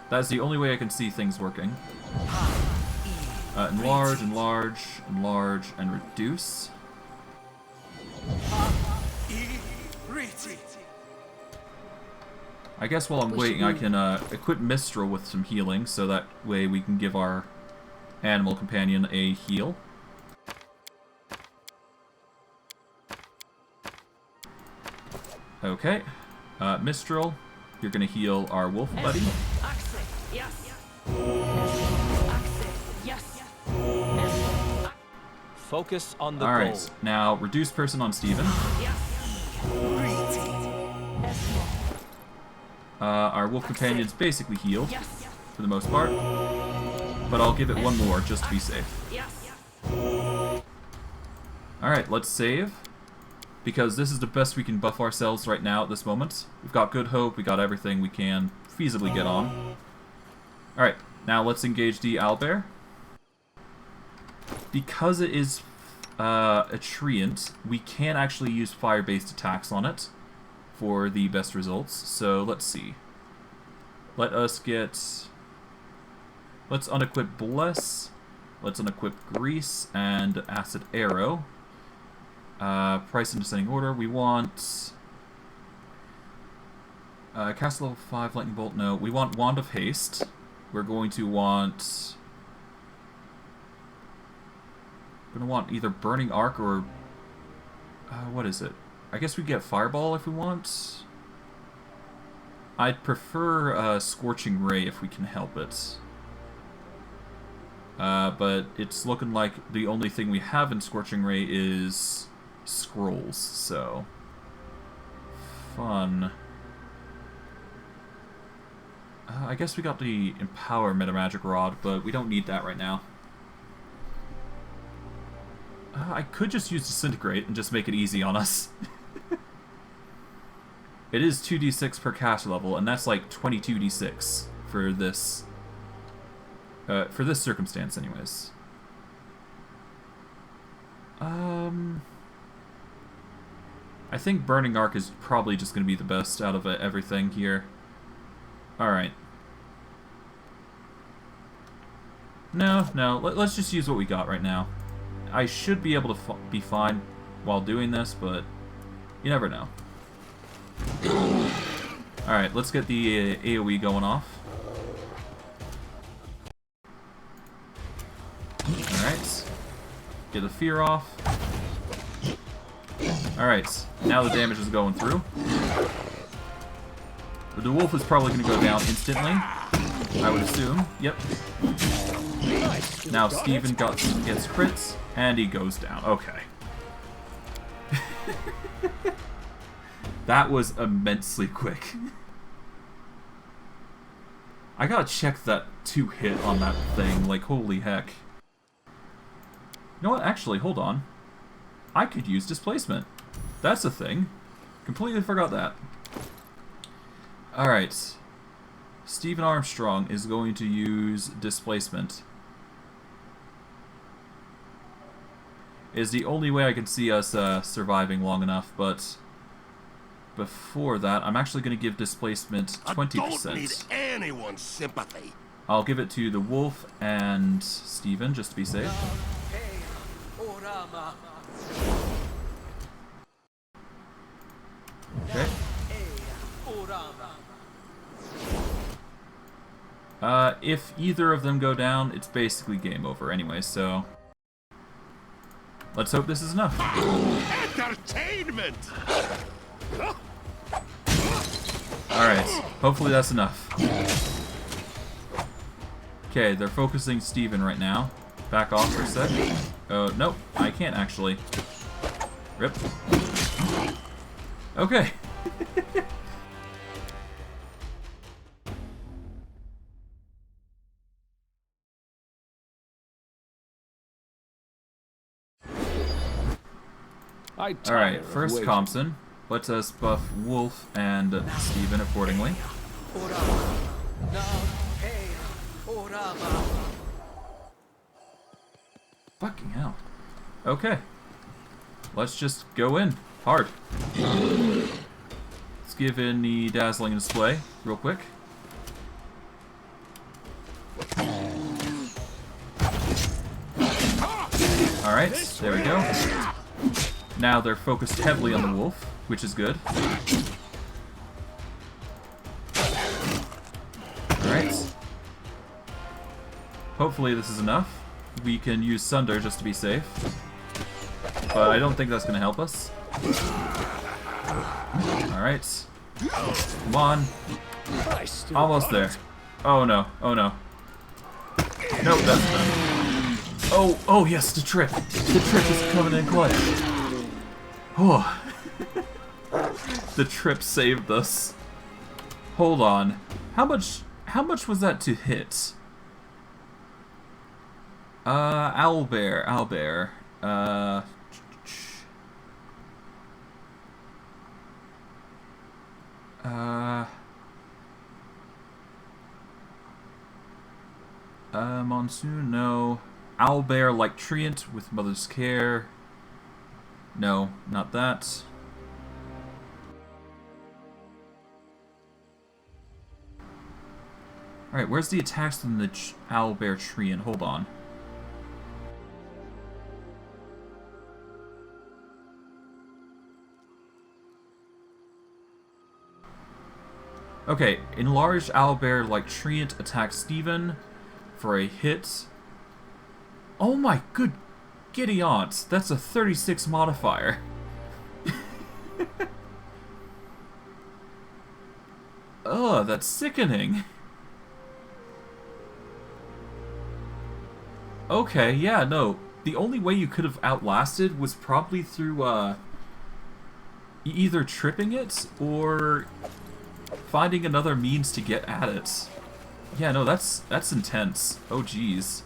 That's the only way I can see things working. Enlarge, enlarge, enlarge, and reduce. I guess while I'm waiting, I can equip Mistral with some healing, so that way we can give our animal companion a heal. Okay. Mistral, you're going to heal our wolf buddy. Focus on the goal. Alright, now reduce person on Steven. Our wolf companion's basically healed, for the most part. But I'll give it one more, just to be safe. Alright, let's save. Because this is the best we can buff ourselves right now at this moment. We've got good hope, we got everything we can feasibly get on. Alright, now let's engage the owlbear. Because it is a treant, we can actually use fire-based attacks on it for the best results. So let's see. Let's unequip Bless. Let's unequip Grease and Acid Arrow. Price in descending order. We want cast level 5 Lightning Bolt. No, we want Wand of Haste. We're going to want either Burning Arc or what is it? I guess we get Fireball if we want. I'd prefer Scorching Ray if we can help it. But it's looking like the only thing we have in Scorching Ray is scrolls, so fun. I guess we got the Empower Metamagic Rod, but we don't need that right now. I could just use Disintegrate and just make it easy on us. It is 2d6 per caster level, and that's like 22d6 for this circumstance, anyways. I think Burning Arc is probably just going to be the best out of everything here. Alright. No, let's just use what we got right now. I should be able to be fine while doing this, but you never know. Alright, let's get the AoE going off. Alright. Get the fear off. Alright, now the damage is going through. The wolf is probably going to go down instantly, I would assume. Yep. Now Steven gets crits, and he goes down. Okay. That was immensely quick. I gotta check that 2-hit on that thing, like holy heck. You know what, actually, hold on. I could use Displacement. That's a thing. Completely forgot that. Alright. Steven Armstrong is going to use Displacement. Is the only way I can see us surviving long enough, but before that, I'm actually going to give Displacement 20%. I don't need anyone's sympathy. I'll give it to the wolf and Steven, just to be safe. Okay. If either of them go down, it's basically game over anyway, so let's hope this is enough. Entertainment! Alright, hopefully that's enough. Okay, they're focusing Steven right now. Back off for a sec. Oh, nope, I can't actually. Rip. Okay. Alright, first Compson. Let us buff Wolf and Steven accordingly. Fucking hell. Okay. Let's just go in. Hard. Let's give in the Dazzling Display real quick. Alright, there we go. Now they're focused heavily on the wolf, which is good. Alright. Hopefully this is enough. We can use Sunder just to be safe. But I don't think that's going to help us. Alright. Come on. Almost there. Oh no, oh no. Nope, that's done. Oh yes, the trip. The trip is coming in clutch. Oh. The trip saved us. Hold on. How much was that to hit? Owlbear, owlbear. Monsoon, no. Owlbear like treant with mother's care. No, not that. Alright, where's the attacks from the owlbear treant? Hold on. Okay, enlarged owlbear like treant attacks Steven for a hit. Oh my good giddy aunts, that's a 36 modifier. Ugh, that's sickening. Okay, yeah, no. The only way you could have outlasted was probably through, either tripping it or finding another means to get at it. Yeah, no, that's intense. Oh, jeez.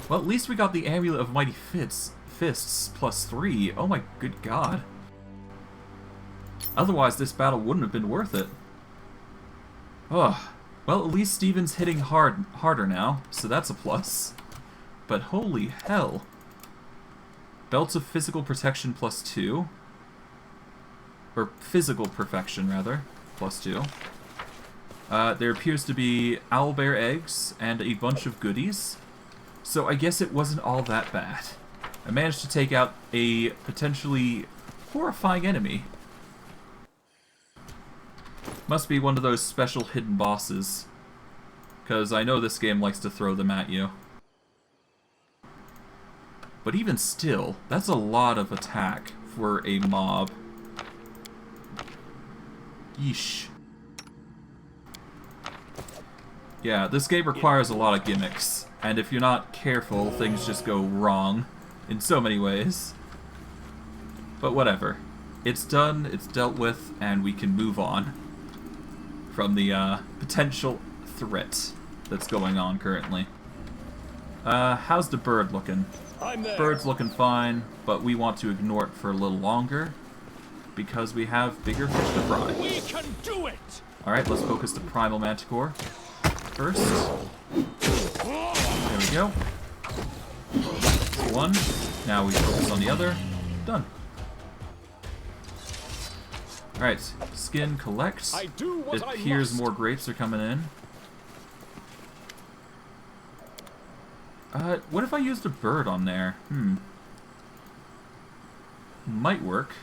Well, at least we got the Amulet of Mighty Fists +3. Oh my good god. Otherwise, this battle wouldn't have been worth it. Ugh. Well, at least Steven's hitting harder now, so that's a plus. But holy hell. Belts of Physical Protection +2. Or Physical Perfection, rather. +2. There appears to be owlbear eggs and a bunch of goodies. So I guess it wasn't all that bad. I managed to take out a potentially horrifying enemy. Must be one of those special hidden bosses. Because I know this game likes to throw them at you. But even still, that's a lot of attack for a mob. Yeesh. Yeah, this game requires a lot of gimmicks. And if you're not careful, things just go wrong in so many ways. But whatever. It's done, it's dealt with, and we can move on from the potential threat that's going on currently. How's the bird looking? I'm there. Bird's looking fine, but we want to ignore it for a little longer because we have bigger fish to fry. We can do it. Alright, let's focus the Primal Manticore first. There we go. One. Now we focus on the other. Done. Alright, skin collects. I do what It I appears must. more grapes are coming in. What if I used a bird on there? Might work.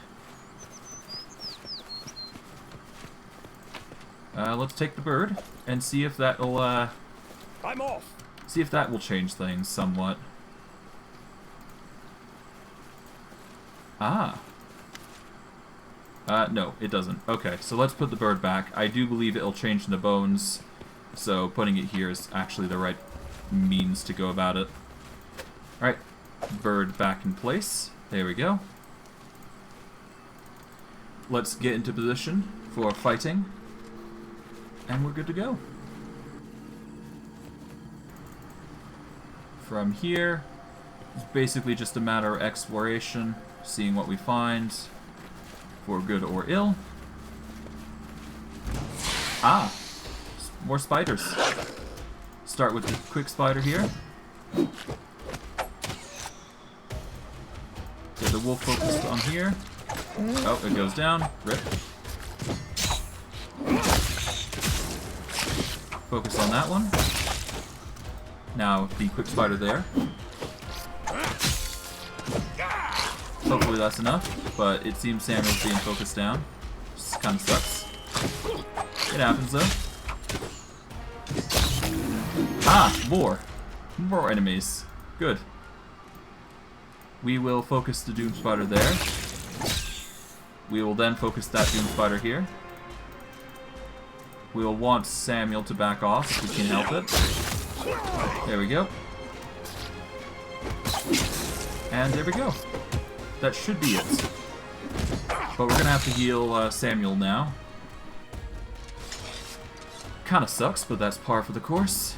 Let's take the bird and see if that'll, I'm off. see if that will change things somewhat. Ah. No, it doesn't. Okay, so let's put the bird back. I do believe it'll change the bones, so putting it here is actually the right means to go about it. Alright, bird back in place. There we go. Let's get into position for fighting, and we're good to go. From here, it's basically just a matter of exploration, seeing what we find, for good or ill. Ah! More spiders. Start with the quick spider here. Get the wolf focused on here. Oh, it goes down. Rip. Focus on that one. Now the quick spider there. Hopefully that's enough, but it seems Samuel's being focused down. Just kind of sucks. It happens though. Ah, more. More enemies. Good. We will focus the Doom Spider there. We will then focus that Doom Spider here. We will want Samuel to back off if we can help it. There we go. And there we go. That should be it. But we're gonna have to heal Samuel now. Kinda sucks, but that's par for the course.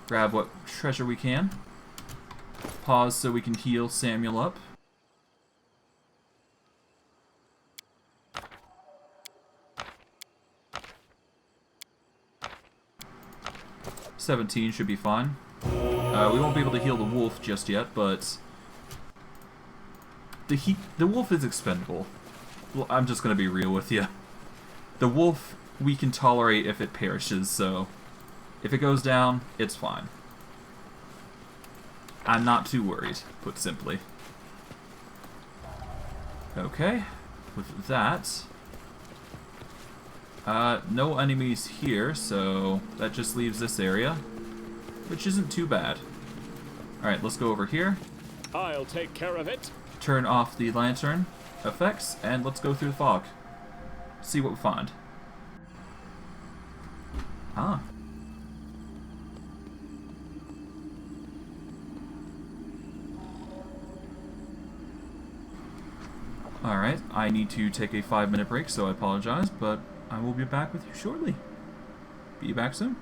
Grab what treasure we can. Pause so we can heal Samuel up. $17 should be fine. We won't be able to heal the wolf just yet, but the wolf is expendable. Well, I'm just gonna be real with you. The wolf we can tolerate if it perishes, so if it goes down, it's fine. I'm not too worried, put simply. Okay, with that, no enemies here, so that just leaves this area, which isn't too bad. Alright, let's go over here. I'll take care of it. Turn off the lantern effects, and let's go through the fog. See what we find. Ah. Alright, I need to take a 5-minute break, so I apologize, but I will be back with you shortly. Be back soon.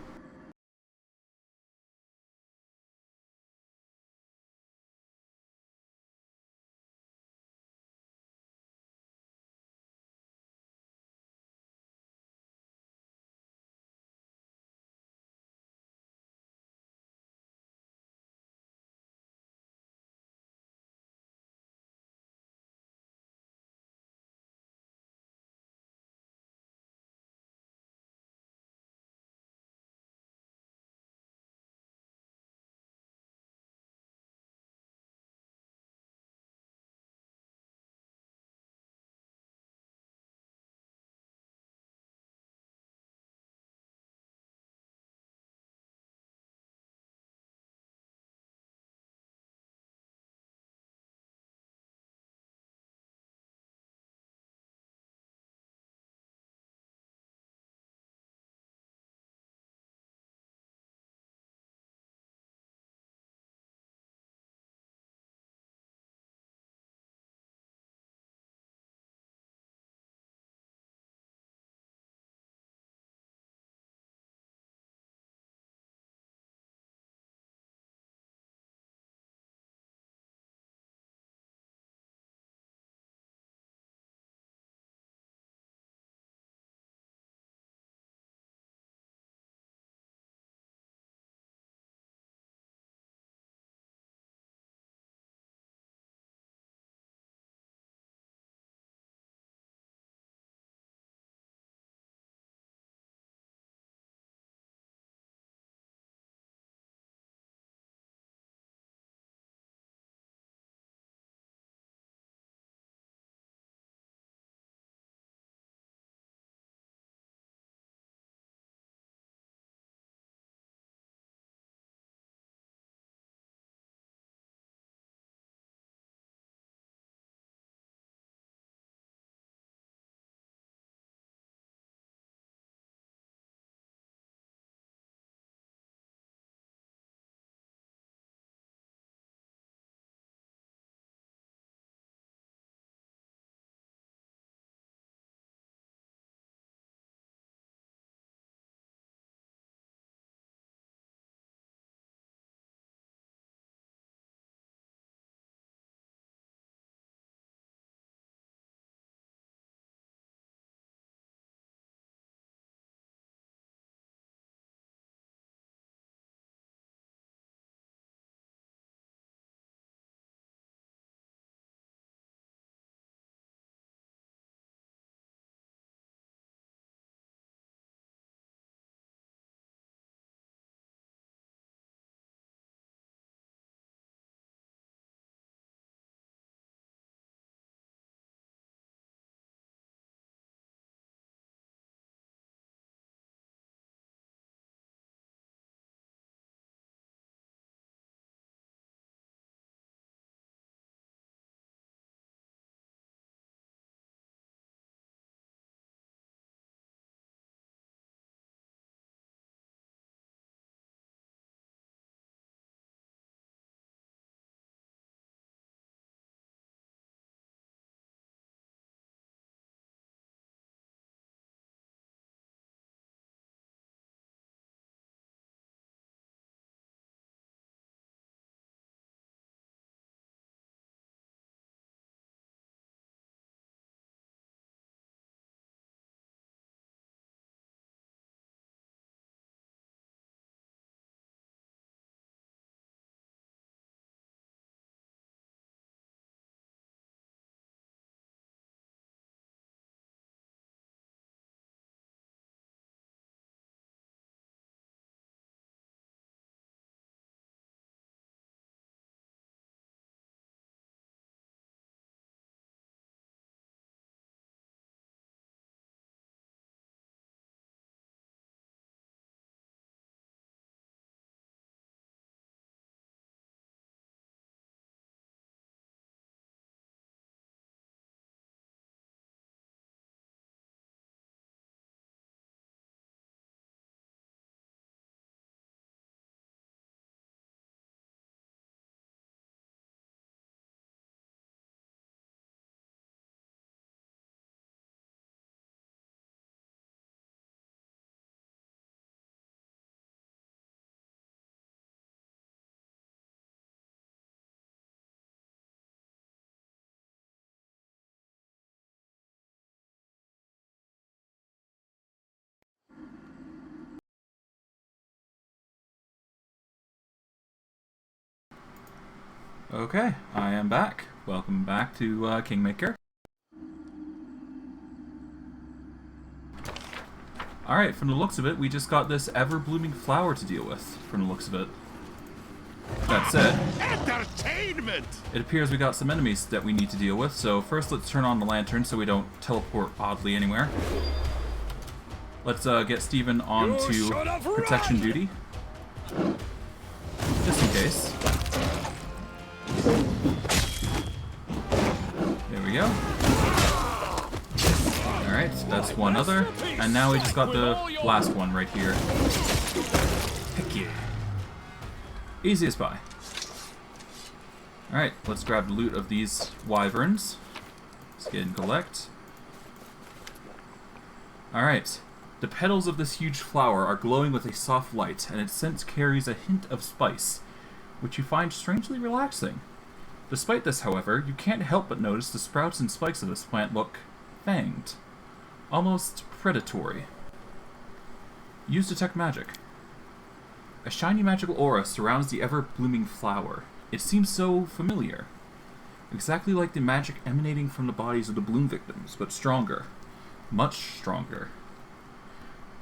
Okay, I am back. Welcome back to Kingmaker. Alright, from the looks of it, we just got this ever-blooming flower to deal with, from the looks of it. That said, Entertainment! it appears we got some enemies that we need to deal with, so first let's turn on the lantern so we don't teleport oddly anywhere. Let's get Steven on to protection duty. Just in case. There we go. Alright, that's one other. And now we just got the last one right here. Heck yeah. Easy as pie. Alright, let's grab the loot of these wyverns. Let's get and collect. Alright. The petals of this huge flower are glowing with a soft light, and its scent carries a hint of spice, which you find strangely relaxing. Despite this, however, you can't help but notice the sprouts and spikes of this plant look fanged. Almost predatory. Use detect magic. A shiny magical aura surrounds the ever-blooming flower. It seems so familiar. Exactly like the magic emanating from the bodies of the bloom victims, but stronger. Much stronger.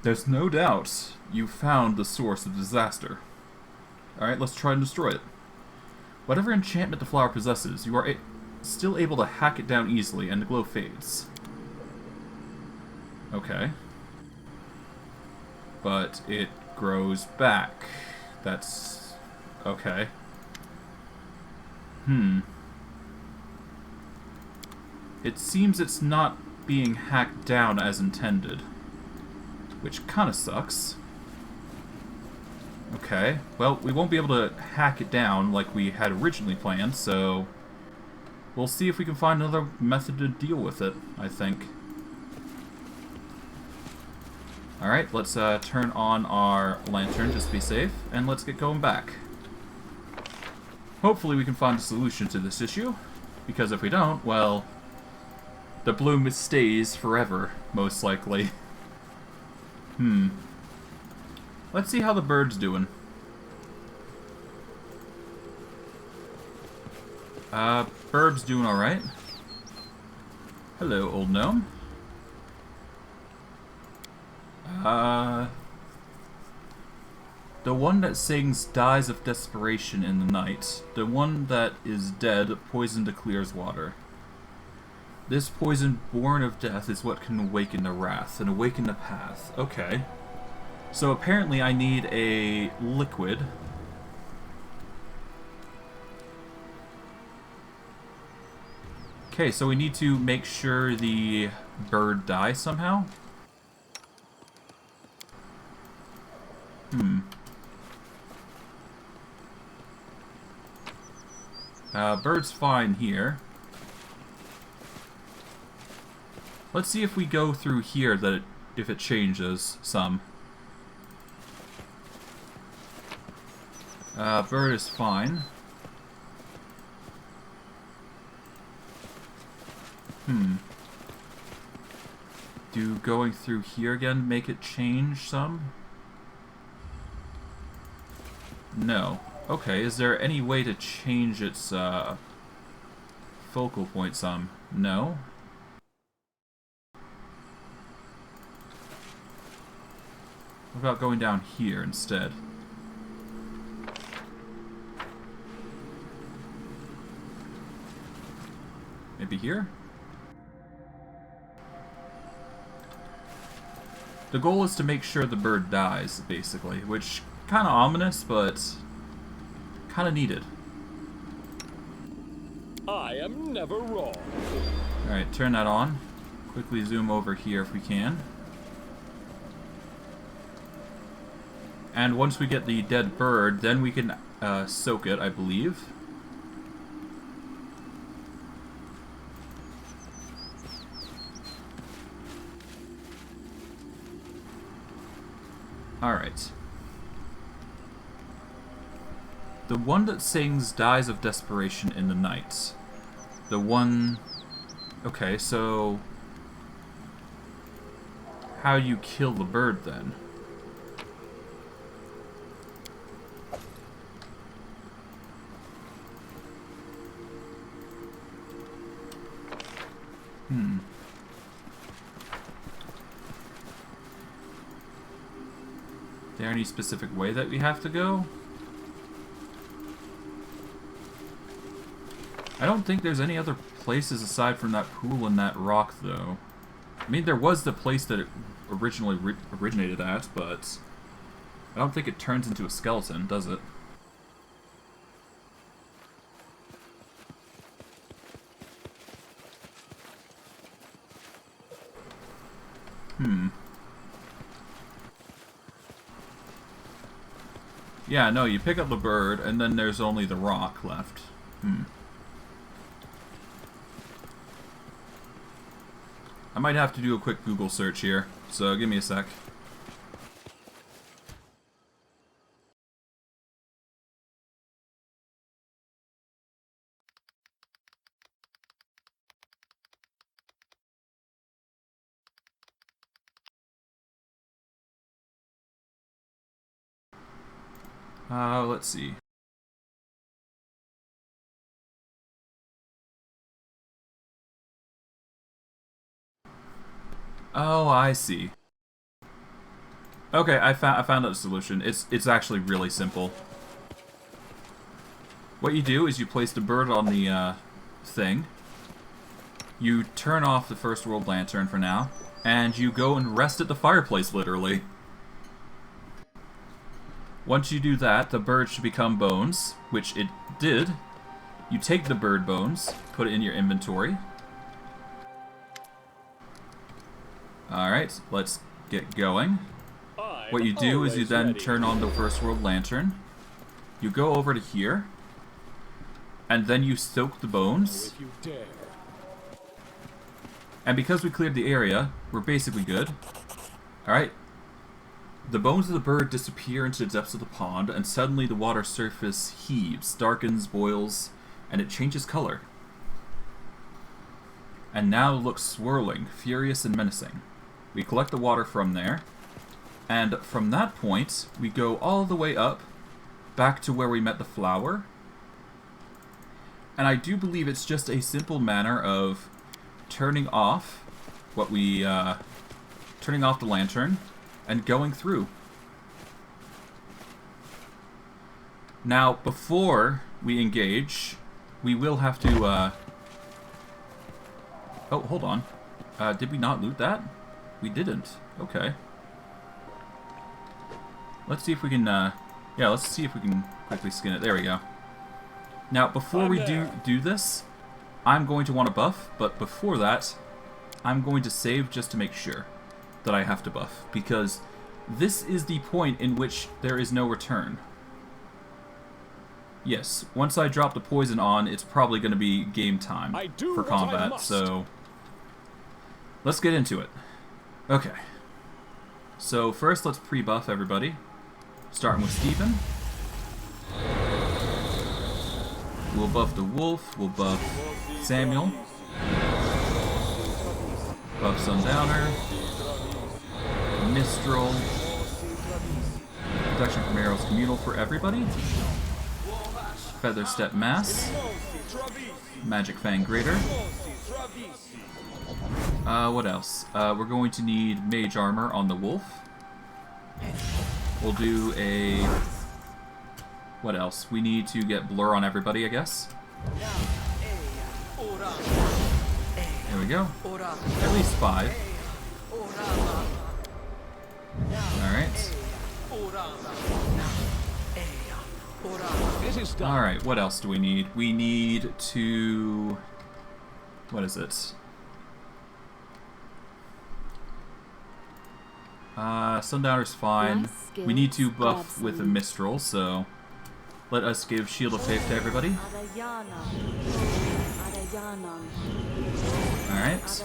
There's no doubt you found the source of disaster. Alright, let's try and destroy it. Whatever enchantment the flower possesses, you are still able to hack it down easily, and the glow fades. Okay. But it grows back. That's... okay. It seems it's not being hacked down as intended. Which kinda sucks. Okay, well, we won't be able to hack it down like we had originally planned, so... we'll see if we can find another method to deal with it, I think. Alright, let's turn on our lantern just to be safe, and let's get going back. Hopefully we can find a solution to this issue, because if we don't, well... the bloom stays forever, most likely. Let's see how the bird's doing. Bird's doing alright. Hello, old gnome. The one that sings dies of desperation in the night. The one that is dead, poisoned to clear's water. This poison born of death is what can awaken the wrath and awaken the path. Okay. So apparently I need a liquid. Okay, so we need to make sure the bird dies somehow. Bird's fine here. Let's see if we go through here if it changes some. Bird is fine. Do going through here again make it change some? No. Okay, is there any way to change its focal point some? No. What about going down here instead? Maybe here? The goal is to make sure the bird dies, basically, which kind of ominous, but kind of needed. I am never wrong. Alright, turn that on. Quickly zoom over here if we can. And once we get the dead bird, then we can soak it, I believe. Alright. The one that sings dies of desperation in the night. The one... okay, so... how do you kill the bird then? Is there any specific way that we have to go? I don't think there's any other places aside from that pool and that rock, though. I mean, there was the place that it originally originated at, but I don't think it turns into a skeleton, does it? Yeah, no, you pick up the bird, and then there's only the rock left. I might have to do a quick Google search here, so give me a sec. Let's see. Oh, I see. Okay, I found a solution. It's actually really simple. What you do is you place the bird on the thing. You turn off the first world lantern for now, and you go and rest at the fireplace, literally. Once you do that, the bird should become bones, which it did. You take the bird bones, put it in your inventory. Alright, let's get going. What you do is you then turn on the first world lantern. You go over to here, and then you soak the bones. And because we cleared the area, we're basically good. Alright. The bones of the bird disappear into the depths of the pond, and suddenly the water surface heaves, darkens, boils, and it changes color. And now looks swirling, furious, and menacing. We collect the water from there, and from that point, we go all the way up, back to where we met the flower. And I do believe it's just a simple manner of turning off what we, turning off the lantern, and going through. Now, before we engage, we will have to, oh, hold on. Did we not loot that? We didn't. Okay. Let's see if we can, yeah, let's see if we can quickly skin it. There we go. Now, before we do this, I'm going to want to buff, but before that, I'm going to save just to make sure that I have to buff, because this is the point in which there is no return. Yes, once I drop the poison on, it's probably going to be game time for combat, so let's get into it. Okay. So first, let's pre-buff everybody, starting with Stephen. We'll buff the wolf, we'll buff Samuel, buff Sundowner, Mistral, protection from arrows communal for everybody, Feather Step Mass, Magic Fang Greater. What else? We're going to need Mage Armor on the wolf. We'll do a... What else? We need to get Blur on everybody, I guess. There we go. At least 5. Alright. Alright, what else do we need? We need to... What is it? Sundowner's fine. We need to buff with a Mistral, so let us give Shield of Faith to everybody. Alright.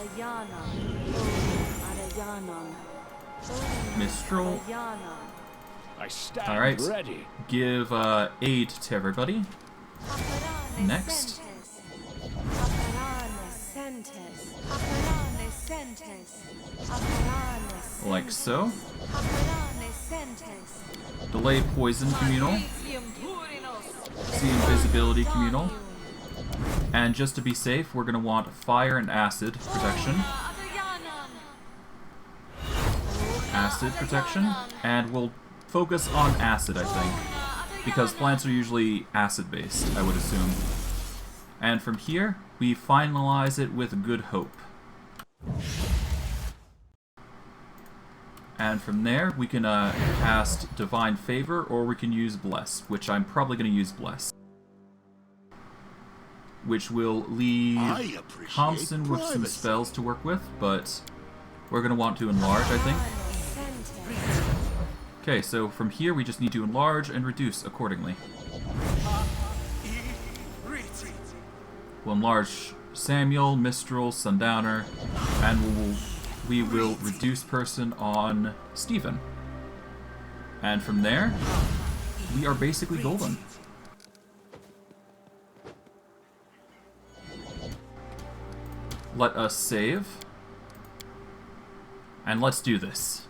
Mistral. Alright. Give aid to everybody. Next. Like so. Delay Poison Communal. See Invisibility Communal. And just to be safe, we're going to want fire and acid protection. Acid protection. And we'll focus on acid, I think. Because plants are usually acid-based, I would assume. And from here, we finalize it with Good Hope. And from there, we can cast Divine Favor, or we can use Bless, which I'm probably going to use Bless. Which will leave Thompson with some spells to work with, but we're going to want to enlarge, I think. Okay, so from here we just need to enlarge and reduce accordingly. We'll enlarge Samuel, Mistral, Sundowner, and we will reduce person on Stephen. And from there, we are basically golden. Let us save. And let's do this.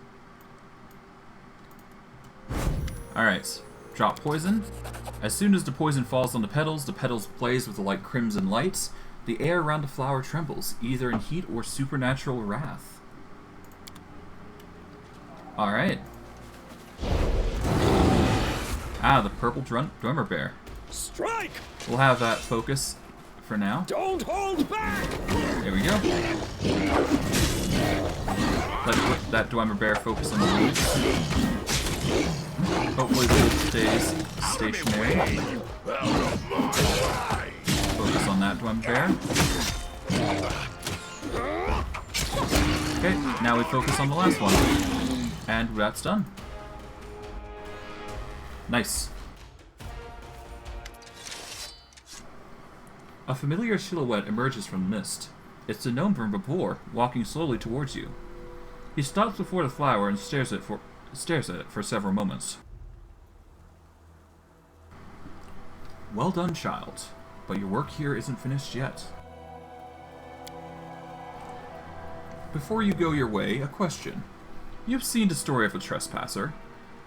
Alright, drop poison. As soon as the poison falls on the petals blaze with a light crimson light. The air around the flower trembles, either in heat or supernatural wrath. Alright. Ah, the purple drummer bear. Strike! We'll have that focus for now. Don't hold back! There we go. Let that drummer bear focus on the wolves. Hopefully the wolf stays stationary. Focus on that drummer bear. Okay, now we focus on the last one. And that's done. Nice. A familiar silhouette emerges from the mist. It's the gnome from before, walking slowly towards you. He stops before the flower and stares at it for several moments. Well done, child, but your work here isn't finished yet. Before you go your way, a question. You've seen the story of a trespasser.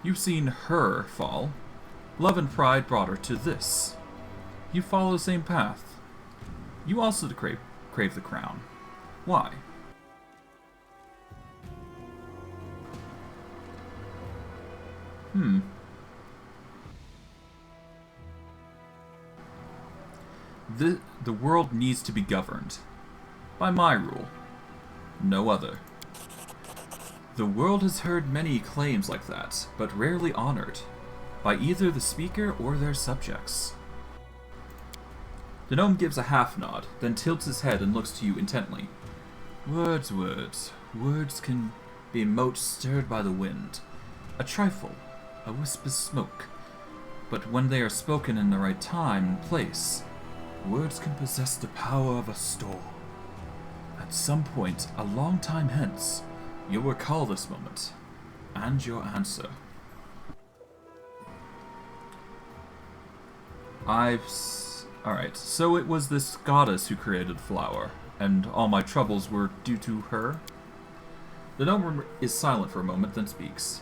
You've seen her fall. Love and pride brought her to this. You follow the same path. You also crave the crown. Why? The world needs to be governed. By my rule. No other. The world has heard many claims like that, but rarely honored. By either the speaker or their subjects. The gnome gives a half nod, then tilts his head and looks to you intently. Words, words. Words can be motes stirred by the wind. A trifle. A wisp of smoke. But when they are spoken in the right time and place, words can possess the power of a storm. At some point, a long time hence, you'll recall this moment, and your answer. Alright, so it was this goddess who created the flower, and all my troubles were due to her? The gnome is silent for a moment, then speaks.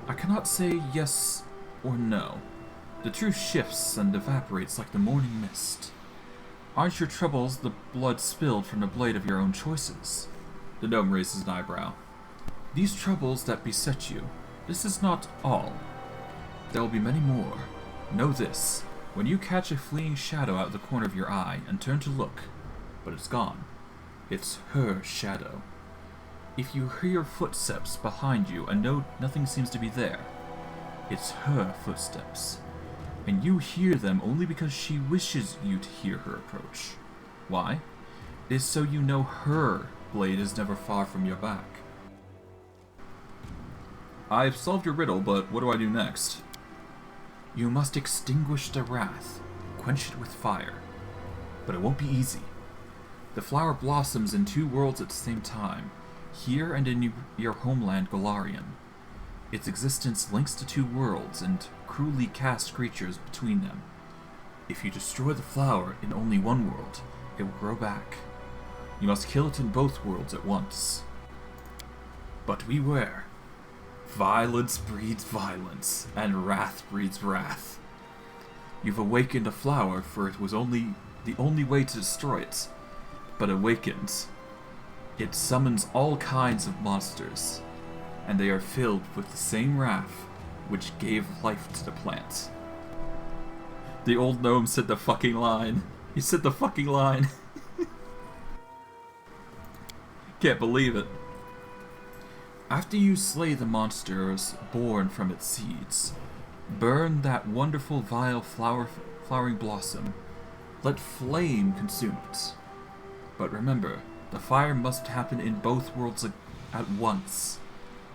I cannot say yes or no. The truth shifts and evaporates like the morning mist. Aren't your troubles the blood spilled from the blade of your own choices? The gnome raises an eyebrow. These troubles that beset you, this is not all. There will be many more. Know this. When you catch a fleeing shadow out of the corner of your eye and turn to look, but it's gone, it's her shadow. If you hear footsteps behind you and know nothing seems to be there, it's her footsteps. And you hear them only because she wishes you to hear her approach. Why? It is so you know her blade is never far from your back. I've solved your riddle, but what do I do next? You must extinguish the wrath, quench it with fire. But it won't be easy. The flower blossoms in two worlds at the same time, here and in your homeland Galarian. Its existence links the two worlds and cruelly casts creatures between them. If you destroy the flower in only one world, it will grow back. You must kill it in both worlds at once. But beware. Violence breeds violence, and wrath breeds wrath. You've awakened a flower, for it was only the only way to destroy it. But awakened, it summons all kinds of monsters, and they are filled with the same wrath which gave life to the plant. The old gnome said the fucking line. He said the fucking line. Can't believe it. After you slay the monsters born from its seeds, burn that wonderful vile flowering blossom. Let flame consume it. But remember, the fire must happen in both worlds at once.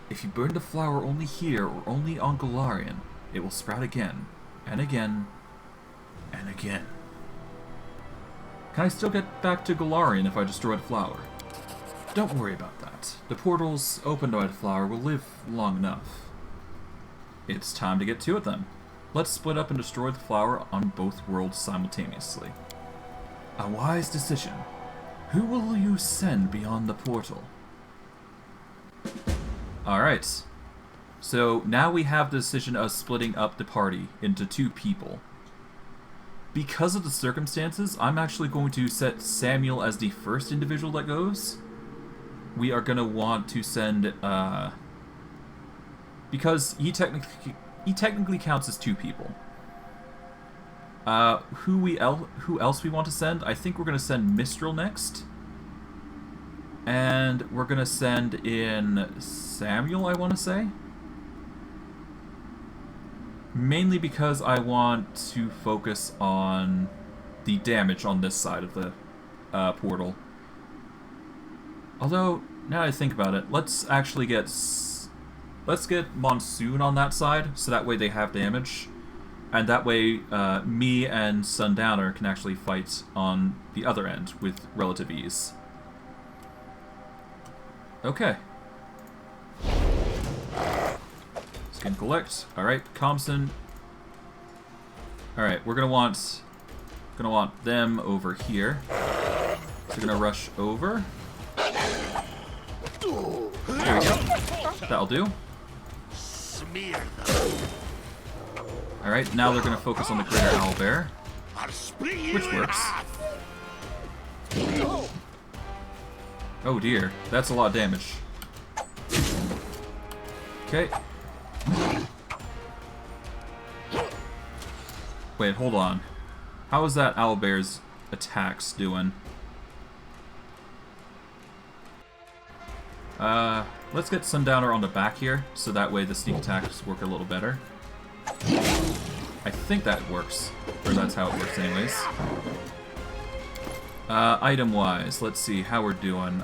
If you burn the flower only here or only on Galarian, it will sprout again, and again, and again. Can I still get back to Galarian if I destroy the flower? Don't worry about that. The portals opened by the flower will live long enough. It's time to get to it then. Let's split up and destroy the flower on both worlds simultaneously. A wise decision. Who will you send beyond the portal? Alright. So now we have the decision of splitting up the party into 2 people. Because of the circumstances, I'm actually going to set Samuel as the first individual that goes. We are going to want to send, because he technically counts as 2 people. Who else we want to send? I think we're going to send Mistral next. And we're going to send in Samuel, I want to say. Mainly because I want to focus on the damage on this side of the portal. Although, now that I think about it, let's actually get... Let's get Monsoon on that side, so that way they have damage. And that way, me and Sundowner can actually fight on the other end with relative ease. Okay. Skin collect. Alright, Compson. Alright, we're gonna want them over here. So we're gonna rush over. There we go. That'll do. Alright, now they're gonna focus on the greater owlbear, which works. Oh dear, that's a lot of damage. Okay. Wait, hold on. How is that owlbear's attacks doing? Let's get Sundowner on the back here, so that way the sneak attacks work a little better. I think that works, or that's how it works anyways. Item-wise, let's see how we're doing.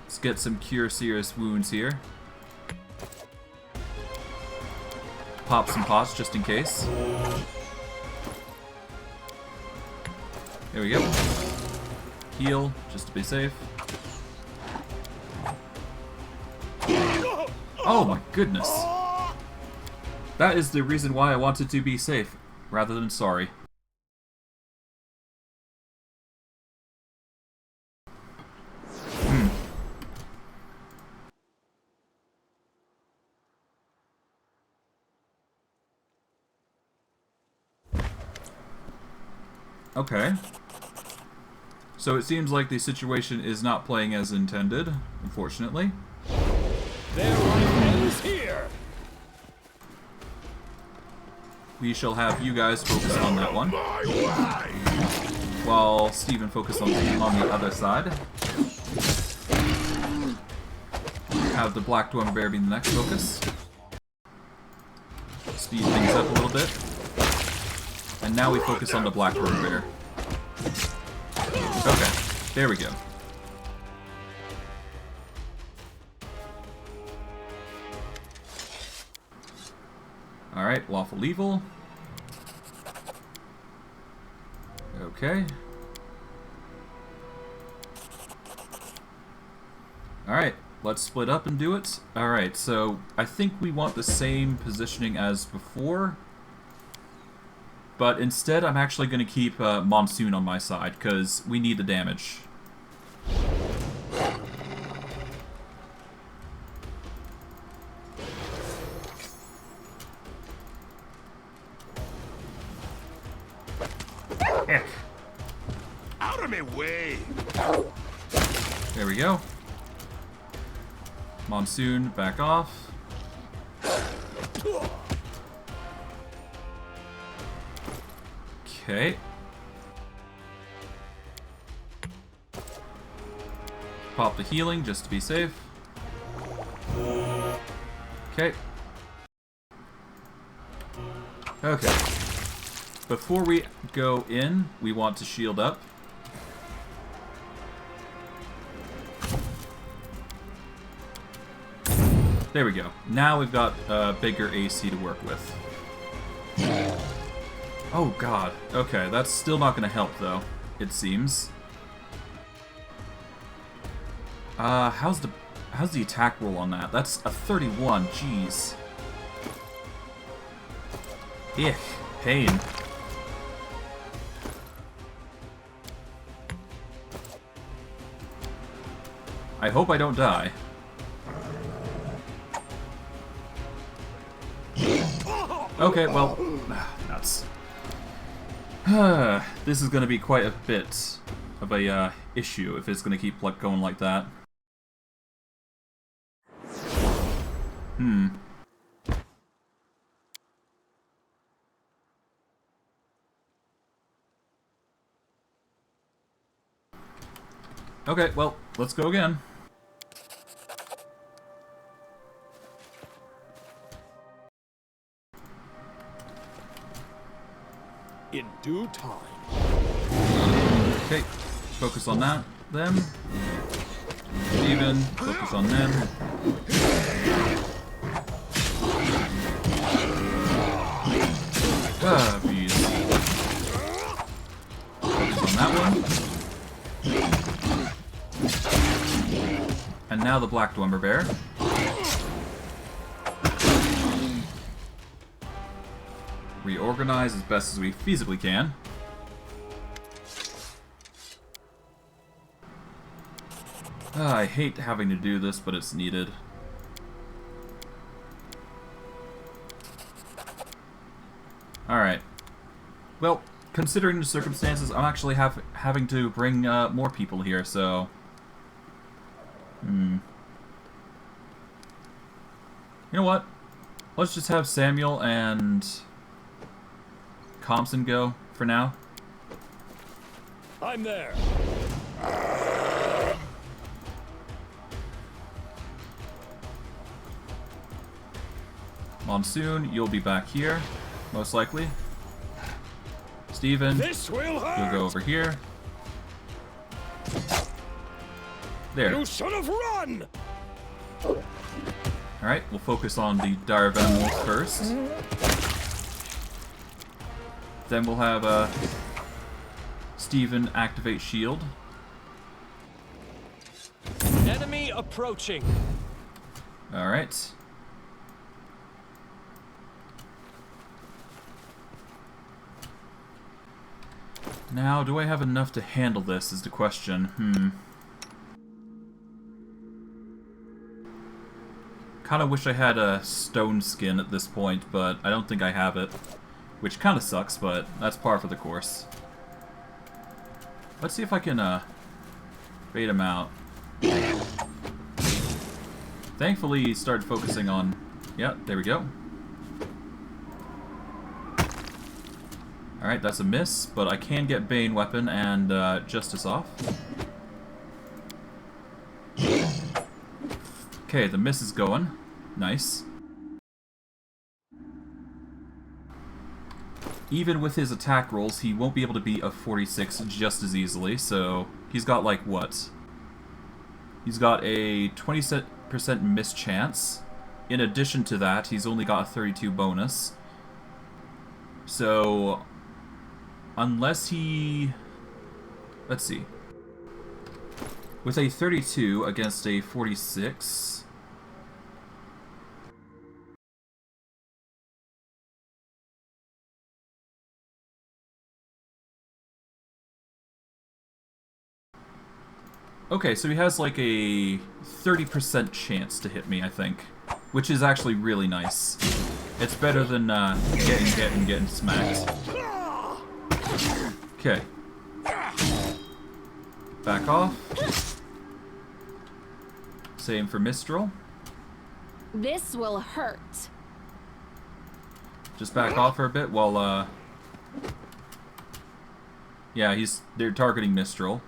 Let's get some Cure Serious Wounds here. Pop some pots just in case. There we go. Heal, just to be safe. Oh my goodness. That is the reason why I wanted to be safe, rather than sorry. Okay. So it seems like the situation is not playing as intended, unfortunately. Their life ends here. We shall have you guys focus on that one, while Steven focuses on the other side. Have the Black Dwarf Bear be the next focus. Speed things up a little bit. And now we focus on the Black Dwarf Bear. Okay, there we go. Alright, Lawful Evil. Okay. Alright, let's split up and do it. Alright, so I think we want the same positioning as before. But instead, I'm actually going to keep Monsoon on my side, because we need the damage. me way. There we go. Monsoon, back off. Okay. Pop the healing just to be safe. Okay. Okay. Before we go in, we want to shield up. There we go. Now we've got bigger AC to work with. Oh god. Okay, that's still not going to help though, it seems. How's the attack roll on that? That's a 31. Jeez. Eek. Pain. I hope I don't die. Okay, well, nuts. This is going to be quite a bit of a issue if it's going to keep going like that. Okay, well, let's go again. In due time. Okay, focus on that, them. Steven, focus on them. Ah, bees. Focus on that one. And now the black Dwemer bear. Reorganize as best as we feasibly can. I hate having to do this, but it's needed. Alright. Well, considering the circumstances, I'm actually having to bring more people here, so... You know what? Let's just have Samuel and Compson go for now. I'm there. Monsoon, you'll be back here, most likely. Steven, This will hurt. you'll go over here. There. You should have run. Alright, we'll focus on the dire venom first. Then we'll have Steven activate shield. Enemy approaching. Alright. Now, do I have enough to handle this is the question. Kinda wish I had a stone skin at this point, but I don't think I have it. Which kinda sucks, but that's par for the course. Let's see if I can bait him out. Thankfully, he started focusing on... Yeah, there we go. Alright, that's a miss, but I can get Bane Weapon and Justice off. Okay, the miss is going. Nice. Even with his attack rolls, he won't be able to beat a 46 just as easily, so he's got like what? He's got a 20% miss chance. In addition to that, he's only got a 32 bonus. So, unless he... Let's see. With a 32 against a 46... Okay, so he has like a 30% chance to hit me, I think. Which is actually really nice. It's better than getting smacked. Okay. back off. Same for Mistral. This will hurt. Just back off for a bit while, yeah, they're targeting Mistral.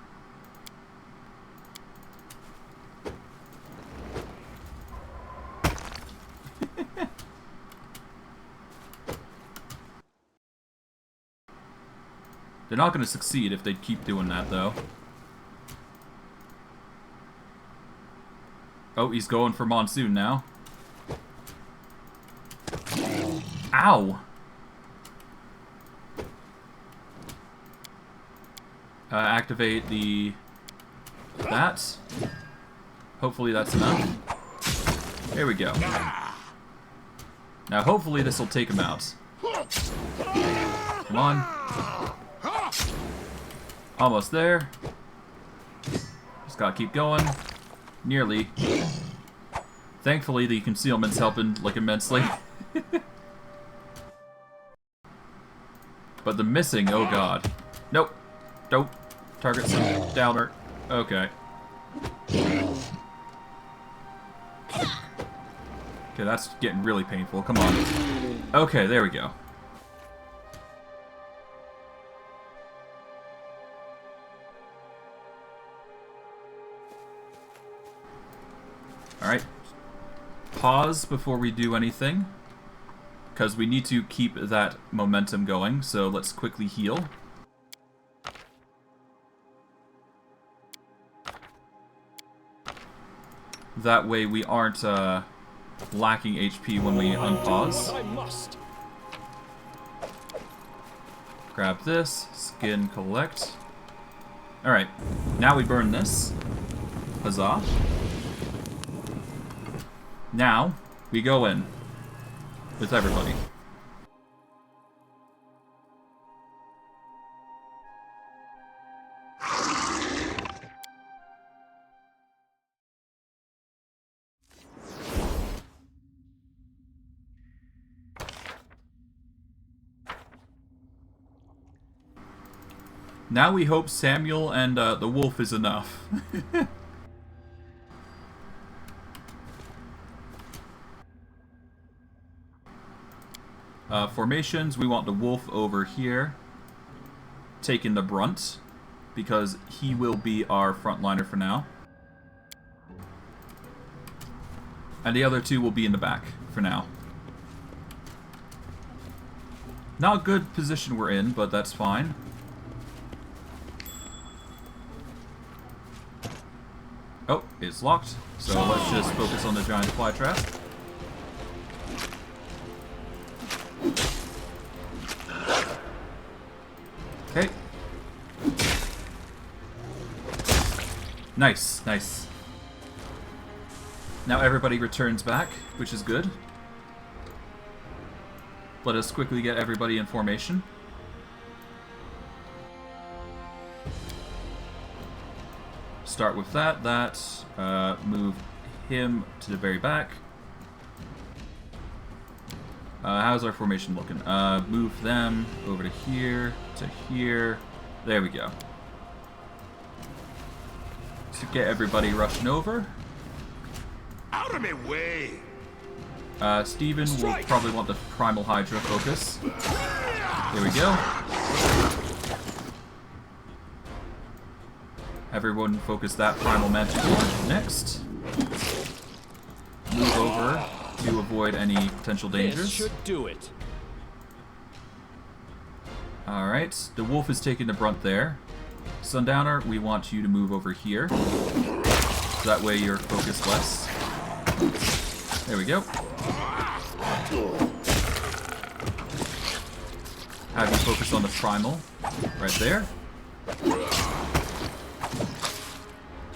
They're not going to succeed if they keep doing that, though. Oh, he's going for Monsoon now. Ow! Activate that. Hopefully that's enough. There we go. Now hopefully this will take him out. Come on. Almost there. Just gotta keep going. Nearly. Thankfully the concealment's helping, like, immensely. But the missing, oh god. Nope. Nope. Target some downer. Okay. Okay, that's getting really painful. Come on. Okay, there we go. Alright. Pause before we do anything, because we need to keep that momentum going, so let's quickly heal. That way we aren't lacking HP when we unpause. I must. Grab this, skin collect. Alright, now we burn this. Huzzah. Now, we go in. With everybody. Now we hope Samuel and the wolf is enough. Formations, we want the wolf over here, taking the brunt, because he will be our frontliner for now. And the other two will be in the back for now. Not a good position we're in, but that's fine. Oh, it's locked, so let's just focus on the giant flytrap. Okay. Nice, nice. Now everybody returns back, which is good. Let us quickly get everybody in formation. Start with that, move him to the very back. How's our formation looking? Move them over to here, there we go. To get everybody rushing over. Out of my way! Steven will probably want the Primal Hydra focus. There we go. Everyone focus that Primal Manticore next. Move over to avoid any potential dangers. This should do it. Alright, the wolf is taking the brunt there. Sundowner, we want you to move over here. So that way you're focused less. There we go. Have you focus on the Primal. Right there.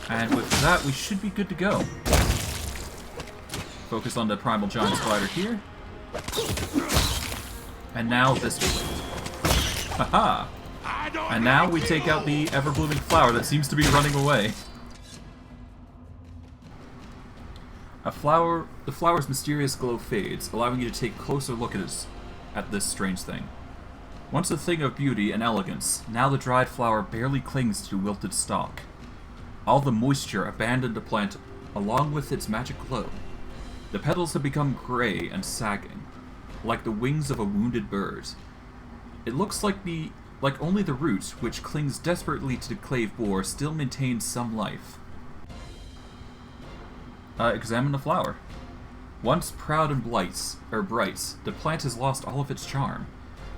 And with that, we should be good to go. Focus on the Primal Giant Spider here. And now this way. Haha! And now we take out the ever-blooming flower that seems to be running away. The flower's mysterious glow fades, allowing you to take a closer look at this strange thing. Once a thing of beauty and elegance, now the dried flower barely clings to wilted stalk. all the moisture abandoned the plant along with its magic glow. The petals have become gray and sagging, like the wings of a wounded bird. It looks like only the root, which clings desperately to the clave bore, still maintains some life. Examine the flower. Once proud and bright, the plant has lost all of its charm.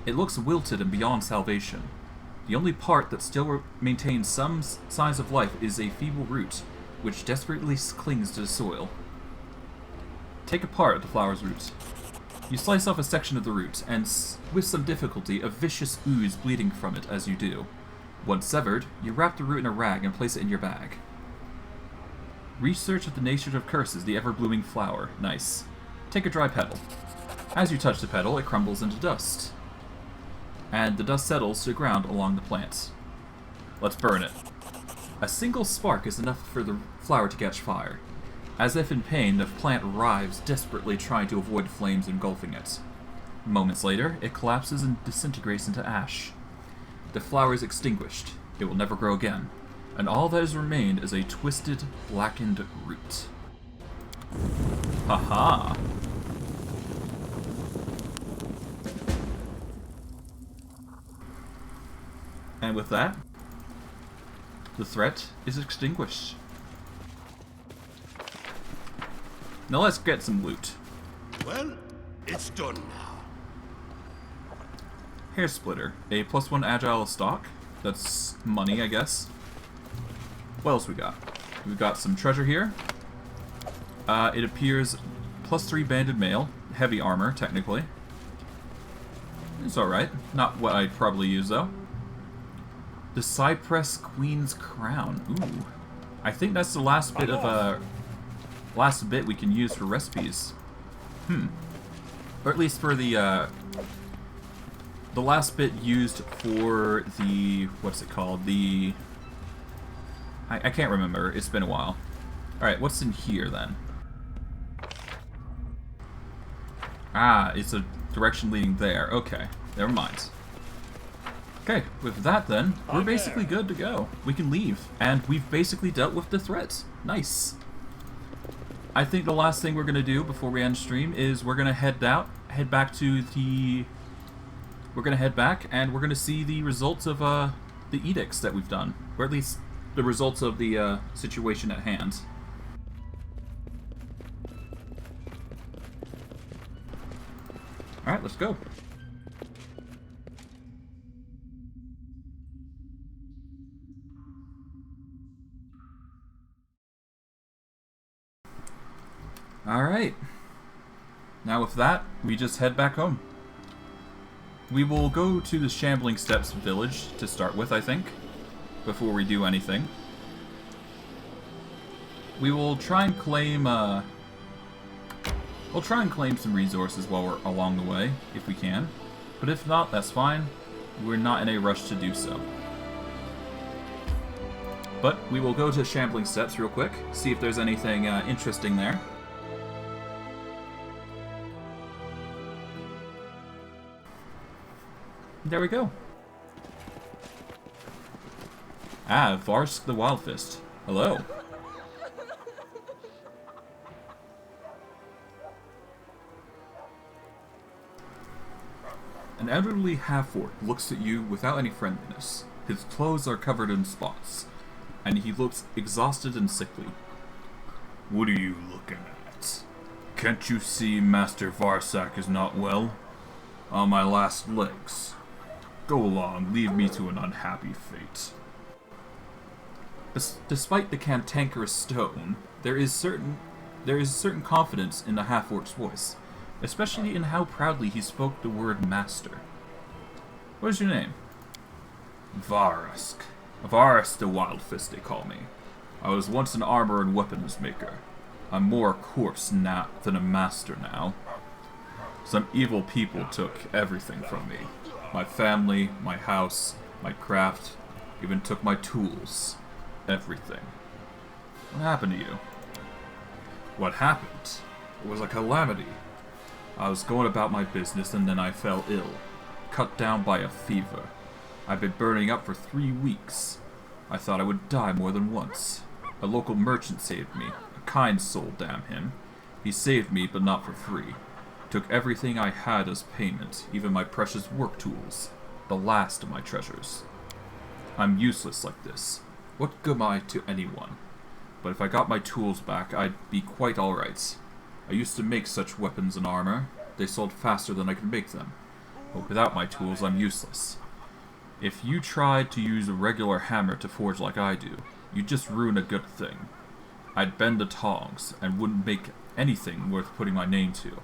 It looks wilted and beyond salvation. The only part that still maintains some signs of life is a feeble root, which desperately clings to the soil. Take apart the flower's roots. You slice off a section of the root, and with some difficulty, a vicious ooze bleeding from it as you do. Once severed, you wrap the root in a rag and place it in your bag. Research of the nature of curses, the ever-blooming flower. Nice. Take a dry petal. As you touch the petal, it crumbles into dust, and the dust settles to the ground along the plant. Let's burn it. A single spark is enough for the flower to catch fire. As if in pain, the plant writhes, desperately trying to avoid flames engulfing it. Moments later, it collapses and disintegrates into ash. The flower is extinguished. It will never grow again, and all that has remained is a twisted, blackened root. Haha! And with that, the threat is extinguished. Now let's get some loot. Well, it's done now. Hair splitter. A +1 agile stock. That's money, I guess. What else we got? We've got some treasure here. It appears +3 banded mail. Heavy armor, technically. It's alright. Not what I'd probably use, though. The Cypress Queen's Crown. Ooh. I think that's the last bit of, last bit we can use for recipes. Or at least for the last bit used for the, what's it called? The, I can't remember. It's been a while. Alright, what's in here then? Ah, it's a direction leading there. Okay, never mind. Okay, with that then, we're basically good to go. We can leave, and we've basically dealt with the threat. Nice. I think the last thing we're gonna do before we end stream is we're gonna head back to the... We're gonna head back, and we're gonna see the results of the edicts that we've done, or at least the results of the situation at hand. All right, let's go. Alright. Now with that, we just head back home. We will go to the Shambling Steps village to start with, I think, before we do anything. We will try and claim, we'll try and claim some resources while we're along the way, if we can. But if not, that's fine. We're not in a rush to do so. But we will go to Shambling Steps real quick, see if there's anything interesting there. There we go. Ah, Varsk the Wildfist. Hello. An elderly half-orc looks at you without any friendliness. His clothes are covered in spots, and he looks exhausted and sickly. What are you looking at? Can't you see Master Varsak is not well? On my last legs. Go along, leave me to an unhappy fate. Despite the cantankerous tone, there is certain confidence in the half-orc's voice, especially in how proudly he spoke the word master. What is your name? Varsk. Varsk the Wildfist, they call me. I was once an armor and weapons maker. I'm more a corpse now than a master now. Some evil people took everything from me. My family, my house, my craft, even took my tools. Everything. What happened to you? What happened? It was a calamity. I was going about my business and then I fell ill. Cut down by a fever. I've been burning up for 3 weeks. I thought I would die more than once. A local merchant saved me. A kind soul, damn him. He saved me, but not for free. Took everything I had as payment, even my precious work tools. The last of my treasures. I'm useless like this. What good am I to anyone? But if I got my tools back, I'd be quite alright. I used to make such weapons and armor. They sold faster than I could make them. But without my tools, I'm useless. If you tried to use a regular hammer to forge like I do, you'd just ruin a good thing. I'd bend the tongs, and wouldn't make anything worth putting my name to.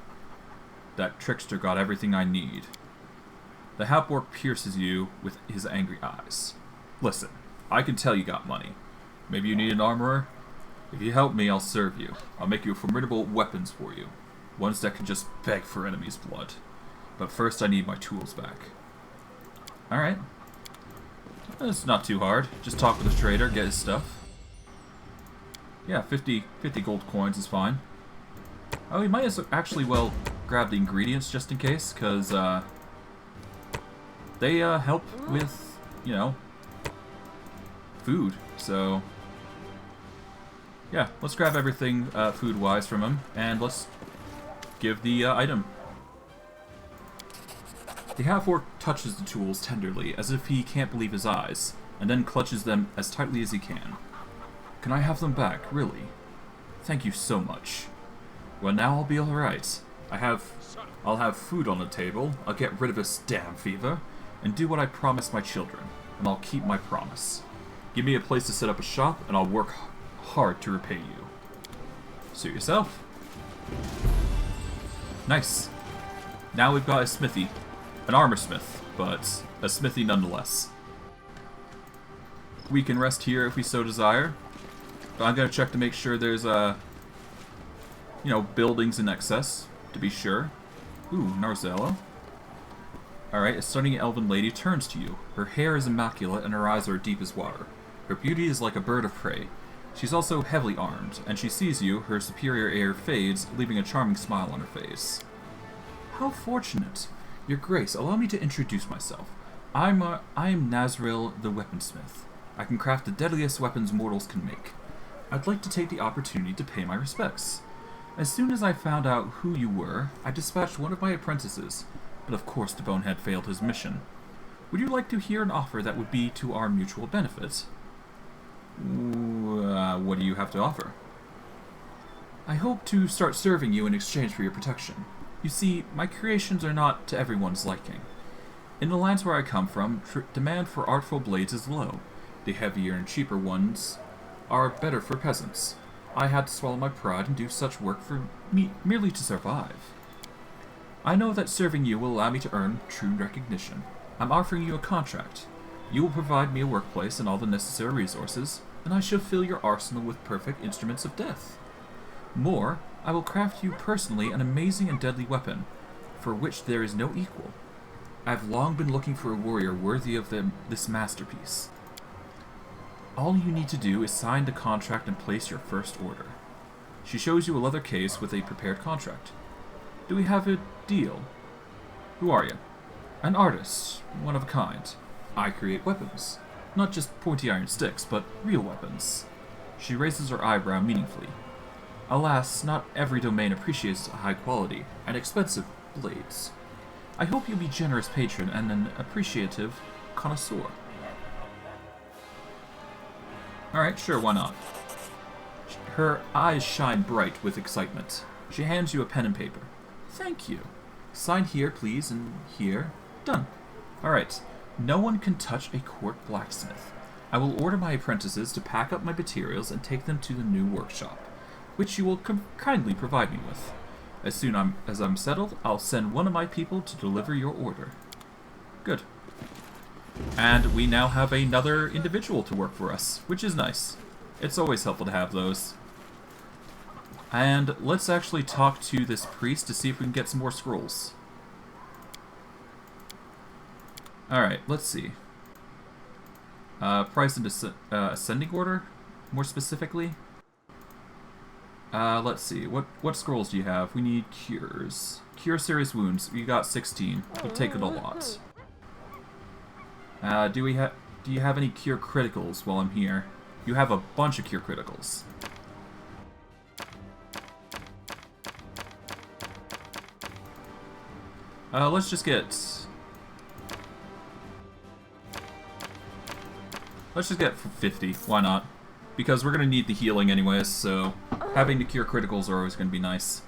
That trickster got everything I need. The half-orc pierces you with his angry eyes. Listen, I can tell you got money. Maybe you need an armorer? If you help me, I'll serve you. I'll make you formidable weapons for you. Ones that can just beg for enemies' blood. But first I need my tools back. Alright. It's not too hard. Just talk with the trader, get his stuff. Yeah, 50 gold coins is fine. Oh, we might as actually, well, grab the ingredients just in case, because, they, help with, you know, food, so... Yeah, let's grab everything, food-wise from him, and let's give the, item. The half-orc touches the tools tenderly, as if he can't believe his eyes, and then clutches them as tightly as he can. Can I have them back, really? Thank you so much. Well, now I'll be alright. I'll have food on the table, I'll get rid of this damn fever, and do what I promised my children, and I'll keep my promise. Give me a place to set up a shop, and I'll work hard to repay you. Suit yourself. Nice. Now we've got a smithy. An armor smith, but a smithy nonetheless. We can rest here if we so desire, but I'm going to check to make sure there's, you know, buildings in excess, to be sure. Ooh, Narzella. Alright, a stunning elven lady turns to you. Her hair is immaculate and her eyes are deep as water. Her beauty is like a bird of prey. She's also heavily armed, and she sees you, her superior air fades, leaving a charming smile on her face. How fortunate! Your Grace, allow me to introduce myself. I am Nazril the Weaponsmith. I can craft the deadliest weapons mortals can make. I'd like to take the opportunity to pay my respects. As soon as I found out who you were, I dispatched one of my apprentices, but of course the bonehead failed his mission. Would you like to hear an offer that would be to our mutual benefit? What do you have to offer? I hope to start serving you in exchange for your protection. You see, my creations are not to everyone's liking. In the lands where I come from, demand for artful blades is low. The heavier and cheaper ones are better for peasants. I had to swallow my pride and do such work for merely to survive. I know that serving you will allow me to earn true recognition. I'm offering you a contract. You will provide me a workplace and all the necessary resources, and I shall fill your arsenal with perfect instruments of death. More, I will craft you personally an amazing and deadly weapon, for which there is no equal. I have long been looking for a warrior worthy of this masterpiece. All you need to do is sign the contract and place your first order. She shows you a leather case with a prepared contract. Do we have a deal? Who are you? An artist, one of a kind. I create weapons. Not just pointy iron sticks, but real weapons. She raises her eyebrow meaningfully. Alas, not every domain appreciates high quality and expensive blades. I hope you'll be a generous patron and an appreciative connoisseur. Alright, sure, why not? Her eyes shine bright with excitement. She hands you a pen and paper. Thank you. Sign here, please, and here. Done. Alright. No one can touch a court blacksmith. I will order my apprentices to pack up my materials and take them to the new workshop, which you will kindly provide me with. As soon as I'm settled, I'll send one of my people to deliver your order. Good. And we now have another individual to work for us, which is nice. It's always helpful to have those. And let's actually talk to this priest to see if we can get some more scrolls. Alright, let's see. Price and ascending order, more specifically. Let's see. What scrolls do you have? We need cures. Cure serious wounds. We got 16. We've taken a lot. Do you have any cure criticals while I'm here? You have a bunch of cure criticals. Let's just get 50. Why not? Because we're gonna need the healing anyways, so having the cure criticals are always gonna be nice.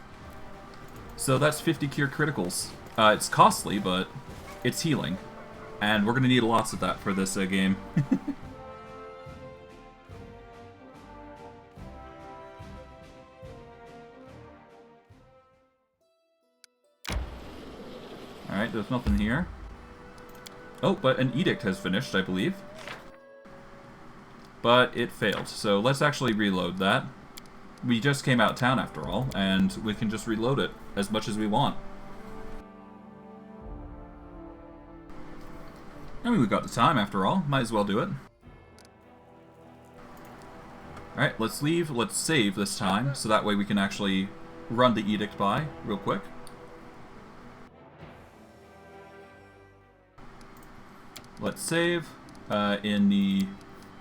So that's 50 cure criticals. It's costly, but it's healing. And we're gonna need lots of that for this game. Alright, there's nothing here. Oh, but an edict has finished, I believe. But it failed, so let's actually reload that. We just came out of town after all, and we can just reload it as much as we want. I mean, we've got the time after all, might as well do it. Alright, let's leave, let's save this time, so that way we can actually run the edict by real quick. Let's save in the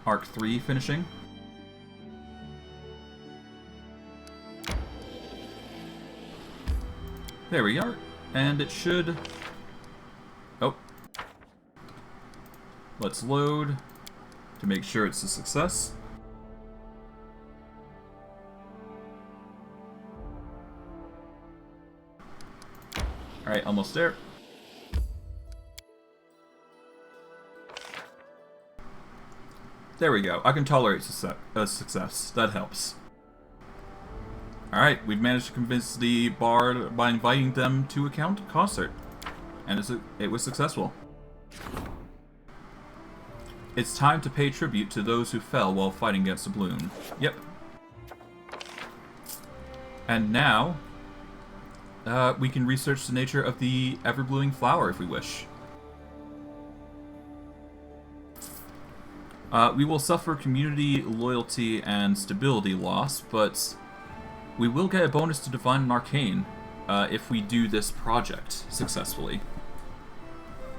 Arc 3 finishing. There we are, and it should... Oh. Let's load to make sure it's a success. Alright, almost there. There we go. I can tolerate success. That helps. Alright, we've managed to convince the bard by inviting them to a concert. And it was successful. It's time to pay tribute to those who fell while fighting against the balloon. Yep. And now, we can research the nature of the ever-blooming flower if we wish. We will suffer community, loyalty, and stability loss, but we will get a bonus to Divine and Arcane if we do this project successfully.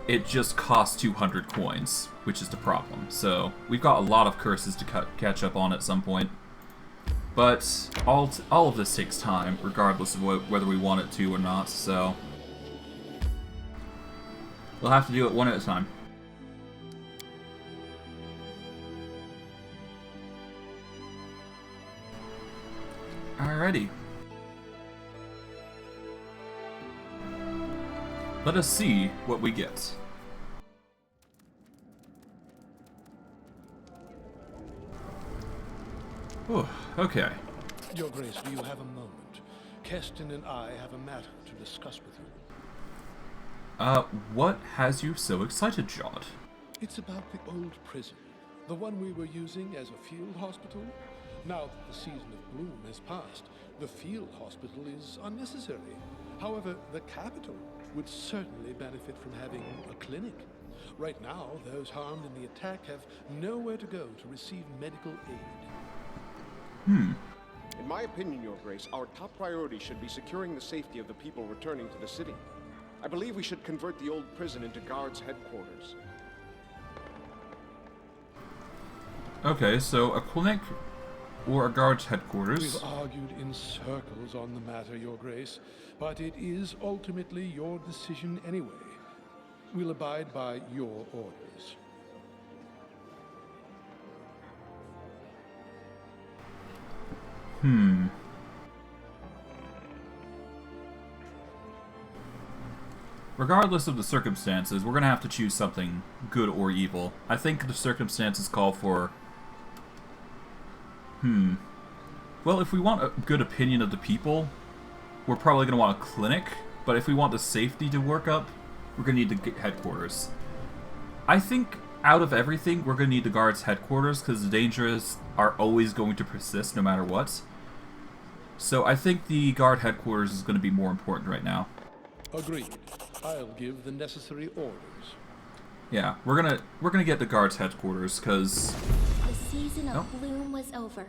It just costs 200 coins, which is the problem. So we've got a lot of curses to catch up on at some point. But all of this takes time, regardless of whether we want it to or not, so we'll have to do it one at a time. Alrighty. Let us see what we get. Whew, okay. Your Grace, do you have a moment? Kesten and I have a matter to discuss with you. What has you so excited, Jhod? It's about the old prison. The one we were using as a field hospital. Now that the season of bloom has passed, the field hospital is unnecessary. However, the capital would certainly benefit from having a clinic. Right now, those harmed in the attack have nowhere to go to receive medical aid. In my opinion, Your Grace, our top priority should be securing the safety of the people returning to the city. I believe we should convert the old prison into guards' headquarters. Okay, so a clinic or a guard's headquarters. We've argued in circles on the matter, Your Grace, but it is ultimately your decision anyway. We'll abide by your orders. Regardless of the circumstances, we're gonna have to choose something good or evil. I think the circumstances call for... Well, if we want a good opinion of the people, we're probably gonna want a clinic, but if we want the safety to work up, we're gonna need the headquarters. I think out of everything, we're gonna need the guards' headquarters, because the dangers are always going to persist no matter what. So I think the guard headquarters is gonna be more important right now. Agreed. I'll give the necessary orders. Yeah, we're gonna get the guards' headquarters, because... The season of bloom was over.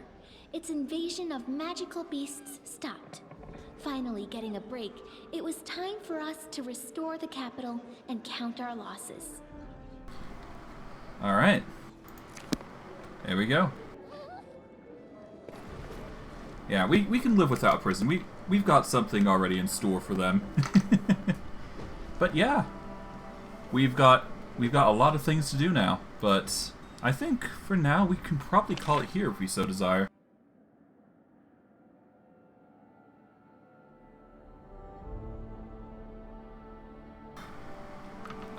Its invasion of magical beasts stopped. Finally getting a break, it was time for us to restore the capital and count our losses. Alright. There we go. Yeah, we can live without prison. We've got something already in store for them. But yeah, we've got a lot of things to do now. But I think for now we can probably call it here if we so desire.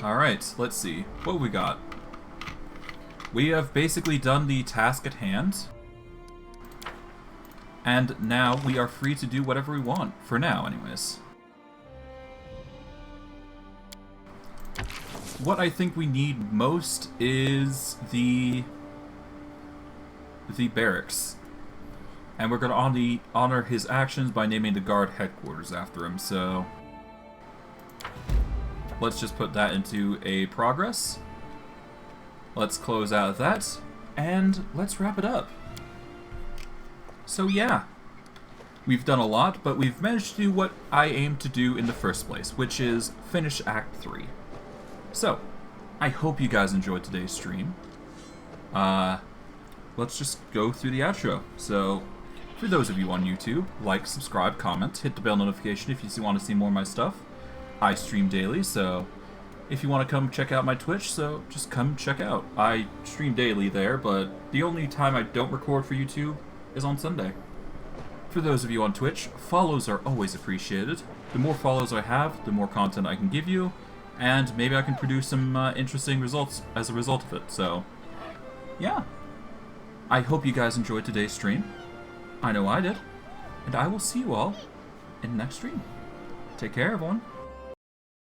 Alright, let's see. What we got? We have basically done the task at hand. And now we are free to do whatever we want. For now, anyways. What I think we need most is the barracks. And we're going to honor his actions by naming the guard headquarters after him, so... let's just put that into a progress. Let's close out that, and let's wrap it up. So yeah, we've done a lot, but we've managed to do what I aimed to do in the first place, which is finish Act 3. So, I hope you guys enjoyed today's stream. Let's just go through the outro. So, for those of you on YouTube, like, subscribe, comment, hit the bell notification if you want to see more of my stuff. I stream daily, so if you want to come check out my Twitch, so just come check out. I stream daily there, but the only time I don't record for YouTube is on Sunday. For those of you on Twitch, follows are always appreciated. The more follows I have, the more content I can give you, and maybe I can produce some interesting results as a result of it, so yeah. I hope you guys enjoyed today's stream. I know I did. And I will see you all in the next stream. Take care, everyone.